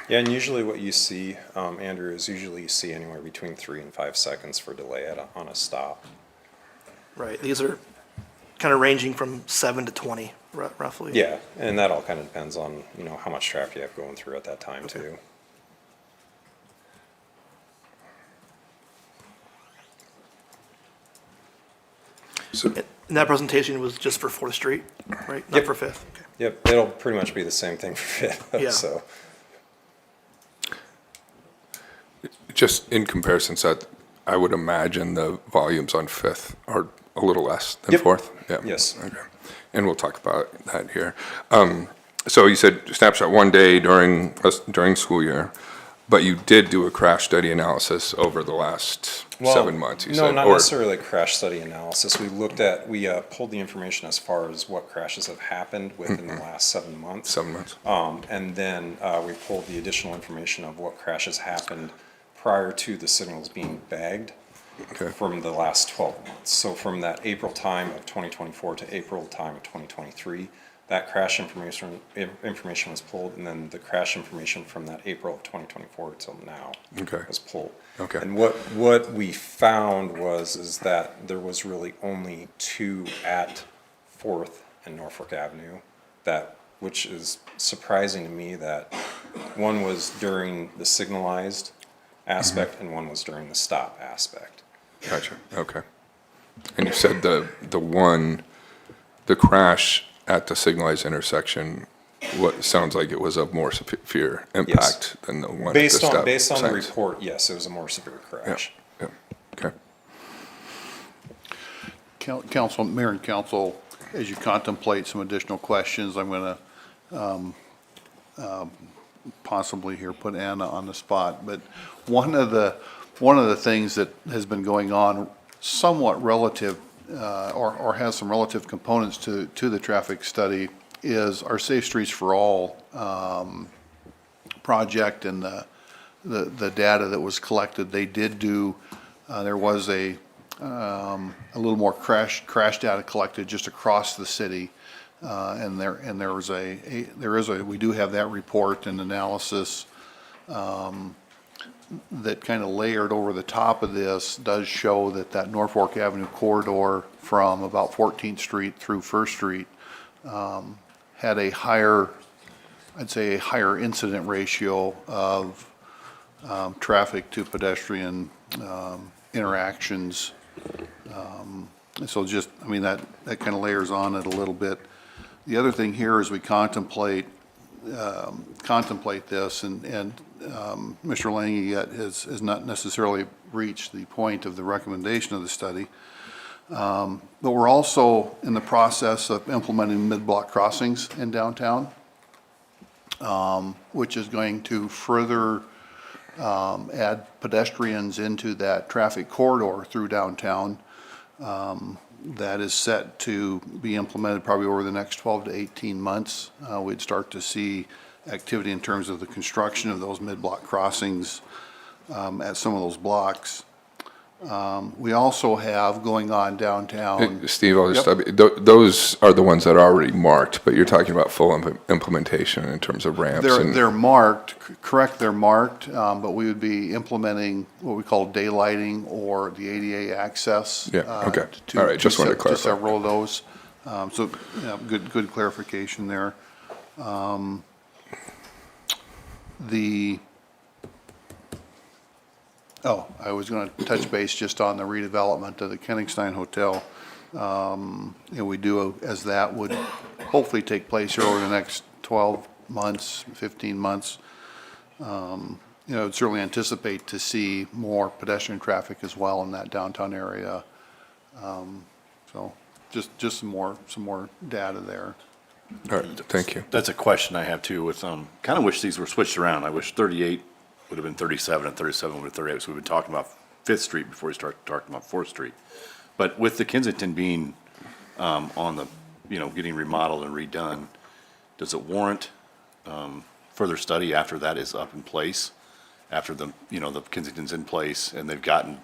Yeah, and usually what you see, Andrew, is usually you see anywhere between 3 and 5 seconds for delay on a stop. Right, these are kind of ranging from 7 to 20, roughly. Yeah, and that all kind of depends on, how much traffic you have going through at that time too. So, and that presentation was just for 4th Street, right? Not for 5th? Okay. Yep, it'll pretty much be the same thing for 5th, Yeah. so. Just in comparison, so I would imagine the volumes on Fifth are a little less than Yep. Fourth? Yeah. Yes. Okay. And we'll talk about that here. So you said snapshot one day during school year, but you did do a crash study analysis over the last 7 months, you said? No, not or- necessarily a crash study analysis. We pulled the information as far as what crashes have happened within the last 7 months. 7 months. And then we pulled the additional information of what crashes happened prior to the signals being bagged from the last 12 months. So from that April time of 2024 to April time of 2023, that crash information was pulled, and then the crash information from that April of 2024 till now was pulled. Okay. And what we found is that there was really only 2 at 4th and Norfolk Avenue, which is surprising to me that one was during the signalized aspect and one was during the stop aspect. Gotcha, okay. And you said the crash at the signalized intersection, what sounds like it was of more severe impact than the one at the stop Based on the signs. report, yes, it was a more severe crash. Yeah, okay. Council, Mayor and Council, as you contemplate some additional questions, I'm going to possibly here put Anna on the spot, but one of the things that has been going on somewhat relative or has some relative components to the traffic study is our Safe Streets for All project and the data that was collected. They did do, there was a little more crash data collected just across the city. And we do have that report and analysis that kind of layered over the top of this does show that Norfolk Avenue corridor from about 14th Street through First Street had a higher, I'd say a higher incident ratio of traffic to pedestrian interactions. So just, I mean, that kind of layers on it a little bit. The other thing here is we contemplate this, and Mr. Lange yet has not necessarily reached the point of the recommendation of the study. But we're also in the process of implementing mid-block crossings in downtown, which is going to further add pedestrians into that traffic corridor through downtown. That is set to be implemented probably over the next 12 to 18 months. We'd start to see activity in terms of the construction of those mid-block crossings at some of those blocks. We also have going on downtown. Hey, Steve, I'll just, Yep. those are the ones that are already marked, but you're talking about full implementation in terms of ramps. They're marked, correct, they're marked, but we would be implementing what we call daylighting or the ADA access. Yeah, okay. All right, just wanted to clarify. To several of those. So, yeah, good clarification there. I was going to touch base just on the redevelopment of the Kenningstein Hotel. We do, as that would hopefully take place here over the next 12 months, 15 months. I'd certainly anticipate to see more pedestrian traffic as well in that downtown area. So just some more data there. All right, thank you. That's a question I have too with, kind of wish these were switched around. I wish 38 would have been 37 and 37 would have been 38. So we've been talking about Fifth Street before we start talking about Fourth Street. But with the Kensington being, on the, getting remodeled and redone, does it warrant, further study after that is up in place? After the Kensington's in place and they've gotten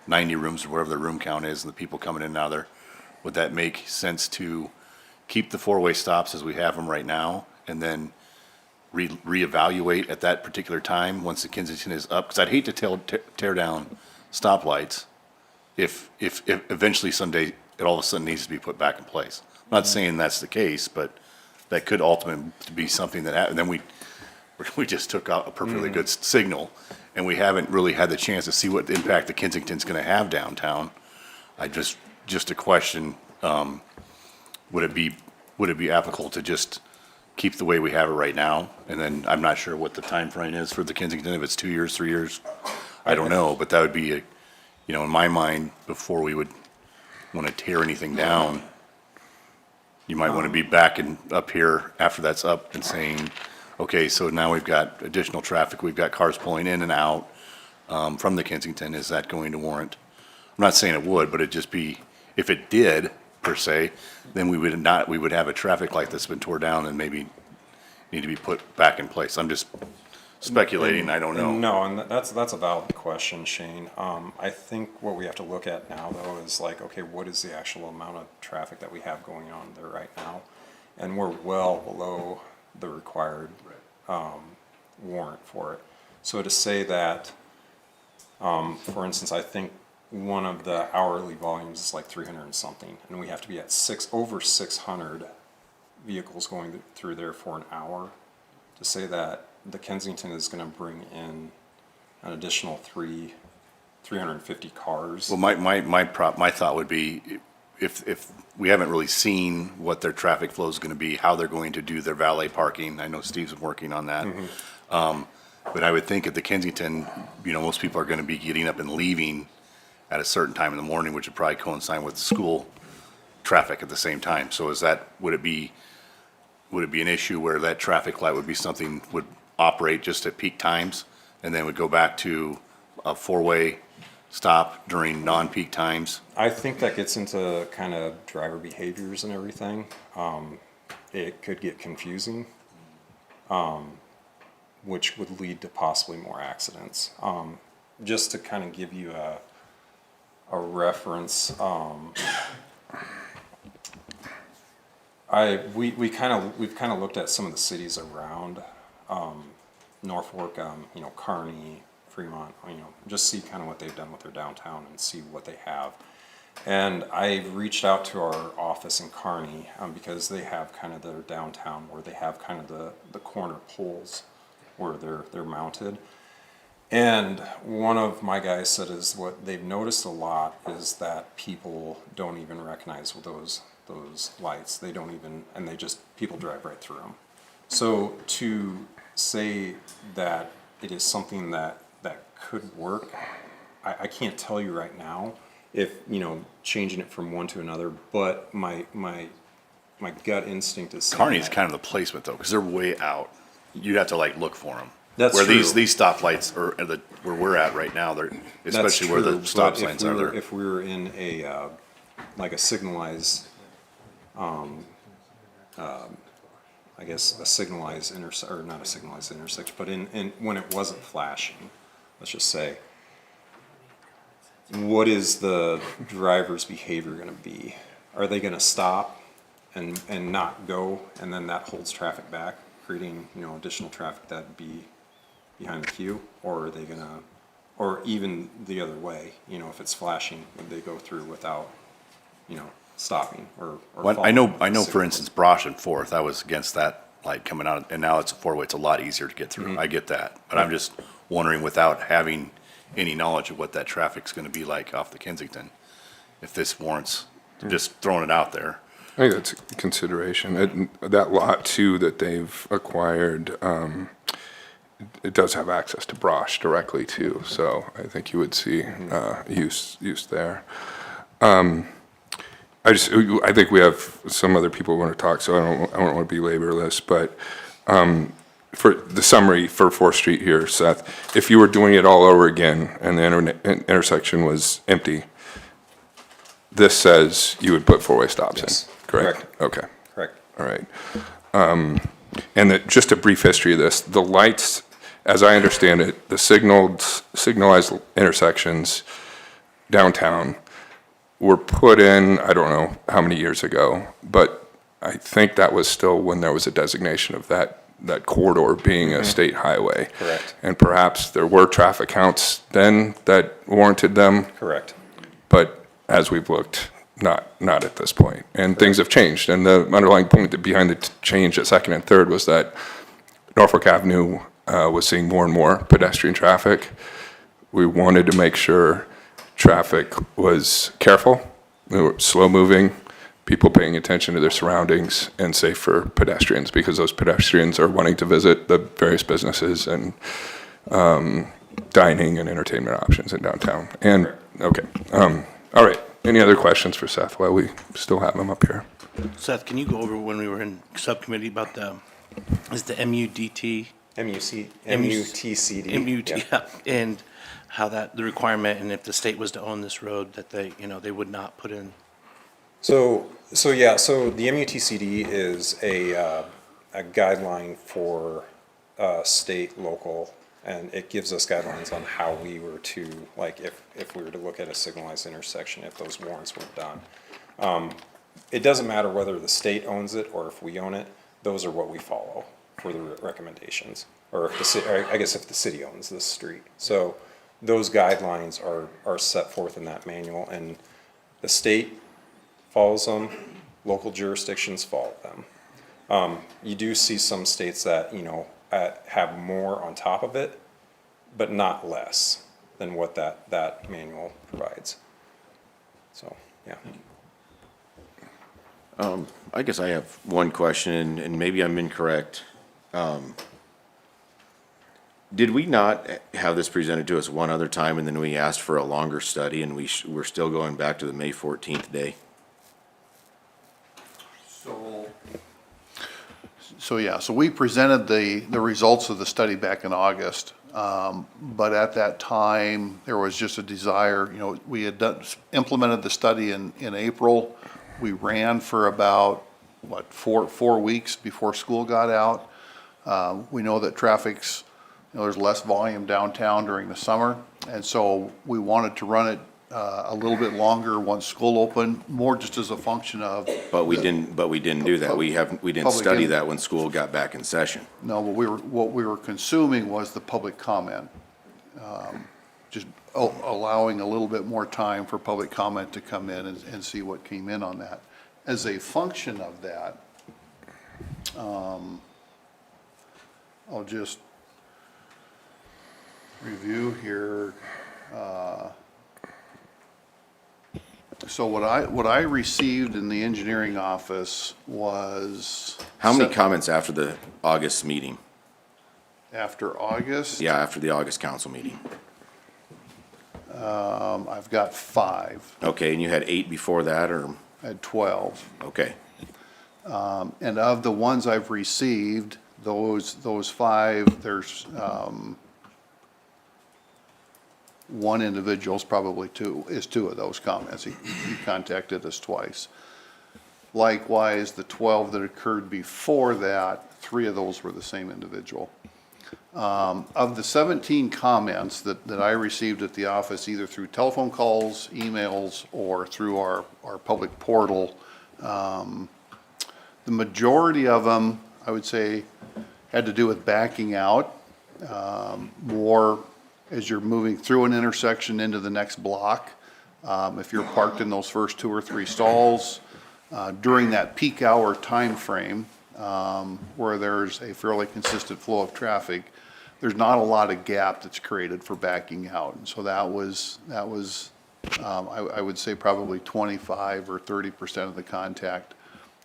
90 rooms or whatever the room count is and the people coming in and out of there, would that make sense to keep the four-way stops as we have them right now and then reevaluate at that particular time once the Kensington is up? Because I'd hate to tear down stoplights if eventually someday it all of a sudden needs to be put back in place. I'm not saying that's the case, but that could ultimately be something that happened. Then we just took out a perfectly good signal, and we haven't really had the chance to see what impact the Kensington's going to have downtown. I just a question, would it be applicable to just keep the way we have it right now? And then I'm not sure what the time frame is for the Kensington, if it's 2 years, 3 years, I don't know, but that would be in my mind, before we would want to tear anything down, you might want to be back up here after that's up and saying, okay, so now we've got additional traffic, we've got cars pulling in and out from the Kensington, is that going to warrant? I'm not saying it would, but it'd just be, if it did, per se, then we would have a traffic light that's been tore down and maybe need to be put back in place. I'm just speculating, I don't know. No, and that's a valid question, Shane. I think what we have to look at now, though, is like, okay, what is the actual amount of traffic that we have going on there right now? And we're well below the required warrant for it. So to say that, for instance, I think one of the hourly volumes is like 300 and something, and we have to be at over 600 vehicles going through there for an hour. To say that the Kensington is going to bring in an additional 350 cars. Well, my thought would be, if we haven't really seen what their traffic flow is going to be, how they're going to do their valet parking. I know Steve's been working on that. But I would think at the Kensington, most people are going to be getting up and leaving at a certain time in the morning, which would probably coincide with school traffic at the same time. So would it be an issue where that traffic light would be something would operate just at peak times and then would go back to a four-way stop during non-peak times? I think that gets into kind of driver behaviors and everything. It could get confusing, which would lead to possibly more accidents. Just to kind of give you a reference, we've kind of looked at some of the cities around Norfolk, Kearney, Fremont, just see kind of what they've done with their downtown and see what they have. And I reached out to our office in Kearney because they have kind of their downtown where they have kind of the corner poles where they're mounted. And one of my guys said is what they've noticed a lot is that people don't even recognize those lights. They don't even, and people drive right through them. So to say that it is something that could work, I can't tell you right now if, changing it from one to another, but my gut instinct is Kearney's kind of the placement though, because they're way out. You'd have to look for them. That's where true. These stoplights are where we're at right now, they're especially where the stop signs are there. If we were in a signalized, I guess a signalized or not a signalized intersection, but in when it wasn't flashing, let's just say, what is the driver's behavior going to be? Are they going to stop and not go, and then that holds traffic back, creating additional traffic that'd be behind the queue, or are they going to, or even the other way, if it's flashing, would they go through without, stopping or I know, for instance, Brosh and Fourth, I was against that light coming out, and now it's a four-way, it's a lot easier to get through. I get that, but I'm just wondering, without having any knowledge of what that traffic's gonna be like off the Kensington, if this warrants just throwing it out there. I think that's a consideration. That lot too that they've acquired, it does have access to Brosh directly too, so I think you would see use there. I think we have some other people who want to talk, so I don't want to belabor this, but for the summary for 4th Street here, Seth, if you were doing it all over again and the intersection was empty, this says you would put four-way stops Yes. in, correct? Okay. Correct. All right. And just a brief history of this, the lights, as I understand it, the signalized intersections downtown were put in, I don't know how many years ago, but I think that was still when there was a designation of that corridor being a state highway. Correct. And perhaps there were traffic counts then that warranted them. Correct. But as we've looked, not at this point. And things have changed. And the underlying point behind the change at 2nd and 3rd was that Norfolk Avenue was seeing more and more pedestrian traffic. We wanted to make sure traffic was careful, slow moving, people paying attention to their surroundings, and safe for pedestrians, because those pedestrians are wanting to visit the various businesses and dining and entertainment options in downtown. And, okay, all right. Any other questions for Seth while we still have him up here? Seth, can you go over when we were in subcommittee about the MUDT? MUTCD. Yeah, and how that, the requirement, and if the state was to own this road, that they would not put in. So the MUTCD is a guideline for state, local, and it gives us guidelines on how we were to, like, if we were to look at a signalized intersection, if those warrants were done. It doesn't matter whether the state owns it or if we own it, those are what we follow for the recommendations. Or if the city, I guess if the city owns this street. So those guidelines are set forth in that manual, and the state follows them, local jurisdictions follow them. You do see some states that, have more on top of it, but not less than what that manual provides. So, yeah. I guess I have one question, and maybe I'm incorrect. Did we not have this presented to us one other time, and then we asked for a longer study, and we're still going back to the May 14th day? So we presented the results of the study back in August. But at that time, there was just a desire, we had implemented the study in April. We ran for about, 4 weeks before school got out. We know that traffic's, there's less volume downtown during the summer. And so we wanted to run it a little bit longer once school opened, more just as a function of. But we didn't do that. We didn't study that when school got back in session. No, but what we were consuming was the public comment. Just allowing a little bit more time for public comment to come in and see what came in on that. As a function of that, I'll just review here. So what I received in the engineering office was. How many comments after the August meeting? After August? Yeah, after the August council meeting. I've got 5. Okay, and you had 8 before that, or? I had 12. Okay. And of the ones I've received, those 5, there's one individual's probably 2 of those comments. He contacted us twice. Likewise, the 12 that occurred before that, 3 of those were the same individual. Of the 17 comments that I received at the office, either through telephone calls, emails, or through our public portal, the majority of them, I would say, had to do with backing out, more as you're moving through an intersection into the next block. If you're parked in those first 2 or 3 stalls, during that peak hour time frame, where there's a fairly consistent flow of traffic, there's not a lot of gap that's created for backing out. And so that was I would say probably 25 or 30% of the contact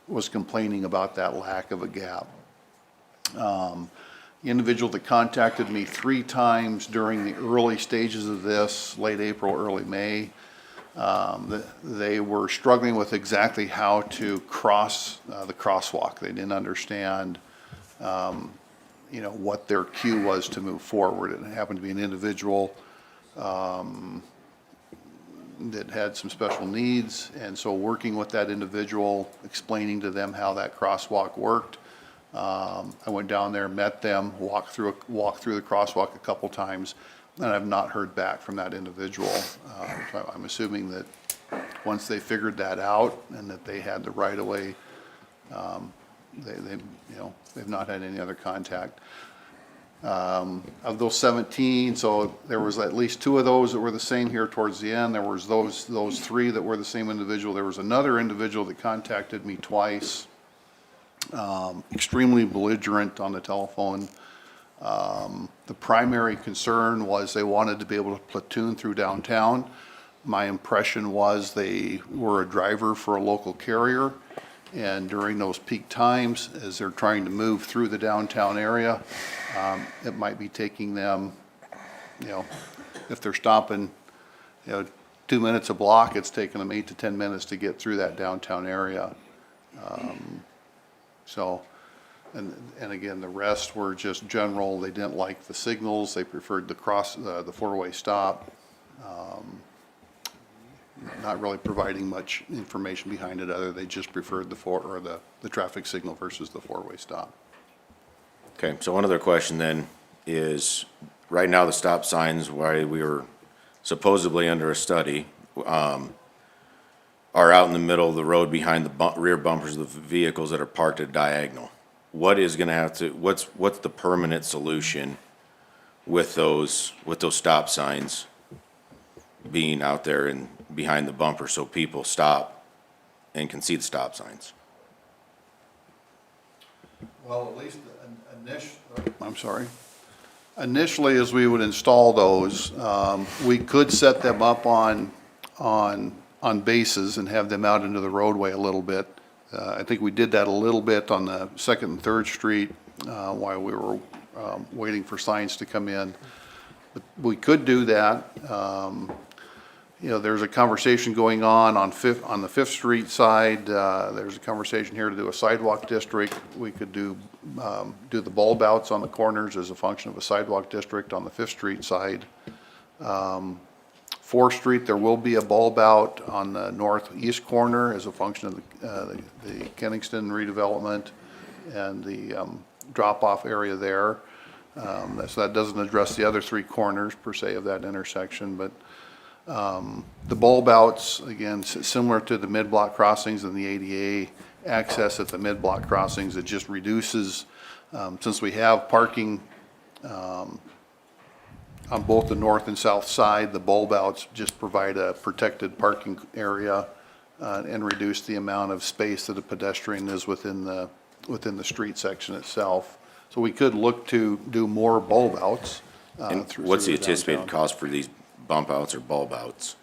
was complaining about that lack of a gap. The individual that contacted me 3 times during the early stages of this, late April, early May, They were struggling with exactly how to cross the crosswalk. They didn't understand, what their cue was to move forward. It happened to be an individual that had some special needs, and so working with that individual, explaining to them how that crosswalk worked. I went down there, met them, walked through the crosswalk a couple times, and I've not heard back from that individual. So I'm assuming that once they figured that out and that they had the right of way, they've not had any other contact. Of those 17, so there was at least 2 of those that were the same here towards the end. There was those 3 that were the same individual. There was another individual that contacted me twice, extremely belligerent on the telephone. The primary concern was they wanted to be able to platoon through downtown. My impression was they were a driver for a local carrier, and during those peak times, as they're trying to move through the downtown area, it might be taking them, if they're stopping, 2 minutes a block, it's taking them 8 to 10 minutes to get through that downtown area. And again, the rest were just general. They didn't like the signals. They preferred the four-way stop. Not really providing much information behind it other they just preferred the traffic signal versus the four-way stop. Okay, so one other question then is, right now the stop signs, why we were supposedly under a study, are out in the middle of the road behind the rear bumpers of the vehicles that are parked at diagonal. What is gonna have to, what's the permanent solution with those stop signs being out there and behind the bumper so people stop and can see the stop signs? Well, at least initially, as we would install those, we could set them up on bases and have them out into the roadway a little bit. I think we did that a little bit on the 2nd and 3rd Street while we were waiting for signs to come in. But we could do that. There's a conversation going on the 5th Street side. There's a conversation here to do a sidewalk district. We could do the bulb outs on the corners as a function of a sidewalk district on the 5th Street side. 4th Street, there will be a bulb out on the northeast corner as a function of the Kenningston redevelopment and the drop-off area there. So that doesn't address the other 3 corners per se of that intersection, but the bulb outs, again, similar to the mid-block crossings and the ADA access at the mid-block crossings, it just reduces, since we have parking on both the north and south side, the bulb outs just provide a protected parking area and reduce the amount of space that a pedestrian is within the street section itself. So we could look to do more bulb outs. And what's the anticipated cost for these bump outs or bulb outs?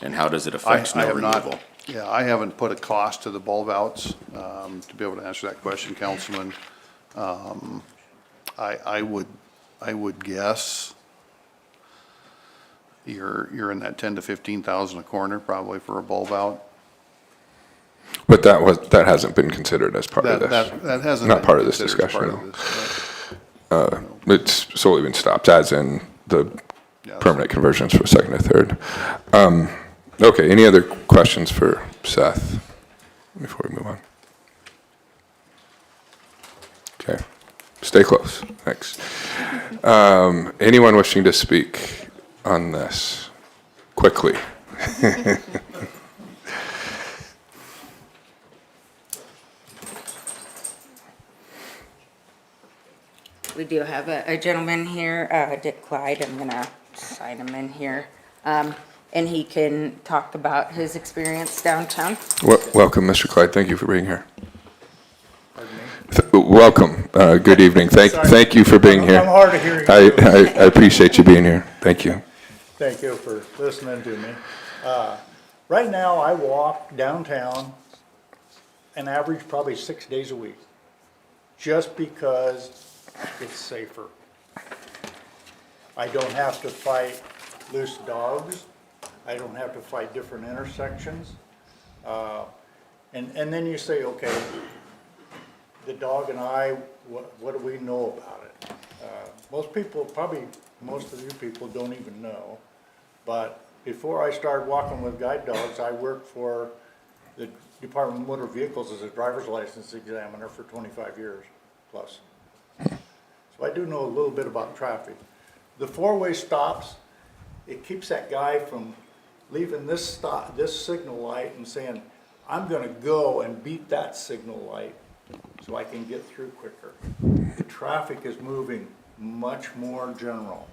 And how does it affect snow removal? Yeah, I haven't put a cost to the bulb outs to be able to answer that question, Councilman. I would guess you're in that 10 to 15,000 a corner probably for a bulb out. But that hasn't been considered as part of this. That hasn't not been part of this considered as discussion. part of this, It's solely been stopped, as in the permanent conversions for 2nd or 3rd. Okay, any other questions for Seth before we move on? Okay, stay close. Thanks. Anyone wishing to speak on this quickly? We do have a gentleman here, Dick Clyde. I'm gonna sign him in here. And he can talk about his experience downtown. Welcome, Mr. Clyde. Thank you for being here. Welcome. Good evening. Thank you for being here. I'm hard of hearing. I appreciate you being here. Thank you. Thank you for listening to me. Right now, I walk downtown an average probably 6 days a week, just because it's safer. I don't have to fight loose dogs. I don't have to fight different intersections. And then you say, okay, the dog and I, what do we know about it? Most people, probably most of you people don't even know, but before I started walking with guide dogs, I worked for the Department of Motor Vehicles as a driver's license examiner for 25 years plus. So I do know a little bit about traffic. The four-way stops, it keeps that guy from leaving this signal light and saying, I'm gonna go and beat that signal light so I can get through quicker. The traffic is moving much more general.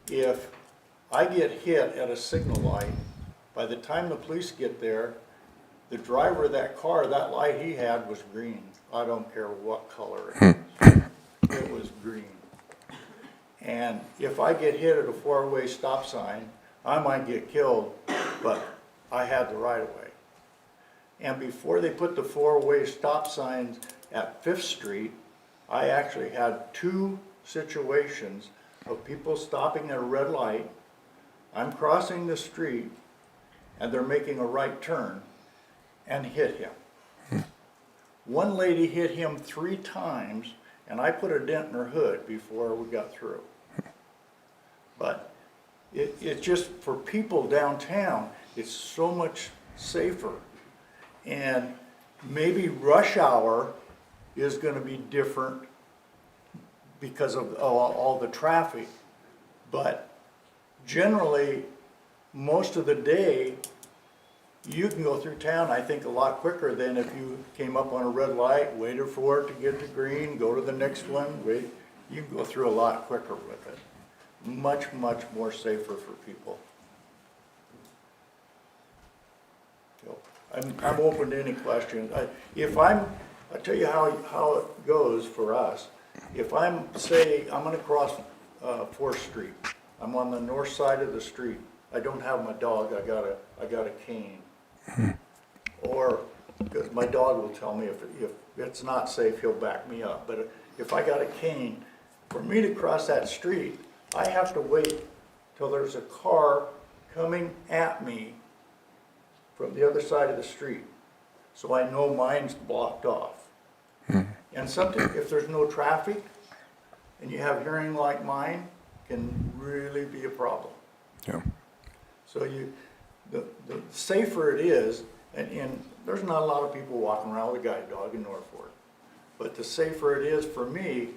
If I get hit at a signal light, by the time the police get there, the driver of that car, that light he had was green. I don't care what color it is. It was green. And if I get hit at a four-way stop sign, I might get killed, but I had the right of way. And before they put the four-way stop signs at 5th Street, I actually had 2 situations of people stopping at a red light. I'm crossing the street and they're making a right turn and hit him. One lady hit him 3 times and I put a dent in her hood before we got through. But it's just for people downtown, it's so much safer. And maybe rush hour is going to be different because of all the traffic. But generally, most of the day, you can go through town, I think, a lot quicker than if you came up on a red light, waited for it to get to green, go to the next one, wait. You can go through a lot quicker with it. Much, much more safer for people. So, I'm open to any questions. I'll tell you how it goes for us. If say, I'm gonna cross 4th Street. I'm on the north side of the street. I don't have my dog, I got a cane. Or, because my dog will tell me if it's not safe, he'll back me up. But if I got a cane, for me to cross that street, I have to wait till there's a car coming at me from the other side of the street. So I know mine's blocked off. And sometimes, if there's no traffic, and you have hearing like mine, can really be a problem. Yeah. So the safer it is, and there's not a lot of people walking around with a guide dog in Norfolk, but the safer it is for me,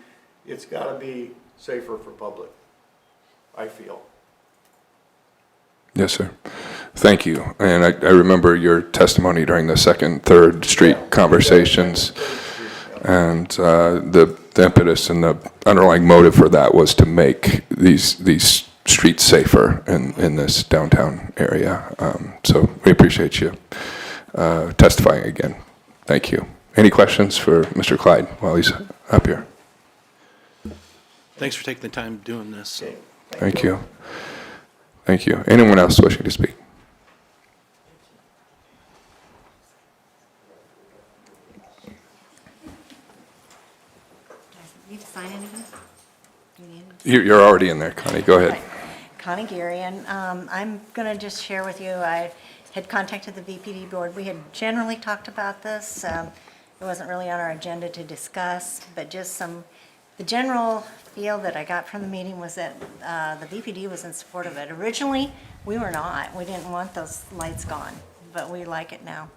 it's gotta be safer for public, I feel. Yes, sir. Thank you. And I remember your testimony during the 2nd, 3rd Street conversations. And the impetus and the underlying motive for that was to make these streets safer in this downtown area. So we appreciate you testifying again. Thank you. Any questions for Mr. Clyde while he's up here? Thanks for taking the time doing this. Thank you. Thank you. Anyone else wishing to speak? Need to sign anything? You're already in there, Connie. Go ahead. Connie Garian. I'm going to just share with you, I had contacted the VPD board. We had generally talked about this. It wasn't really on our agenda to discuss, but just the general feel that I got from the meeting was that the VPD was in support of it. Originally, we were not. We didn't want those lights gone, but we like it now.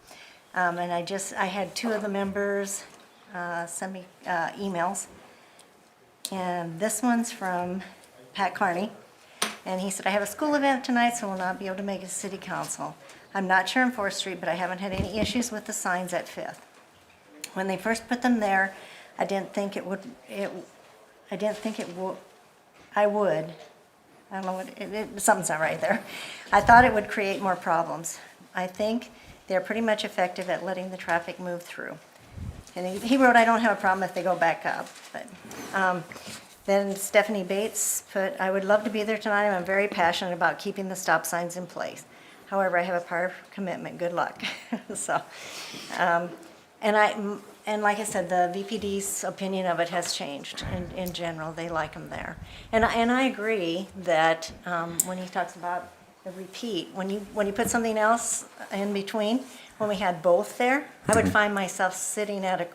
And I had 2 of the members send me emails. And this one's from Pat Carney. And he said, I have a school event tonight, so will not be able to make it to city council. I'm not sure on 4th Street, but I haven't had any issues with the signs at 5th. When they first put them there, I didn't think I would. I don't know what, something's not right there. I thought it would create more problems. I think they're pretty much effective at letting the traffic move through. And he wrote, I don't have a problem if they go back up. But then Stephanie Bates put, I would love to be there tonight. I'm very passionate about keeping the stop signs in place. However, I have a prior commitment. Good luck. So, and like I said, the VPD's opinion of it has changed in general. They like them there. And I agree that when he talks about a repeat. When you put something else in between, when we had both there, I would find myself sitting at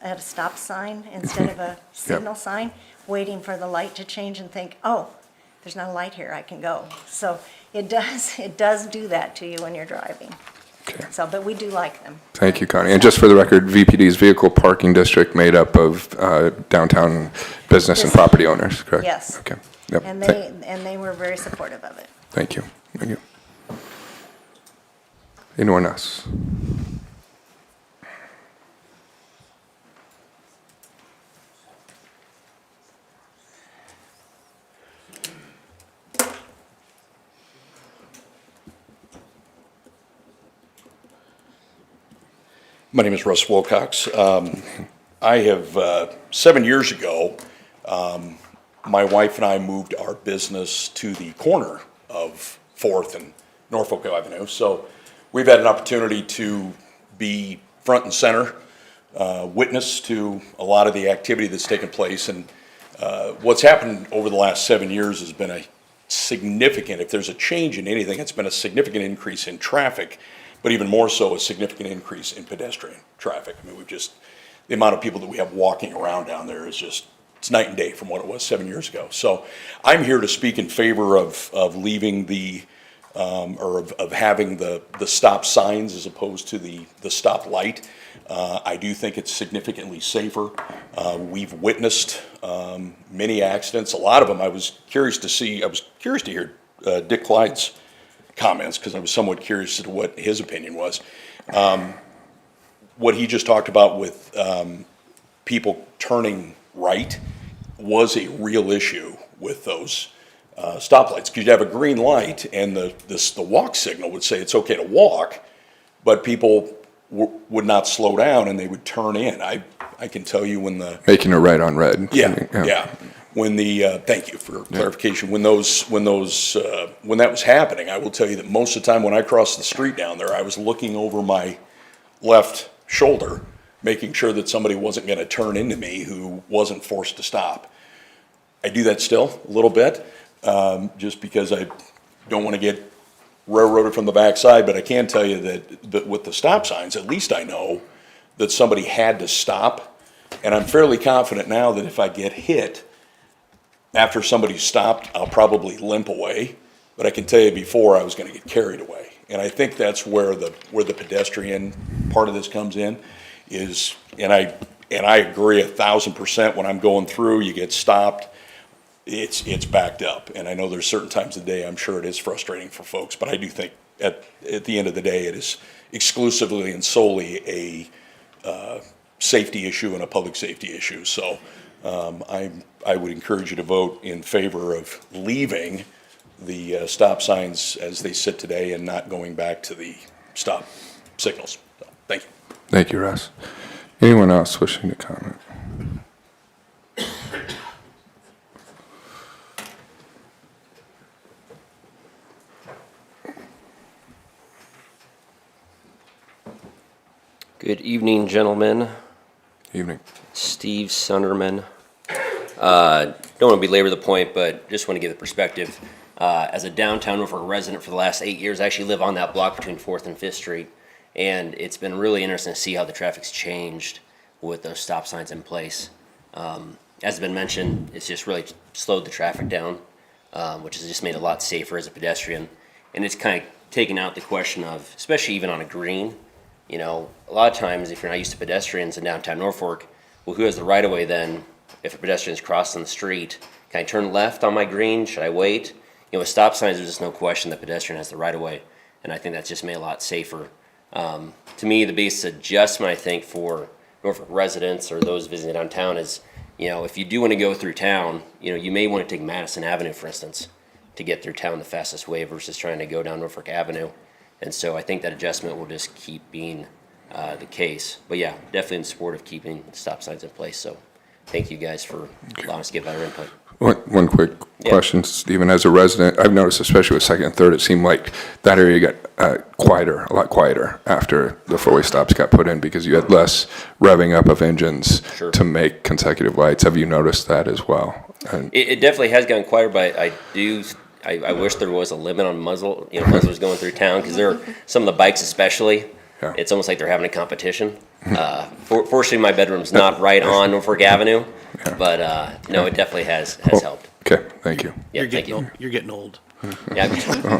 a stop sign instead of a signal sign, waiting for the light to change and think, oh, there's not a light here, I can go. So it does do that to you when you're driving. So, but we do like them. Thank you, Connie. And just for the record, VPD's vehicle parking district made up of downtown business and property owners, correct? Yes. Okay. Yep. And they were very supportive of it. Thank you. Thank you. Anyone else? My name is Russ Wilcox. I have, 7 years ago, my wife and I moved our business to the corner of 4th and Norfolk Avenue. So we've had an opportunity to be front and center, witness to a lot of the activity that's taken place. And what's happened over the last 7 years has been a significant, if there's a change in anything, it's been a significant increase in traffic, but even more so, a significant increase in pedestrian traffic. I mean, the amount of people that we have walking around down there is just, it's night and day from what it was 7 years ago. So I'm here to speak in favor of leaving of having the stop signs as opposed to the stop light. I do think it's significantly safer. We've witnessed many accidents, a lot of them. I was curious to hear Dick Clyde's comments, because I was somewhat curious as to what his opinion was. What he just talked about with people turning right was a real issue with those stoplights, because you have a green light and the walk signal would say it's okay to walk, but people would not slow down and they would turn in. I can tell you when making a right on red. Yeah. When thank you for clarification. When that was happening, I will tell you that most of the time when I crossed the street down there, I was looking over my left shoulder, making sure that somebody wasn't going to turn into me who wasn't forced to stop. I do that still a little bit, just because I don't want to get railroaded from the backside, but I can tell you that with the stop signs, at least I know that somebody had to stop, and I'm fairly confident now that if I get hit after somebody's stopped, I'll probably limp away, but I can tell you before I was going to get carried away. And I think that's where the pedestrian part of this comes in, is, and I agree 1,000%, when I'm going through, you get stopped, it's backed up. And I know there's certain times of the day I'm sure it is frustrating for folks, but I do think at the end of the day it is exclusively and solely a safety issue and a public safety issue. So I would encourage you to vote in favor of leaving the stop signs as they sit today and not going back to the stop signals. So, thank you. Thank you, Russ. Anyone else wishing to comment? Good evening, gentlemen. Evening. Steve Sunderman. Don't want to belabor the point, but just want to give the perspective. As a downtown Norfolk resident for the last 8 years, I actually live on that block between 4th and 5th Street. And it's been really interesting to see how the traffic's changed with those stop signs in place. As has been mentioned, it's just really slowed the traffic down, which has just made it a lot safer as a pedestrian. And it's kind of taken out the question of, especially even on a green, you know, a lot of times if you're not used to pedestrians in downtown Norfolk, well, who has the right of way then? If a pedestrian's crossing the street, can I turn left on my green? Should I wait? You know, with stop signs, there's just no question the pedestrian has the right of way. And I think that's just made it a lot safer. To me, the biggest adjustment, I think, for Norfolk residents or those visiting downtown is, you know, if you do want to go through town, you know, you may want to take Madison Avenue, for instance, to get through town the fastest way versus trying to go down Norfolk Avenue. And so I think that adjustment will just keep being the case. But yeah, definitely in support of keeping stop signs in place. So thank you guys for allowing us to give our input. One quick question, Stephen. As a resident, I've noticed, especially with 2nd and 3rd, it seemed like that area got quieter, a lot quieter after the four-way stops got put in because you had less revving up of engines to make consecutive lights. Have you noticed that as well? It definitely has gotten quieter, but I do I wish there was a limit on muzzlers going through town, because some of the bikes especially, Yeah. it's almost like they're having a competition. Fortunately, my bedroom's not right on Norfolk Avenue, but no, it definitely has helped. Okay, thank you. Yeah, thank you. You're getting old. Yeah, you're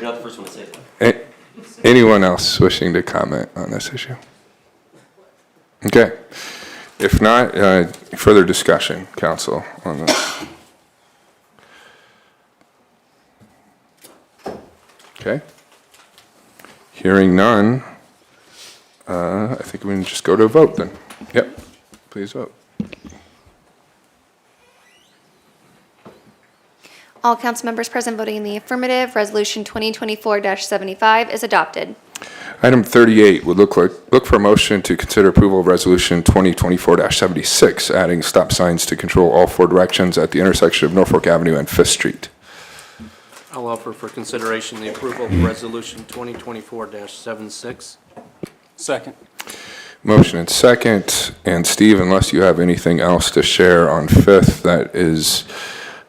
not the first one to say that. Anyone else wishing to comment on this issue? Okay. If not, further discussion, council, on this. Okay. Hearing none, I think we can just go to a vote then. Yep, please vote. All council members present voting in the affirmative, Resolution 2024-75 is adopted. Item 38 would look for a motion to consider approval of Resolution 2024-76, adding stop signs to control all four directions at the intersection of Norfolk Avenue and Fifth Street. I'll offer for consideration the approval of Resolution 2024-76. Second. Motion and second. And Steve, unless you have anything else to share on Fifth that is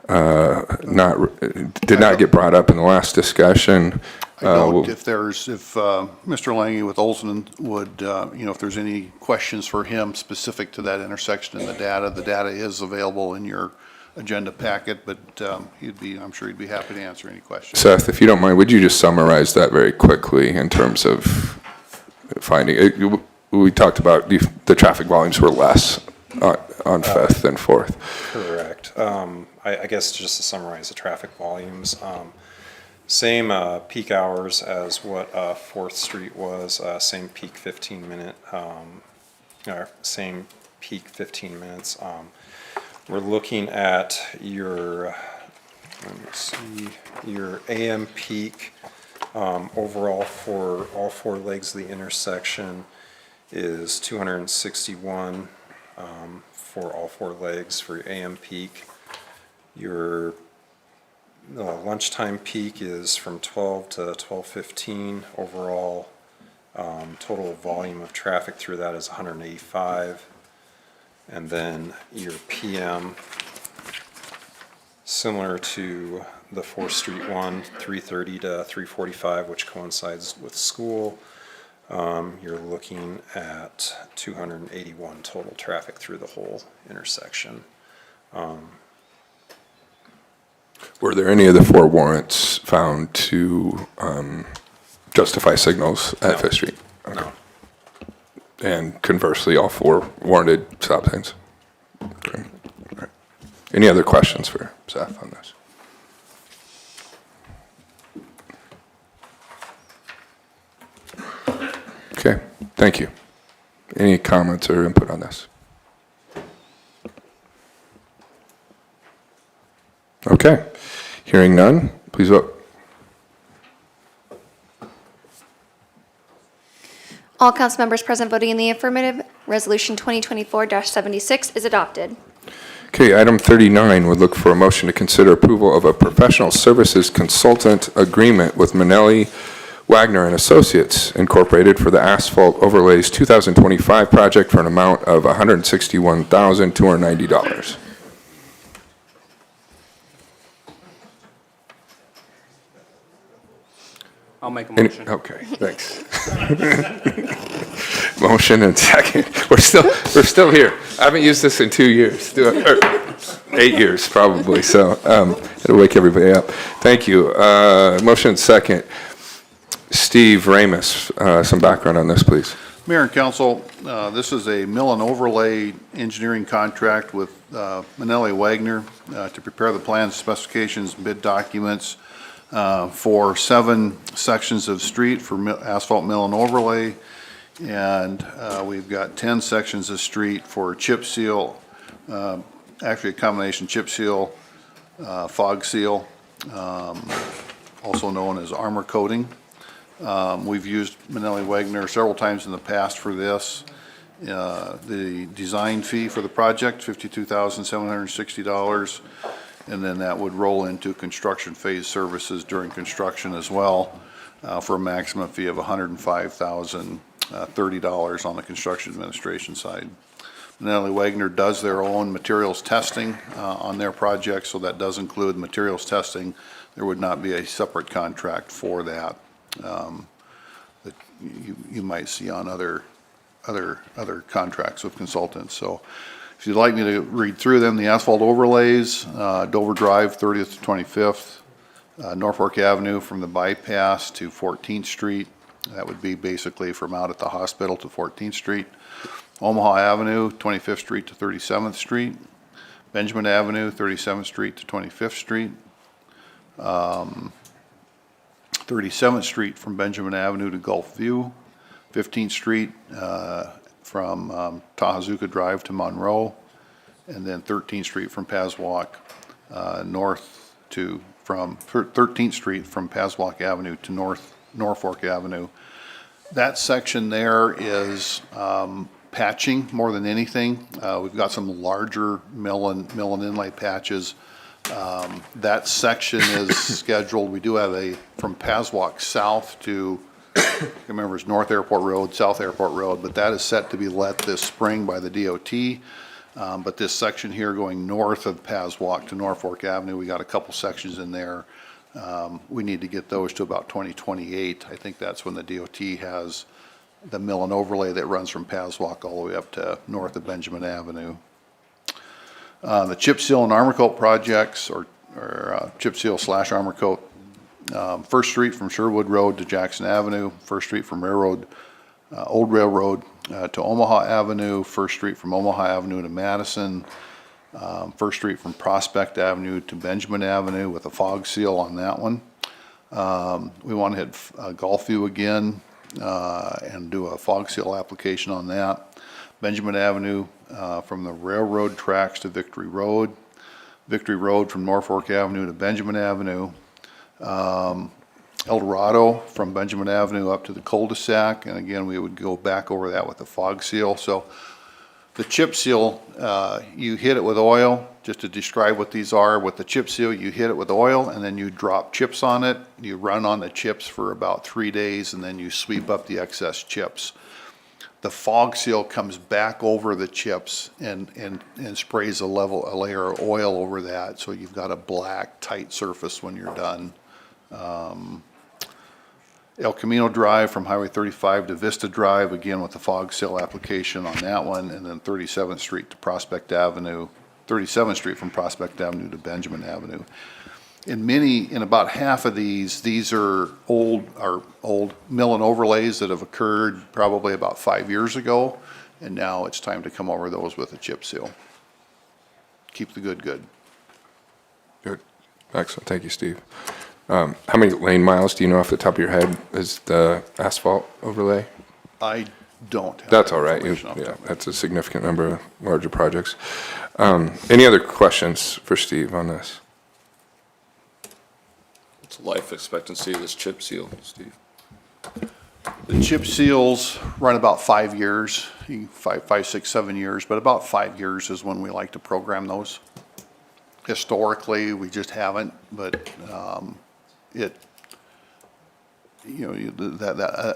did not get brought up in the last discussion. I don't, if Mr. Lange with Olson would, if there's any questions for him specific to that intersection and the data is available in your agenda packet, but I'm sure he'd be happy to answer any questions. Seth, if you don't mind, would you just summarize that very quickly in terms of finding, we talked about the traffic volumes were less on Fifth than Fourth. Correct. I guess just to summarize the traffic volumes, same peak hours as what Fourth Street was, same peak 15 minute, or same peak 15 minutes. We're looking at your, let me see, your AM peak overall for all four legs of the intersection is 261 for all four legs for your AM peak. Your lunchtime peak is from 12 to 12:15. Overall, total volume of traffic through that is 185. And then your PM, similar to the 4th Street one, 3:30 to 3:45, which coincides with school. You're looking at 281 total traffic through the whole intersection. Were there any of the four warrants found to justify signals at Fifth Street? Okay. No. And conversely, all four warranted stop signs? Okay. All right. Any other questions for Seth on this? Okay, thank you. Any comments or input on this? Okay, hearing none, please vote. All council members present voting in the affirmative, Resolution 2024-76 is adopted. Okay, item 39 would look for a motion to consider approval of a professional services consultant agreement with Manelli Wagner and Associates Incorporated for the Asphalt Overlays 2025 project for an amount of $161,290. I'll make a motion. Okay, thanks. Motion and second. We're still here. I haven't used this in 2 years, 8 years probably, so it'll wake everybody up. Thank you. Motion and second. Steve Ramus, some background on this, please. Mayor and council, this is a mill and overlay engineering contract with Manelli Wagner to prepare the plans, specifications, bid documents for 7 sections of street for asphalt mill and overlay. And we've got 10 sections of street for chip seal, actually a combination chip seal, fog seal, also known as armor coating. We've used Manelli Wagner several times in the past for this. The design fee for the project, $52,760. And then that would roll into construction phase services during construction as well, for a maximum fee of $105,030 on the construction administration side. Manelli Wagner does their own materials testing on their project, so that does include materials testing, there would not be a separate contract for that, that you might see on other contracts with consultants. So if you'd like me to read through them, the asphalt overlays, Dover Drive, 30th to 25th, Norfolk Avenue from the bypass to 14th Street. That would be basically from out at the hospital to 14th Street. Omaha Avenue, 25th Street to 37th Street. Benjamin Avenue, 37th Street to 25th Street. 37th Street from Benjamin Avenue to Gulf View. 15th Street from Tahazuka Drive to Monroe. And then 13th Street from Paswalk north to, from 13th Street from Paswalk Avenue to Norfolk Avenue. That section there is patching more than anything. We've got some larger mill and inlay patches. That section is scheduled, we do have a, from Paswalk south to, I can't remember, it's North Airport Road, South Airport Road, but that is set to be let this spring by the DOT. But this section here going north of Paswalk to Norfolk Avenue, we got a couple sections in there. We need to get those to about 2028. I think that's when the DOT has the mill and overlay that runs from Paswalk all the way up to north of Benjamin Avenue. The chip seal and armor coat projects, or chip seal / armor coat. First Street from Sherwood Road to Jackson Avenue. First Street from Old Railroad to Omaha Avenue. First Street from Omaha Avenue to Madison. First Street from Prospect Avenue to Benjamin Avenue with a fog seal on that one. We want to hit Gulfview again and do a fog seal application on that. Benjamin Avenue from the railroad tracks to Victory Road. Victory Road from Norfolk Avenue to Benjamin Avenue. El Dorado from Benjamin Avenue up to the cul-de-sac, and again, we would go back over that with the fog seal. So the chip seal, you hit it with oil, just to describe what these are. With the chip seal, you hit it with oil, and then you drop chips on it. You run on the chips for about 3 days, and then you sweep up the excess chips. The fog seal comes back over the chips and sprays a layer of oil over that, so you've got a black, tight surface when you're done. El Camino Drive from Highway 35 to Vista Drive, again with the fog seal application on that one, and then 37th Street to Prospect Avenue, 37th Street from Prospect Avenue to Benjamin Avenue. In about half of these are old mill and overlays that have occurred probably about 5 years ago, and now it's time to come over those with a chip seal. Keep the good good. Good. Excellent. Thank you, Steve. How many lane miles do you know off the top of your head is the asphalt overlay? I don't have That's that all right. information off the Yeah, top of my head. that's a significant number of larger projects. Any other questions for Steve on this? What's the life expectancy of this chip seal, Steve? The chip seals run about 5 years, 5, 6, 7 years, but about 5 years is when we like to program those. Historically, we just haven't, but that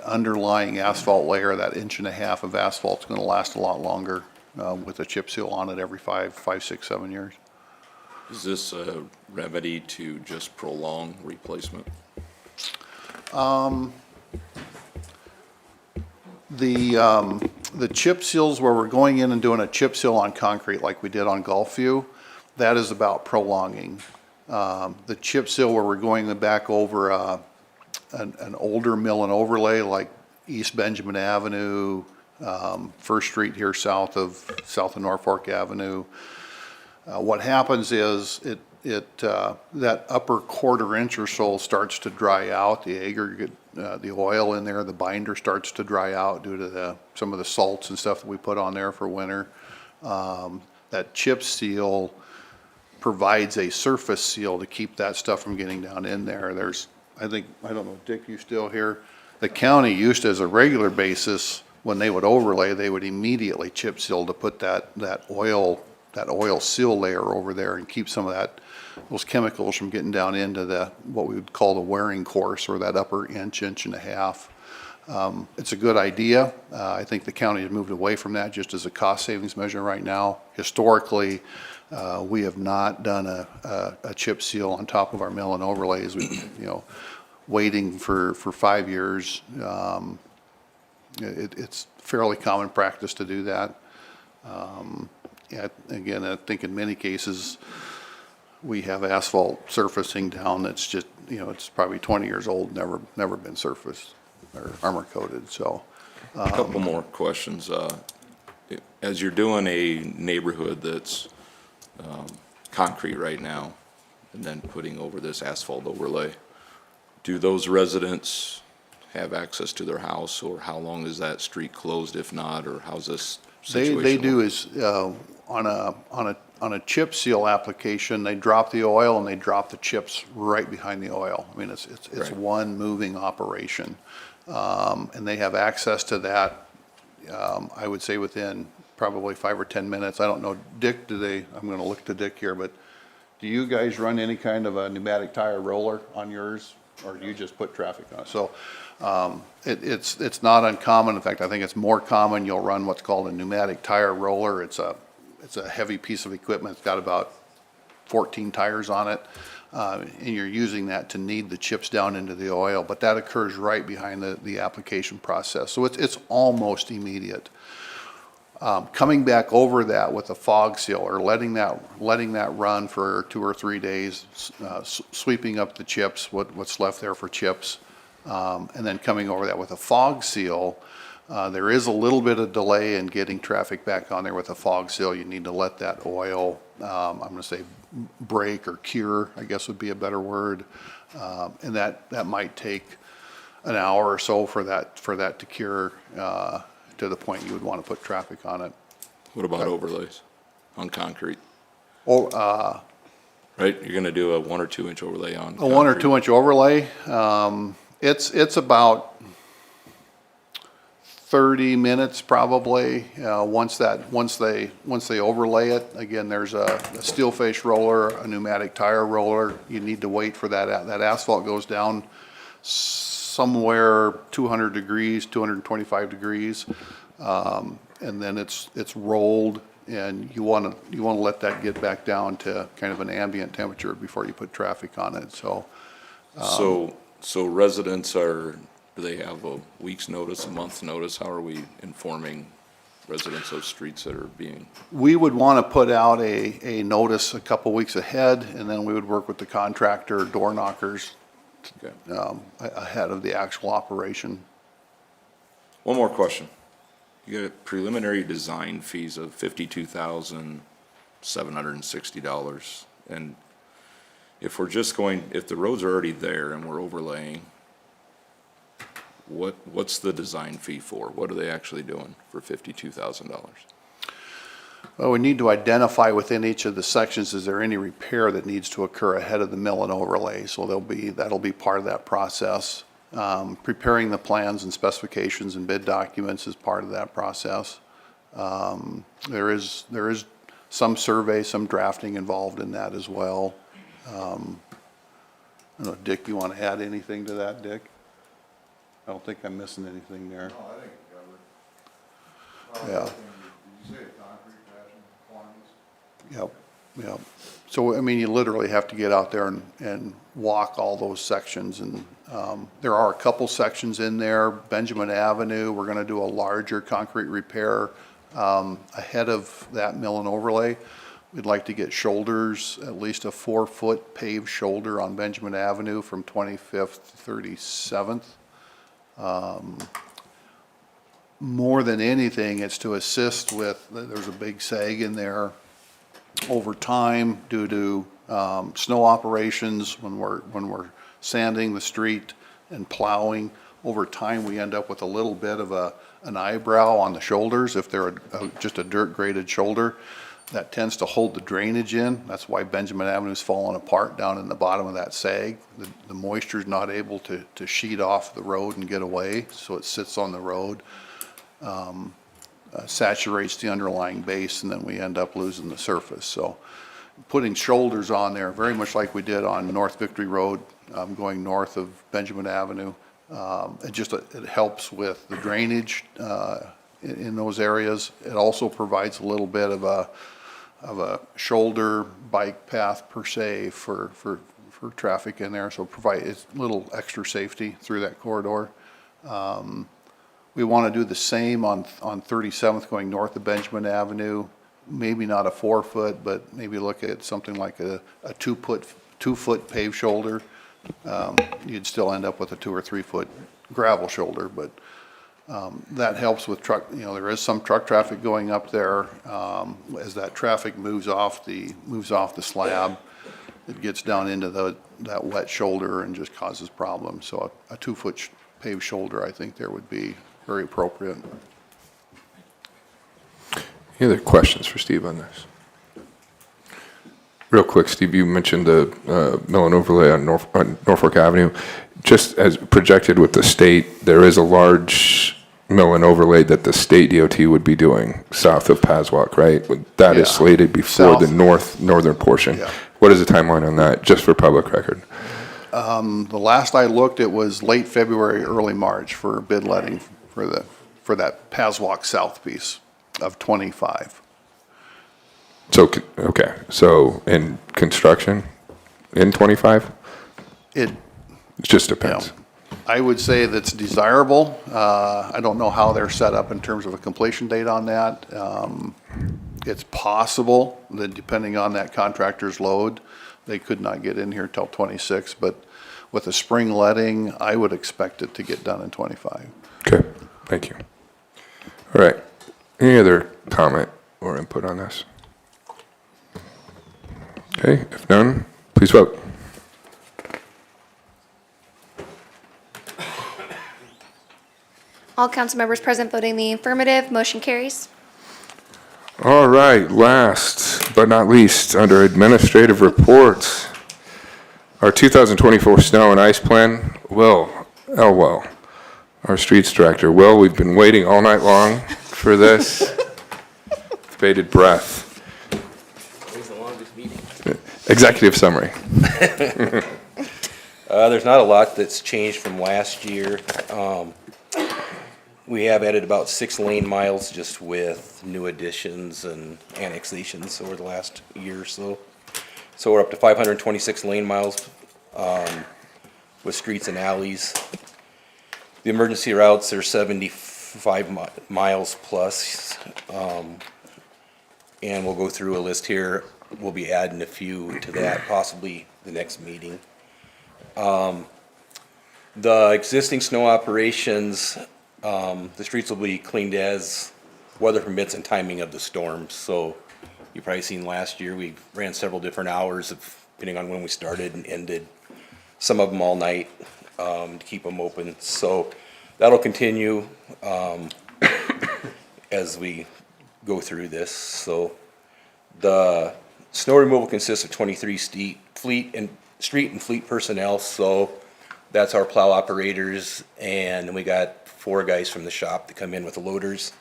underlying asphalt layer, that 1.5 inches of asphalt, is going to last a lot longer with a chip seal on it every 5, 6, 7 years. Is this a remedy to just prolong replacement? The chip seals where we're going in and doing a chip seal on concrete like we did on Gulfview, that is about prolonging. The chip seal where we're going back over an older mill and overlay like East Benjamin Avenue, First Street here south of Norfolk Avenue. What happens is that upper 1/4 inch or so starts to dry out. The aggregate, the oil in there, the binder starts to dry out due to some of the salts and stuff that we put on there for winter. That chip seal provides a surface seal to keep that stuff from getting down in there. I don't know, Dick, you still here? The county used to, as a regular basis, when they would overlay, they would immediately chip seal to put that oil seal layer over there and keep some of those chemicals from getting down into what we would call the wearing course, or that upper 1.5 inches. It's a good idea. I think the county has moved away from that just as a cost savings measure right now. Historically, we have not done a chip seal on top of our mill and overlays. We, waiting for 5 years. It's fairly common practice to do that. Again, I think in many cases, we have asphalt surfacing down that's just, it's probably 20 years old, never been surfaced or armor coated, so. A couple more questions. As you're doing a neighborhood that's concrete right now, and then putting over this asphalt overlay, do those residents have access to their house, or how long is that street closed if not, or how's this situation? They do is, on a chip seal application, they drop the oil and they drop the chips right behind the oil. I mean, it's Right. one moving operation. And they have access to that, I would say within probably 5 or 10 minutes. I don't know, Dick, I'm gonna look to Dick here, but do you guys run any kind of a pneumatic tire roller on yours? Or do you just put traffic on it? So, it's not uncommon. In fact, I think it's more common. You'll run what's called a pneumatic tire roller. It's a heavy piece of equipment. It's got about 14 tires on it. And you're using that to knead the chips down into the oil, but that occurs right behind the application process. So it's almost immediate. Coming back over that with a fog seal or letting that run for 2 or 3 days, sweeping up the chips, what's left there for chips, and then coming over that with a fog seal. There is a little bit of delay in getting traffic back on there with a fog seal. You need to let that oil, I'm going to say break or cure, I guess would be a better word. And that might take an hour or so for that to cure to the point you would want to put traffic on it. What about overlays on concrete? Oh, Right, you're gonna do a 1 or 2 inch overlay on a 1 or concrete. 2 inch overlay. It's about 30 minutes probably, once they overlay it. Again, there's a steel face roller, a pneumatic tire roller. You need to wait for that asphalt goes down somewhere 200 degrees, 225 degrees. And then it's rolled, and you want to let that get back down to kind of an ambient temperature before you put traffic on it, so. So residents do they have a week's notice, a month's notice? How are we informing residents of streets that are being? We would want to put out a notice a couple weeks ahead, and then we would work with the contractor, door knockers, ahead of the actual operation. One more question. You got preliminary design fees of $52,760, and if the roads are already there and we're overlaying, what's the design fee for? What are they actually doing for $52,000? Well, we need to identify within each of the sections, is there any repair that needs to occur ahead of the mill and overlay? So that'll be part of that process. Preparing the plans and specifications and bid documents is part of that process. There is some survey, some drafting involved in that as well. I don't know, Dick, you want to add anything to that, Dick? I don't think I'm missing anything there. No, I think you covered. Yeah. Did you say concrete patching quantities? Yep. So, I mean, you literally have to get out there and walk all those sections, and there are a couple sections in there. Benjamin Avenue, we're gonna do a larger concrete repair ahead of that mill and overlay. We'd like to get shoulders, at least a 4-foot paved shoulder on Benjamin Avenue from 25th to 37th. More than anything, it's to assist with, there's a big sag in there over time due to snow operations when we're sanding the street and plowing. Over time, we end up with a little bit of an eyebrow on the shoulders if they're just a dirt graded shoulder. That tends to hold the drainage in. That's why Benjamin Avenue's falling apart down in the bottom of that sag. The moisture's not able to sheet off the road and get away, so it sits on the road, saturates the underlying base, and then we end up losing the surface. So putting shoulders on there, very much like we did on North Victory Road, going north of Benjamin Avenue, It helps with the drainage in those areas. It also provides a little bit of a shoulder bike path per se for traffic in there, so it's a little extra safety through that corridor. We want to do the same on 37th going north of Benjamin Avenue. Maybe not a 4-foot, but maybe look at something like a 2-foot paved shoulder. You'd still end up with a 2 or 3 foot gravel shoulder, but that helps with truck, there is some truck traffic going up there. As that traffic moves off the slab, it gets down into that wet shoulder and just causes problems. So a 2-foot paved shoulder, I think there would be very appropriate. Any other questions for Steve on this? Real quick, Steve, you mentioned the mill and overlay on Norfolk Avenue. Just as projected with the state, there is a large mill and overlay that the state DOT would be doing south of Paswalk, right? That is slated before the northern portion. Yeah. What is the timeline on that, just for public record? The last I looked, it was late February, early March for bid letting for that Paswalk South piece of 25. So, okay, so in construction, in 25? It just depends. I would say that's desirable. I don't know how they're set up in terms of a completion date on that. It's possible that depending on that contractor's load, they could not get in here till 26, but with a spring letting, I would expect it to get done in 25. Okay, thank you. All right, any other comment or input on this? Okay, if none, please vote. All council members present voting in the affirmative, motion carries. All right, last but not least, under administrative reports, our 2024 snow and ice plan. Will Elwell, our streets director. Will, we've been waiting all night long for this. Bated breath. It's the longest meeting. Executive summary. There's not a lot that's changed from last year. We have added about 6 lane miles just with new additions and annexations over the last year or so. So we're up to 526 lane miles with streets and alleys. The emergency routes are 75 miles plus. And we'll go through a list here. We'll be adding a few to that, possibly the next meeting. The existing snow operations, the streets will be cleaned as weather permits and timing of the storms. So you've probably seen last year, we ran several different hours depending on when we started and ended. Some of them all night to keep them open. So that'll continue as we go through this. So the snow removal consists of 23 street and fleet personnel. So that's our plow operators, and we got 4 guys from the shop that come in with the loaders,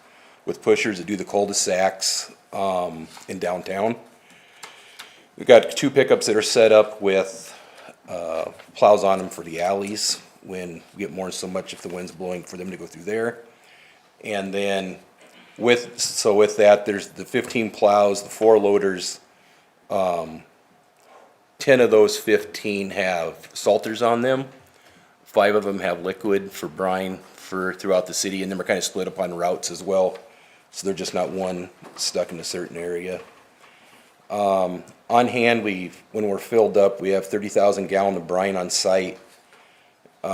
with pushers that do the cul-de-sacs in downtown. We've got 2 pickups that are set up with plows on them for the alleys when we get more than so much if the wind's blowing for them to go through there. And then with that, there's the 15 plows, the 4 loaders. 10 of those 15 have salters on them. 5 of them have liquid for brine for throughout the city, and then we're kind of split up on routes as well. So they're just not one stuck in a certain area. On hand, when we're filled up, we have 30,000 gallon of brine on site. We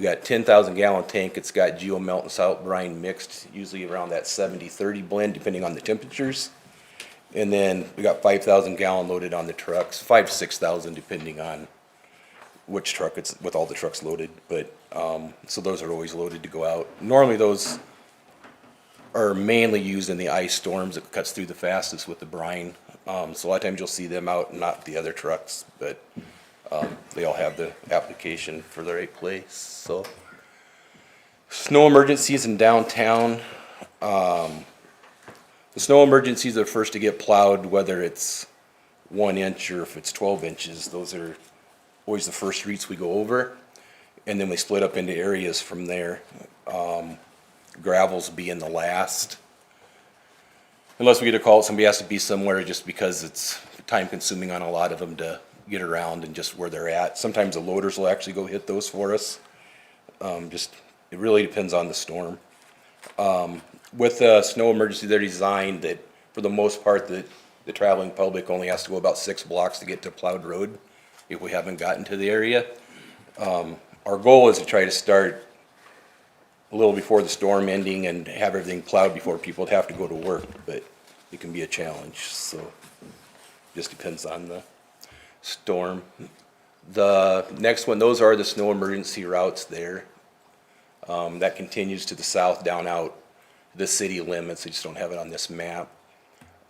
got 10,000 gallon tank. It's got geomelt and salt brine mixed, usually around that 70-30 blend, depending on the temperatures. And then we got 5,000 gallon loaded on the trucks, 5,000 to 6,000 depending on which truck it's with all the trucks loaded. But so those are always loaded to go out. Normally those are mainly used in the ice storms. It cuts through the fastest with the brine. So a lot of times you'll see them out, not the other trucks, but they all have the application for the right place. So snow emergencies in downtown. The snow emergencies are first to get plowed, whether it's 1 inch or if it's 12 inches. Those are always the first streets we go over. and then we split up into areas from there. Gravel's being the last. Unless we get a call, somebody has to be somewhere just because it's time consuming on a lot of them to get around and just where they're at. Sometimes the loaders will actually go hit those for us. It really depends on the storm. With the snow emergency, they're designed that for the most part the traveling public only has to go about 6 blocks to get to a plowed road if we haven't gotten to the area. Our goal is to try to start a little before the storm ending and have everything plowed before people would have to go to work, but it can be a challenge, so just depends on the storm. The next one, those are the snow emergency routes there. That continues to the south down out the city limits. I just don't have it on this map.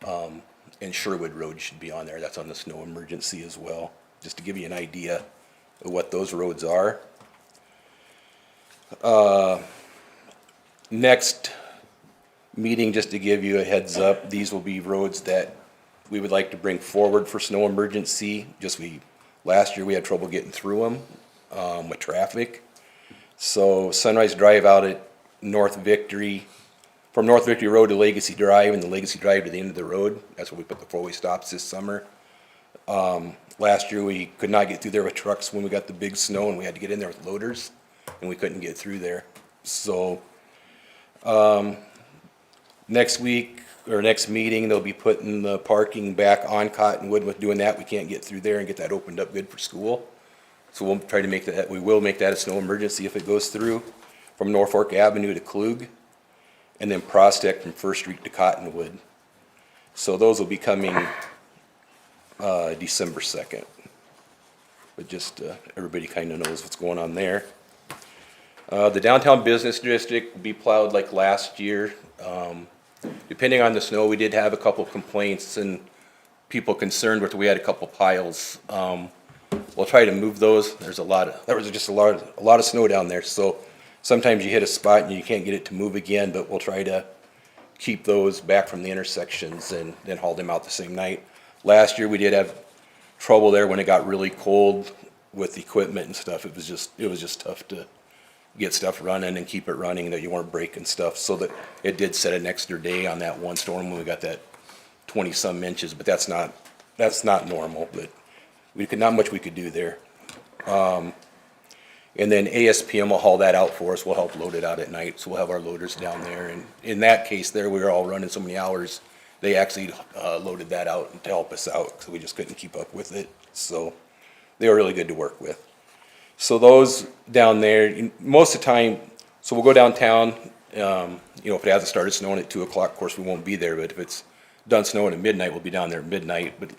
And Sherwood Road should be on there. That's on the snow emergency as well, just to give you an idea of what those roads are. Next meeting, just to give you a heads up, these will be roads that we would like to bring forward for snow emergency. Last year we had trouble getting through them with traffic. So Sunrise Drive out at North Victory, from North Victory Road to Legacy Drive, and the Legacy Drive to the end of the road. That's where we put the 4-way stops this summer. Last year we could not get through there with trucks when we got the big snow, and we had to get in there with loaders, and we couldn't get through there. So next week or next meeting, they'll be putting the parking back on Cottonwood. With doing that, we can't get through there and get that opened up good for school. So we'll try to make that, we will make that a snow emergency if it goes through, from Norfolk Avenue to Klug, and then Prospect from First Street to Cottonwood. So those will be coming December 2nd. But just everybody kind of knows what's going on there. The downtown business district will be plowed like last year. Depending on the snow, we did have a couple complaints and people concerned with, we had a couple piles. We'll try to move those. There was just a lot of snow down there. So sometimes you hit a spot and you can't get it to move again, but we'll try to keep those back from the intersections and then haul them out the same night. Last year we did have trouble there when it got really cold with equipment and stuff. It was just tough to get stuff running and keep it running, that you weren't breaking stuff. So that it did set an extra day on that one storm when we got that 20-some inches, but that's not normal. But not much we could do there. And then ASPM will haul that out for us. We'll help load it out at night. So we'll have our loaders down there. And in that case there, we were all running so many hours, they actually loaded that out to help us out, because we just couldn't keep up with it. So they were really good to work with. So those down there, most of the time, so we'll go downtown, if it hasn't started snowing at 2 o'clock, of course we won't be there, but if it's done snowing at midnight, we'll be down there at midnight. But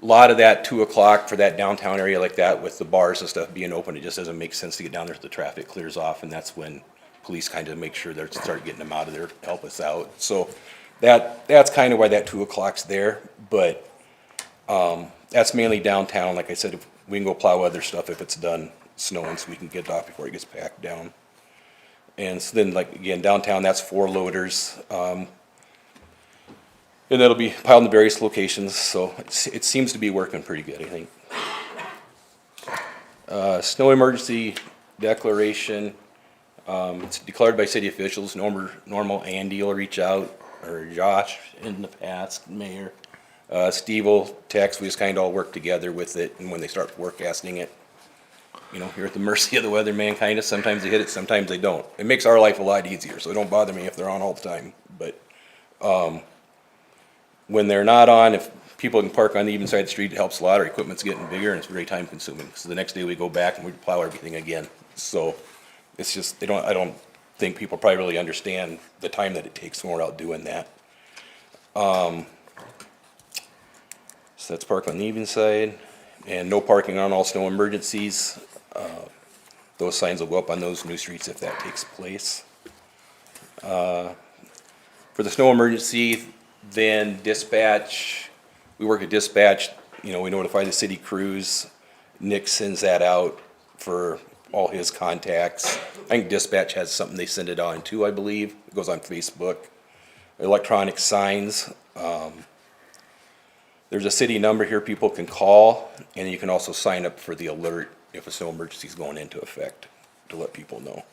a lot of that 2 o'clock for that downtown area like that, with the bars and stuff being open, it just doesn't make sense to get down there if the traffic clears off, and that's when police kind of make sure they start getting them out of there to help us out. So that's kind of why that 2 o'clock's there, but that's mainly downtown. Like I said, if we can go plow other stuff if it's done snowing, so we can get it off before it gets packed down. And so then, like, again, downtown, that's 4 loaders. And that'll be piled in the various locations, so it seems to be working pretty good, I think. Snow emergency declaration, it's declared by city officials. Normal Andy will reach out, or Josh in the past, mayor. Steve will text. We just kind of all work together with it, and when they start forecasting it, you're at the mercy of the weatherman, kind of. Sometimes they hit it, sometimes they don't. It makes our life a lot easier, so it don't bother me if they're on all the time. But when they're not on, if people can park on the even side of the street, it helps a lot. Our equipment's getting bigger, and it's very time consuming. So the next day we go back and we plow everything again. So it's just, I don't think people probably really understand the time that it takes when we're out doing that. So that's park on the even side, and no parking on all snow emergencies. Those signs will go up on those new streets if that takes place. For the snow emergency, then dispatch, we work at dispatch, we notify the city crews. Nick sends that out for all his contacts. I think dispatch has something they send it on too, I believe. It goes on Facebook. Electronic signs. There's a city number here people can call, and you can also sign up for the alert if a snow emergency is going into effect, to let people know.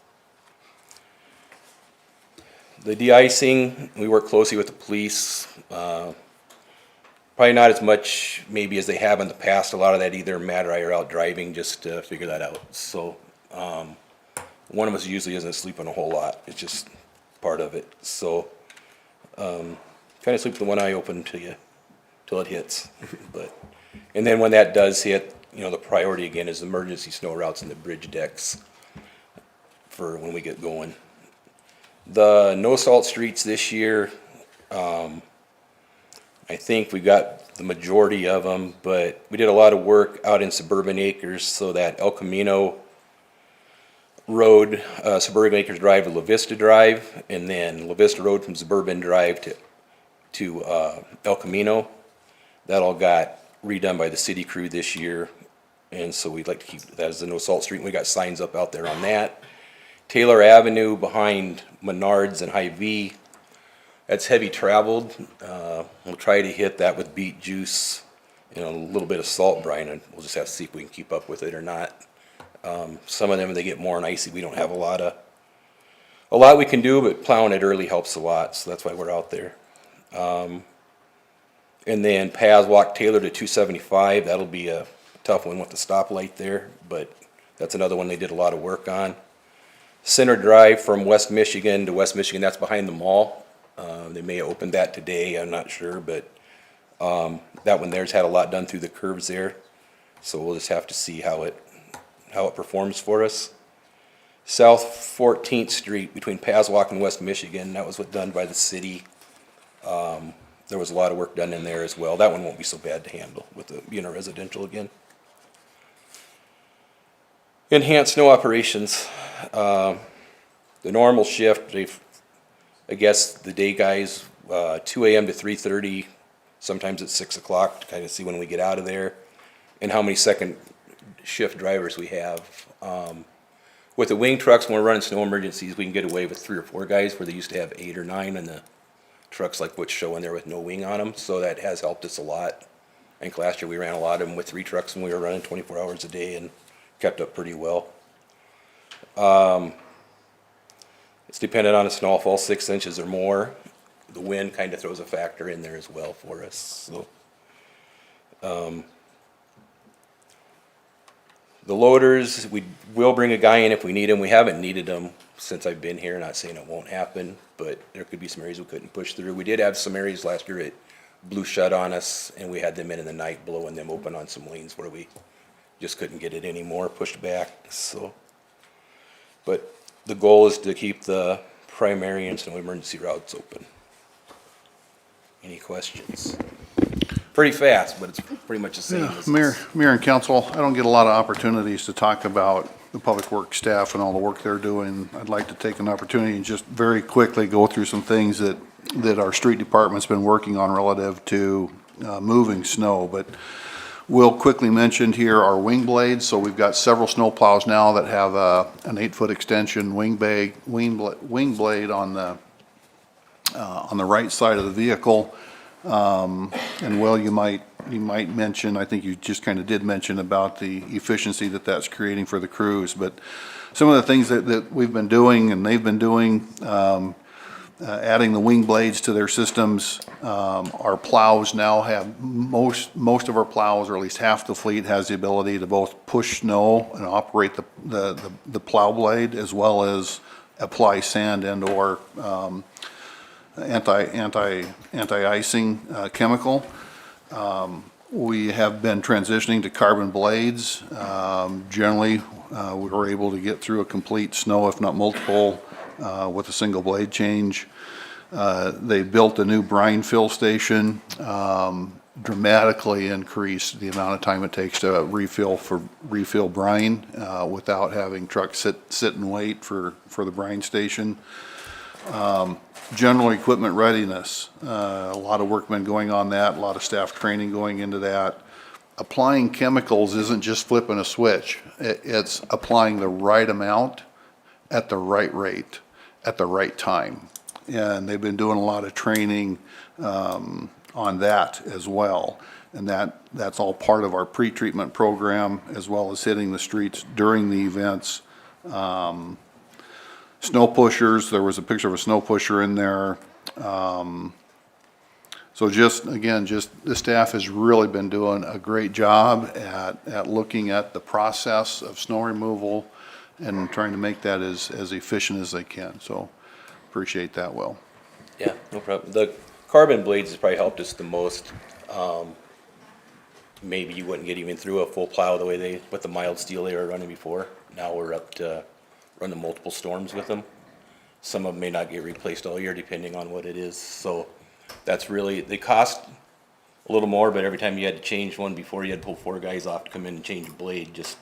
The de-icing, we work closely with the police. Probably not as much maybe as they have in the past. A lot of that either Matt or I are out driving just to figure that out. So one of us usually isn't sleeping a whole lot. It's just part of it. So kind of sleep with one eye open till it hits. And then when that does hit, the priority again is emergency snow routes and the bridge decks for when we get going. The no salt streets this year, I think we got the majority of them, but we did a lot of work out in Suburban Acres, so that El Camino Road, Suburban Acres Drive to La Vista Drive, and then La Vista Road from Suburban Drive to El Camino. That all got redone by the city crew this year, and so we'd like to keep that as a no salt street. And we got signs up out there on that. Taylor Avenue behind Menards and Hy-Vee, that's heavy traveled. We'll try to hit that with beet juice and a little bit of salt brine, and we'll just have to see if we can keep up with it or not. Some of them, when they get more and icy, we don't have a lot we can do, but plowing it early helps a lot, so that's why we're out there. And then Paz Walk Taylor to 275, that'll be a tough one with the stoplight there, but that's another one they did a lot of work on. Center Drive from West Michigan to West Michigan, that's behind the mall. They may have opened that today, I'm not sure, but that one there's had a lot done through the curves there. So we'll just have to see how it performs for us. South 14th Street between Paswalk and West Michigan, that was done by the city. There was a lot of work done in there as well. That one won't be so bad to handle with it being a residential again. Enhanced snow operations. The normal shift, I guess the day guys, 2 a.m. to 3:30, sometimes it's 6 o'clock to kind of see when we get out of there, and how many second shift drivers we have. With the wing trucks, when we're running snow emergencies, we can get away with 3 or 4 guys where they used to have 8 or 9 in the trucks like what's showing there with no wing on them, so that has helped us a lot. I think last year we ran a lot of them with 3 trucks and we were running 24 hours a day and kept up pretty well. It's dependent on a snowfall, 6 inches or more. The wind kind of throws a factor in there as well for us. So, the loaders, we will bring a guy in if we need him. We haven't needed them since I've been here. Not saying it won't happen, but there could be some areas we couldn't push through. We did have some areas last year that blew shut on us, and we had them in the night blowing them open on some lanes where we just couldn't get it anymore, pushed back. So, but the goal is to keep the primary and snow emergency routes open. Any questions? Pretty fast, but it's pretty much the same. Yeah, Mayor and council, I don't get a lot of opportunities to talk about the public works staff and all the work they're doing. I'd like to take an opportunity and just very quickly go through some things that our street department's been working on relative to moving snow. But we'll quickly mention here our wing blades. So we've got several snow plows now that have an 8-foot extension wing blade on the right side of the vehicle. And Will, you might mention, I think you just kind of did mention about the efficiency that's creating for the crews, but some of the things that we've been doing and they've been doing, adding the wing blades to their systems. Our plows now have, most of our plows, or at least half the fleet, has the ability to both push snow and operate the plow blade, as well as apply sand and or anti-icing chemical. We have been transitioning to carbon blades. Generally, we were able to get through a complete snow, if not multiple, with a single blade change. They built a new brine fill station, dramatically increased the amount of time it takes to refill brine without having trucks sit and wait for the brine station. General equipment readiness, a lot of work been going on that, a lot of staff training going into that. Applying chemicals isn't just flipping a switch, it's applying the right amount at the right rate at the right time. And they've been doing a lot of training on that as well. And that's all part of our pre-treatment program, as well as hitting the streets during the events. Snow pushers, there was a picture of a snow pusher in there. So just, again, the staff has really been doing a great job at looking at the process of snow removal and trying to make that as efficient as they can. So appreciate that, Will. Yeah, no problem. The carbon blades has probably helped us the most. Maybe you wouldn't get even through a full plow the way with the mild steel they were running before. Now we're up to running multiple storms with them. Some of them may not get replaced all year depending on what it is. So that's really, they cost a little more, but every time you had to change one before, you had to pull 4 guys off to come in and change a blade. Just,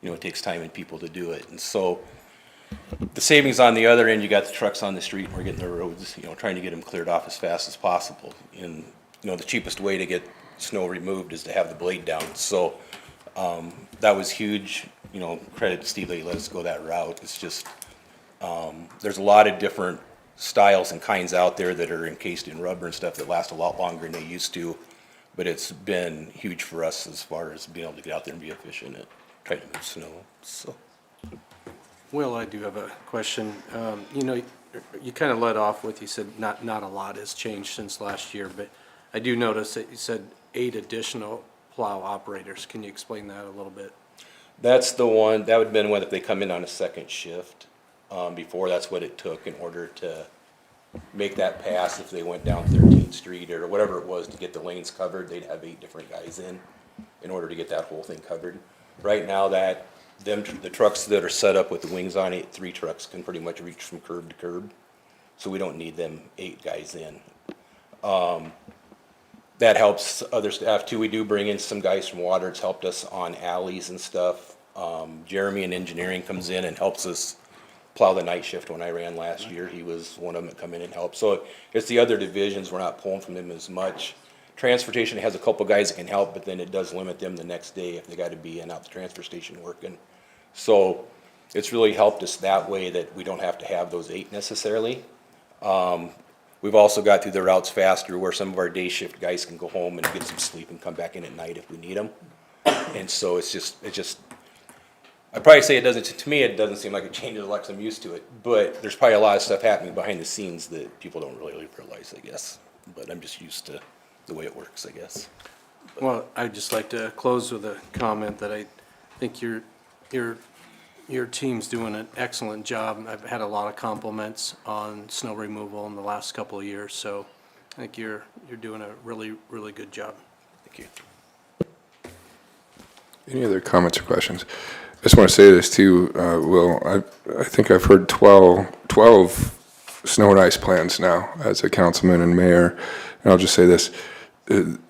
it takes time and people to do it. And so the savings on the other end, you got the trucks on the street and we're getting the roads, trying to get them cleared off as fast as possible. And, the cheapest way to get snow removed is to have the blade down. So that was huge. Credit to Steve that he let us go that route. It's just, there's a lot of different styles and kinds out there that are encased in rubber and stuff that last a lot longer than they used to. But it's been huge for us as far as being able to get out there and be efficient at trying to move snow. So. Will, I do have a question. You kind of led off with, you said not a lot has changed since last year, but I do notice that you said 8 additional plow operators. Can you explain that a little bit? That's the one, that would have been one if they come in on a second shift. Before, that's what it took in order to make that pass. If they went down 13th Street or whatever it was to get the lanes covered, they'd have 8 different guys in order to get that whole thing covered. Right now, the trucks that are set up with the wings on it, 3 trucks can pretty much reach from curb to curb. So we don't need them 8 guys in. That helps other staff too. We do bring in some guys from water. It's helped us on alleys and stuff. Jeremy in engineering comes in and helps us plow the night shift. When I ran last year, he was one of them that come in and help. So it's the other divisions, we're not pulling from them as much. Transportation has a couple guys that can help, but then it does limit them the next day if they got to be in out the transfer station working. So it's really helped us that way that we don't have to have those 8 necessarily. We've also got through the routes faster where some of our day shift guys can go home and get some sleep and come back in at night if we need them. And so it's just, I'd probably say to me, it doesn't seem like it changes like I'm used to it, but there's probably a lot of stuff happening behind the scenes that people don't really realize, I guess. But I'm just used to the way it works, I guess. Well, I'd just like to close with a comment that I think your team's doing an excellent job. I've had a lot of compliments on snow removal in the last couple of years, so I think you're doing a really, really good job. Thank you. Any other comments or questions? I just want to say this too, Will. I think I've heard 12 snow and ice plans now as a councilman and mayor. And I'll just say this,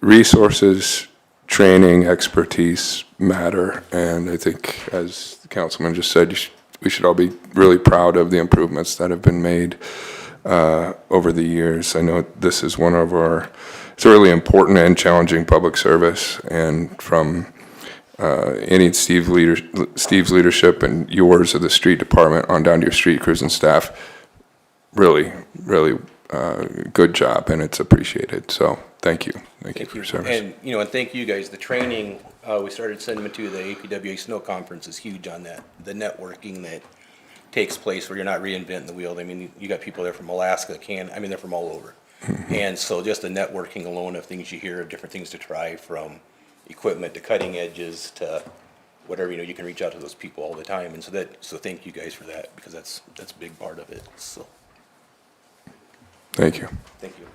resources, training, expertise matter. And I think, as the councilman just said, we should all be really proud of the improvements that have been made over the years. I know this is one of it's a really important and challenging public service. And from Steve's leadership and yours of the street department on down to your street crews and staff, really, really good job, and it's appreciated. So thank you. Thank you for your service. And, and thank you guys. The training, we started sending them to the APWA Snow Conference is huge on that. The networking that takes place where you're not reinventing the wheel. I mean, you got people there from Alaska, they're from all over. And so just the networking alone of things you hear, of different things to try, from equipment to cutting edges to whatever, you can reach out to those people all the time. And so thank you guys for that, because that's a big part of it. So thank you. Thank you.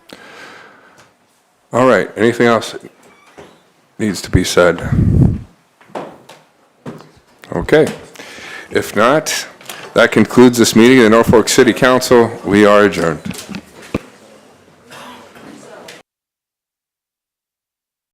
All right, anything else that needs to be said? Okay, if not, that concludes this meeting of the Norfolk City Council. We are adjourned.